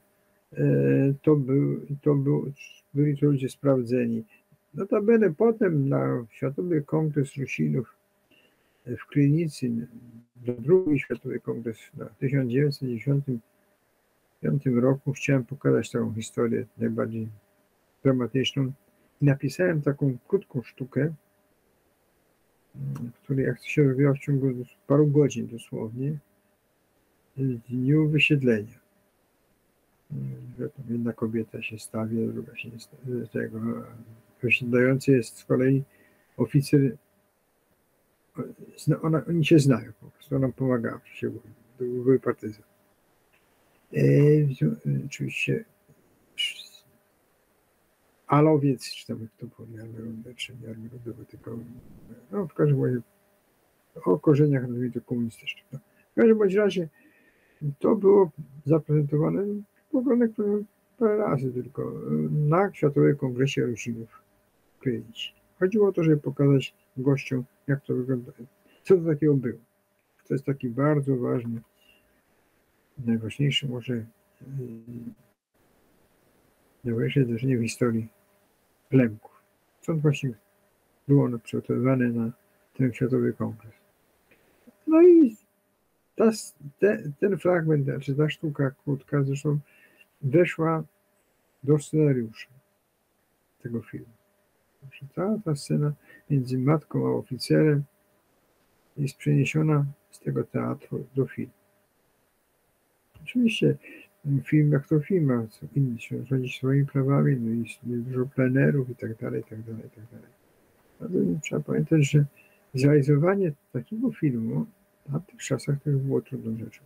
byli to ludzie sprawdzeni. Notabene potem na Światowy Kongres Rusinów w Krynicy, drugi Światowy Kongres w 1995 roku, chciałem pokazać taką historię najbardziej dramatyczną i napisałem taką krótką sztukę, której akcja się robiła w ciągu paru godzin dosłownie, w dniu wysiedlenia. Że tam jedna kobieta się stawia, druga się nie stawia. Tego wysiedlający jest z kolei oficer. Oni się znają po prostu, ona pomagała w czasie były partyzan. Oczywiście Alowiec, czy tam jak to było, nie Armia Ludowa, czy nie Armia Ludowa, tylko no w każdym razie o korzeniach to komunistycznych. No. W każdym bądź razie to było zaprezentowane w ogóle parę razy tylko na Światowym Kongresie Roślinów krylić. Chodziło o to, żeby pokazać gościom, jak to wygląda, co to takiego było. To jest taki bardzo ważny, najważniejszy może najważniejsze zdarzenie w historii Lemków. Stąd właśnie było ono przygotowywane na ten Światowy Kongres. No i ten fragment, znaczy ta sztuka krótka zresztą weszła do scenariusza tego filmu. Cała ta scena między matką a oficerem jest przeniesiona z tego teatru do filmu. Oczywiście film jak to film, a co inni się rządzi swoimi prawami, no i jest dużo plenerów i tak dalej, i tak dalej, i tak dalej. Ale trzeba pamiętać, że zrealizowanie takiego filmu w tamtych czasach to już było trudną rzeczą.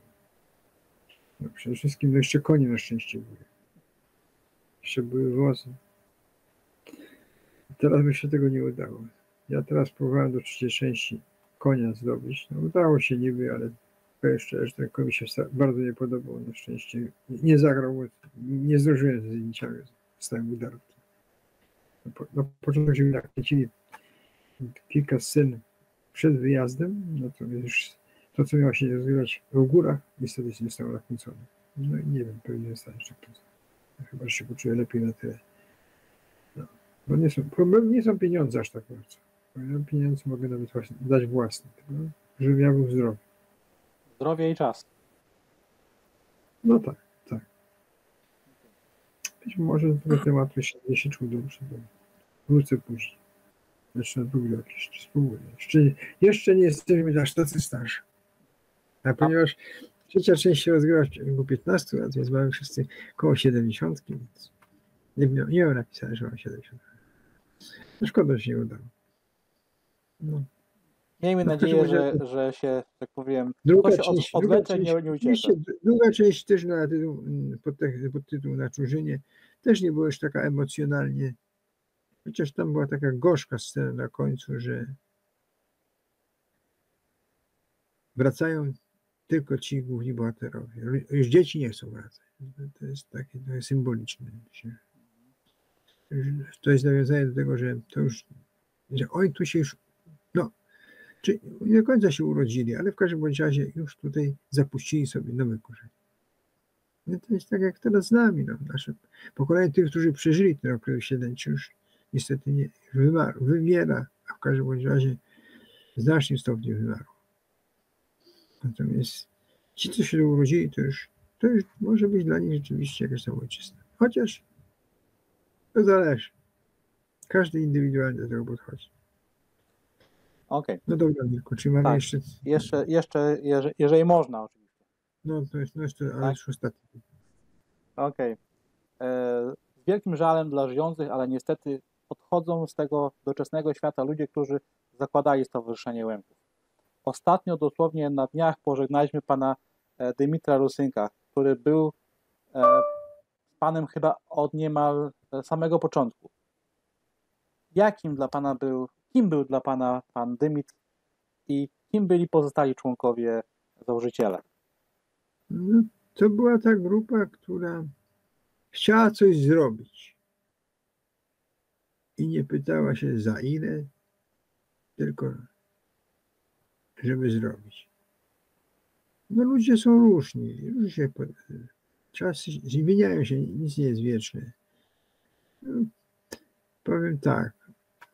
No przede wszystkim no jeszcze konie na szczęście były. Jeszcze były wozy. Teraz by się tego nie udało. Ja teraz próbowałem do trzeciej części konia zdobyć. No udało się niby, ale powiem szczerze, że ten koń mi się bardzo nie podobał. Na szczęście nie zagrał, nie zdążyłem z zdjęciami z tym udarki. Na początku się nakręcili kilka scen przed wyjazdem, natomiast już to, co miało się rozgrywać w górach, niestety się nie stało nakręcone. No i nie wiem, pewnie zostanie jeszcze kręcone. Chyba, że się poczuję lepiej na tyle. No. Bo problem nie są pieniądze aż tak bardzo. Bo pieniądze mogę nawet właśnie dać własne, żeby ja był zdrowy. Zdrowie i czas. No tak, tak. Być może do tego tematu się czuł dobrze, bo wrócę później. Znaczy na drugi rok jeszcze spróbuję. Jeszcze nie jesteśmy aż tacy starzy. A ponieważ trzecia część się rozgrywa w ciągu 15 lat, więc mamy wszyscy koło 70, więc nie miałem napisane, że mam 70. No szkoda, że się nie udało. No. Miejmy nadzieję, że się, tak powiem, druga to się część, od leczeń nie uciecze. Druga część też pod tytuł Naczunżynie też nie była już taka emocjonalnie, chociaż tam była taka gorzka scena na końcu, że wracają tylko ci główni bohaterowie. Już dzieci nie chcą wracać. To jest takie trochę symboliczne. To jest nawiązanie do tego, że to już, że oj, tu się już, no, czy nie do końca się urodzili, ale w każdym bądź razie już tutaj zapuścili sobie nowe korzenie. No to jest tak jak teraz z nami, no, nasze pokolenie tych, którzy przeżyli ten okres śledczy, już niestety nie wymiera, a w każdym bądź razie w znacznym stopniu wymarło. Natomiast ci, co się urodzili, to już może być dla nich rzeczywiście jakaś tam ojczyzna. Chociaż to zależy. Każdy indywidualnie do tego podchodzi. Okej. No dobra, Mirku, czy mamy Tak. Jeszcze, jeżeli można oczywiście. No to jest ale tak? już ostatni. Okej. Z wielkim żalem dla żyjących, ale niestety odchodzą z tego doczesnego świata ludzie, którzy zakładali Stowarzyszenie Łemków. Ostatnio, dosłownie na dniach, pożegnaliśmy pana Dymitra Rusynka, który był panem chyba od niemal samego początku. Kim był dla pana pan Dymitr i kim byli pozostali członkowie, założyciele? No, to była ta grupa, która chciała coś zrobić i nie pytała się za ile, tylko żeby zrobić. No ludzie są różni, czasy zmieniają się, nic nie jest wieczne. No, powiem tak,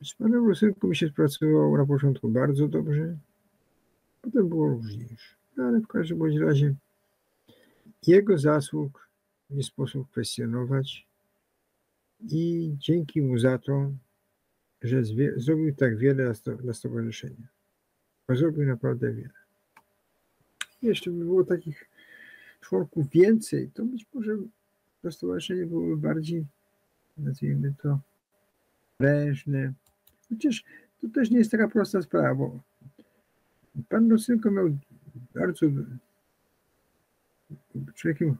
z panem Rusynku mi się pracowało na początku bardzo dobrze, potem było różnie już. No, ale w każdym bądź razie jego zasług nie sposób kwestionować i dzięki mu za to, że zrobił tak wiele dla stowarzyszenia. Bo zrobił naprawdę wiele. Jeszcze by było takich członków więcej, to być może to stowarzyszenie byłoby bardziej, nazwijmy to, prężne. Chociaż to też nie jest taka prosta sprawa, bo pan Rusynko miał bardzo człowiekiem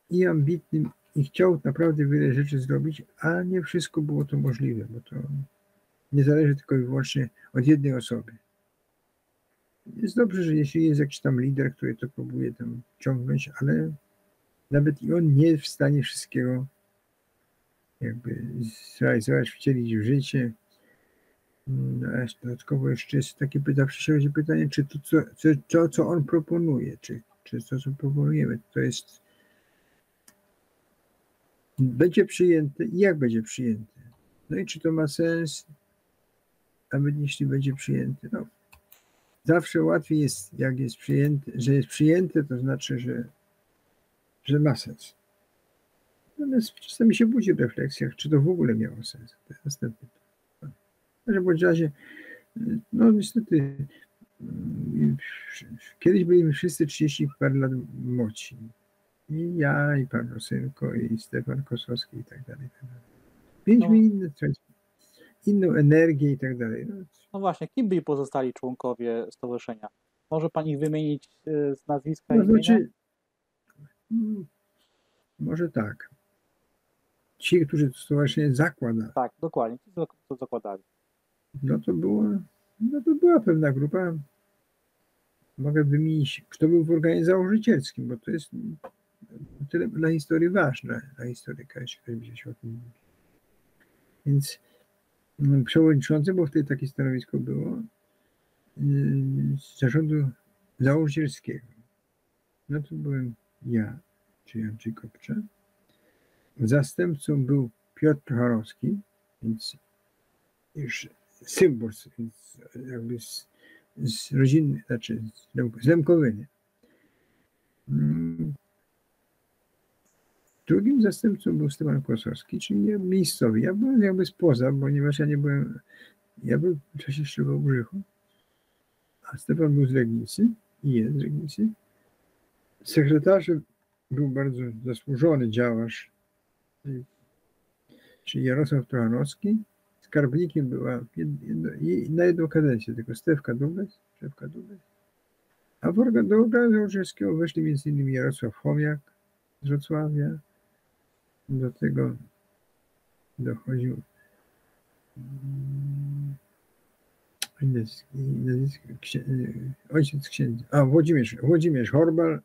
i ambitnym i chciał naprawdę wiele rzeczy zrobić, a nie wszystko było to możliwe, bo to nie zależy tylko i wyłącznie od jednej osoby. Jest dobrze, że jeśli jest jakiś tam lider, który to próbuje tam ciągnąć, ale nawet i on nie jest w stanie wszystkiego jakby zrealizować, wcielić w życie. No, a dodatkowo jeszcze jest takie przychodzi pytanie, czy to, co on proponuje, czy to, co proponujemy, to jest będzie przyjęte i jak będzie przyjęte. No i czy to ma sens, nawet jeśli będzie przyjęte. No, zawsze łatwiej jest, jak jest przyjęte, że jest przyjęte, to znaczy, że ma sens. Natomiast czasami się budzi w refleksjach, czy to w ogóle miało sens. To jest następny. W każdym bądź razie, no niestety, kiedyś byliśmy wszyscy 30 parę lat młodsi. I ja, i pan Rosynko, i Stefan Kosowski i tak dalej. Mieliśmy inną energię i tak dalej. No właśnie, kim byli pozostali członkowie stowarzyszenia? Może pan ich wymienić z nazwiska i imienia? Znaczy, może tak. Ci, którzy to stowarzyszenie zakłada. Tak, dokładnie, ci, co zakładali. No to była pewna grupa. Mogę wymienić, kto był w organie założycielskim, bo to jest tyle dla historii ważne, dla historyka, jeśli ktoś by się o tym mówi. Więc przewodniczący, bo wtedy takie stanowisko było, z zarządu założycielskiego. No to byłem ja, czyli Andrzej Kopcza. Zastępcą był Piotr Procharowski, więc już symbol, więc jakby z rodziny, znaczy z Lemkowyny. Drugim zastępcą był Stefan Kłosowski, czyli miejscowy. Ja byłem jakby spoza, ponieważ ja byłem w czasie jeszcze w Wałbrzychu, a Stefan był z Legnicy i jest z Legnicy. Sekretarzem był bardzo zasłużony działacz, czyli Jarosław Trochanowski. Skarbnikiem była na jedną kadencję tylko szefka Dubes. A do organu założycielskiego weszli m.in. Jarosław Chomiak z Wrocławia. Do tego dochodził ojciec księdza, Włodzimierz Horbal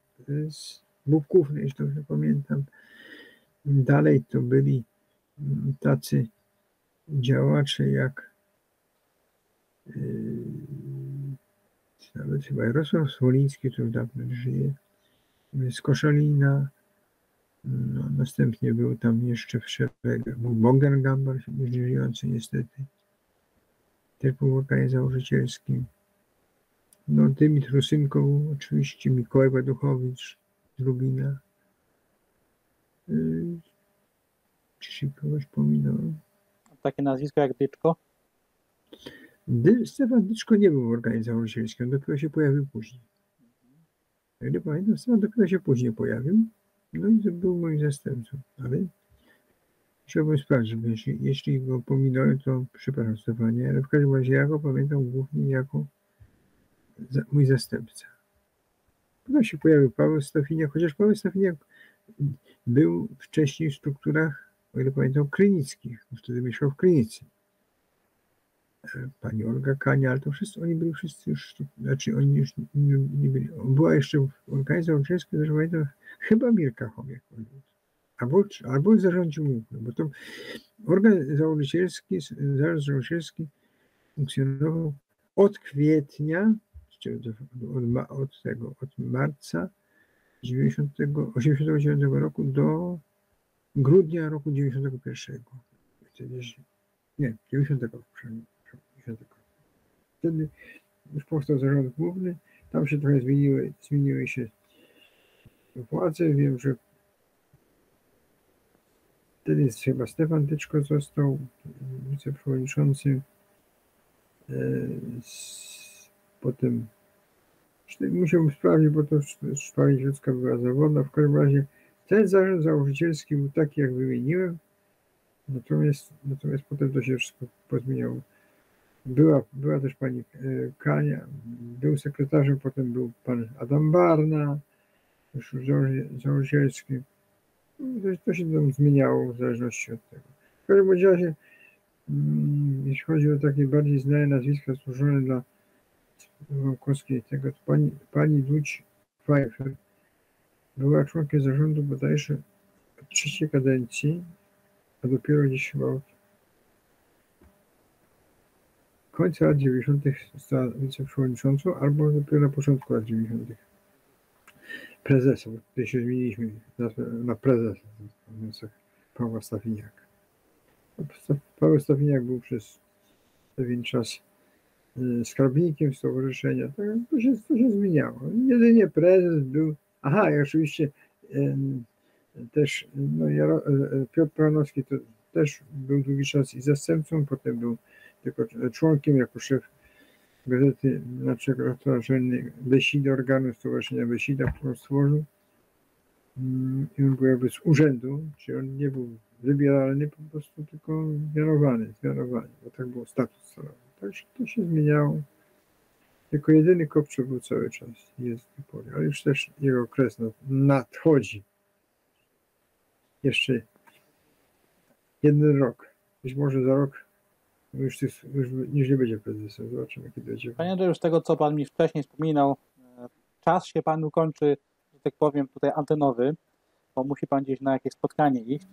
z Bubków, jeśli dobrze pamiętam. Dalej to byli tacy działacze jak nawet chyba Jarosław Smoliński, który dawno żyje, z Koszalina. No, następnie był tam jeszcze w szeregach, był Bogdan Gambar, żyjący niestety, też był w organie założycielskim. No, Dymit Rusynko, oczywiście, Mikołaj Waduchowicz z Lubina. Czy się kogoś pominął? Takie nazwiska jak Dyczko? Stefan Dyczko nie był w organie założycielskim, dopiero się pojawił później. Jak pamiętam, Stefan dopiero się później pojawił. No i to był moim zastępcą, ale chciałbym sprawdzić, żeby jeśli go pominąłem, to przepraszam Stefanie, ale w każdym razie ja go pamiętam głównie jako mój zastępca. Potem się pojawił Paweł Stafiniak, chociaż Paweł Stafiniak był wcześniej w strukturach, o ile pamiętam, krynickich, bo wtedy mieszkał w Krynicy. Pani Olga Kania, ale to wszyscy, oni byli wszyscy już, znaczy oni już nie byli. Była jeszcze w organie założycielskim, też pamiętam, chyba Mirka Chomiak, albo zarządził główny, bo to organ założycielski, zarząd założycielski funkcjonował od kwietnia, od marca 1989 roku do grudnia roku 91. Wtedy, nie, 90 roku, Wtedy już powstał zarząd główny, tam się trochę zmieniły się władze. Wiem, że wtedy chyba Stefan Dyczko został wiceprzewodniczącym. Potem musiałbym sprawdzić, bo to pamięć ludzka była zawodna. W każdym razie ten zarząd założycielski był taki, jak wymieniłem. Natomiast potem to się wszystko pozmieniało. Była też pani Kania, był sekretarzem, potem był pan Adam Barna, już założycielskim. To się tam zmieniało w zależności od tego. W każdym razie, jeśli chodzi o takie bardziej znane nazwiska służone dla Wąkowskiej, tego, to pani Ludź Pfeiffer, była członkiem zarządu bodajże od 3. kadencji, a dopiero gdzieś chyba od końca lat 90. została wiceprzewodniczącą, albo dopiero na początku lat 90. prezesem. Tutaj się zmieniliśmy na prezesa na wniosek Pawła Stawiniaka. Paweł Stawiniak był przez pewien czas skarbnikiem stowarzyszenia. To się zmieniało. Jedynie prezes był. Aha, i oczywiście też Piotr Pranowski to też był długi czas i zastępcą, potem był tylko członkiem jako szef gazety naczelnej Besida, organu Stowarzyszenia Besida, którą stworzył. I on był jakby z urzędu, czyli on nie był wybieralny, po prostu tylko zmianowany, bo tak był status celowy. Także to się zmieniało. Tylko jedyny Kopcze był cały czas, jest w Poli, ale już też jego okres nadchodzi. Jeszcze 1 rok. Być może za rok już nie będzie prezesem. Zobaczymy, kiedy będzie. Panie Andrzeju, z tego, co Pan mi wcześniej wspominał, czas się Panu kończy, że tak powiem, tutaj antenowy, bo musi Pan gdzieś na jakieś spotkanie iść.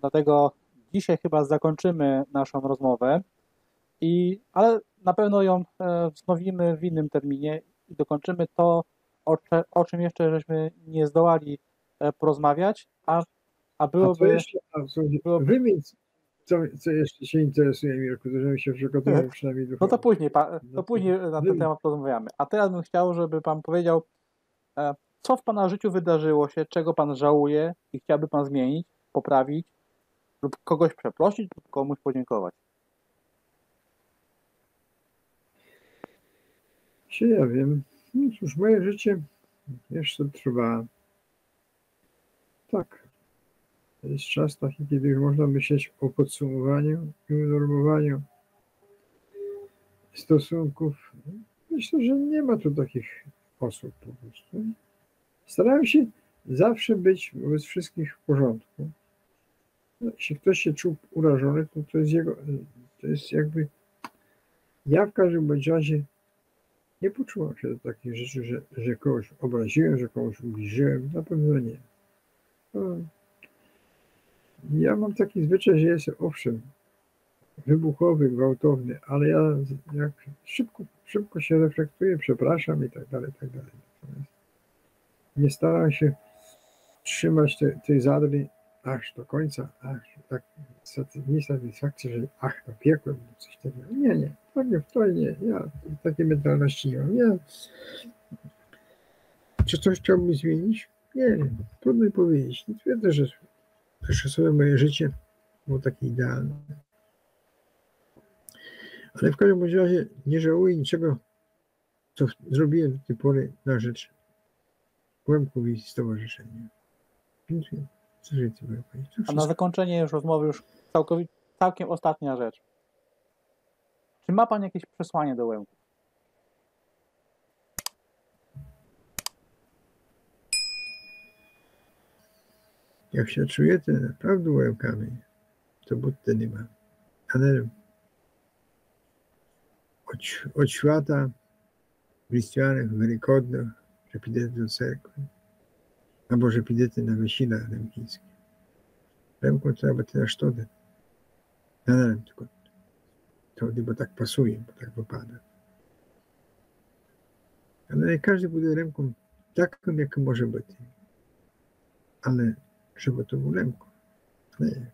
Dlatego dzisiaj chyba zakończymy naszą rozmowę, ale na pewno ją wznowimy w innym terminie i dokończymy to, o czym jeszcze żeśmy nie zdołali porozmawiać, a byłoby... Wymień, co jeszcze się interesuje, Mirku, to żebym się przygotował przynajmniej do... No to później na ten temat porozmawiamy. A teraz bym chciał, żeby Pan powiedział, co w Pana życiu wydarzyło się, czego Pan żałuje i chciałby Pan zmienić, poprawić, lub kogoś przeprosić, lub komuś podziękować. Ja wiem. No cóż, moje życie jeszcze trwa. Tak. To jest czas taki, kiedy już można myśleć o podsumowaniu i unormowaniu stosunków. Myślę, że nie ma tu takich osób po prostu. Starałem się zawsze być wobec wszystkich w porządku. No, jeśli ktoś się czuł urażony, to jest jakby... Ja w każdym bądź razie nie poczułam się do takich rzeczy, że kogoś obraziłem, że kogoś ubliżyłem. Na pewno nie. Ja mam taki zwyczaj, że jestem owszem wybuchowy, gwałtowny, ale ja jak szybko się reflektuję, przepraszam i tak dalej, i tak dalej. Nie staram się trzymać tej zadry aż do końca, tak nie satysfakcja, że to piekłem, coś takiego. Nie, to nie. Ja takiej mentalności nie mam. Czy coś chciałbym zmienić? Nie, trudno mi powiedzieć. Nie twierdzę, że sobie moje życie było takie idealne. Ale w każdym razie nie żałuję niczego, co zrobiłem do tej pory na rzecz Łemków i stowarzyszenia. Co więcej mogę powiedzieć? A na zakończenie już rozmowy, już całkiem ostatnia rzecz. Czy ma Pan jakieś przesłanie do Łemków? Jak się czujecie naprawdę Łemkami, to budty nie ma. Ale od świata chrześcijanych, wielkodnych, że підете do cerkви, albo że підете na wesілля ремківське. Ремку trzeba бути na sztodę. Tylko to bo tak pasuje, bo tak wypada. Ale nie każdy bude remką takim, jakim może być. Ale żeby to był remką. Nie.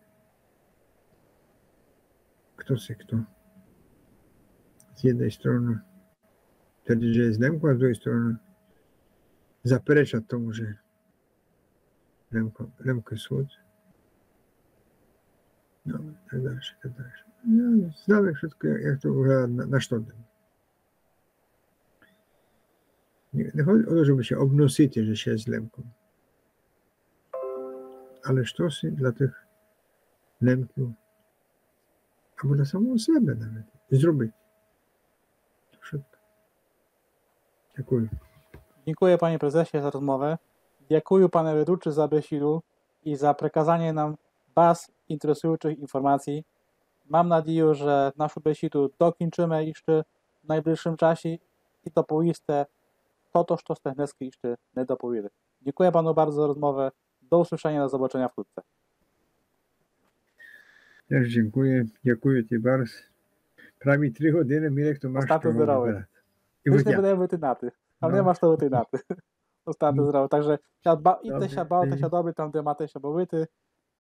Kto z jednej strony wtedy, że jest remką, a z drugiej strony zaprzecza tomu, że remko jest słod. No, tak dalej. Ja znamy wszystko, jak to wygląda na sztodę. Nie chodzi o to, żeby się obnosić, że się jest lemką. Ale sztosy dla tych lemków, albo dla samego siebie nawet, zrobić. To wszystko. Dziękuję. Dziękuję Panie Prezesie za rozmowę. Dziękuję Panie Vedouczy za besidu i za przekazanie nam bardzo interesujących informacji. Mam nadzieję, że naszą besidu dokończymy jeszcze w najbliższym czasie i to poiste to, co ste dneski jeszcze nie dopowiedzieli. Dziękuję panu bardzo za rozmowę. Do usłyszenia, do zobaczenia wkrótce. Też dziękuję. Dziękuję ti bardzo. Prawie 3 години, Mirek, to masz Ostatnio to zdrowy. вибирати. Ти ж не я. буде витинати, а не No. маєш то витинати. Остати Ну. здраво. Так що, і Добре. те ся бав, те ся добре, там де мати ся бавити.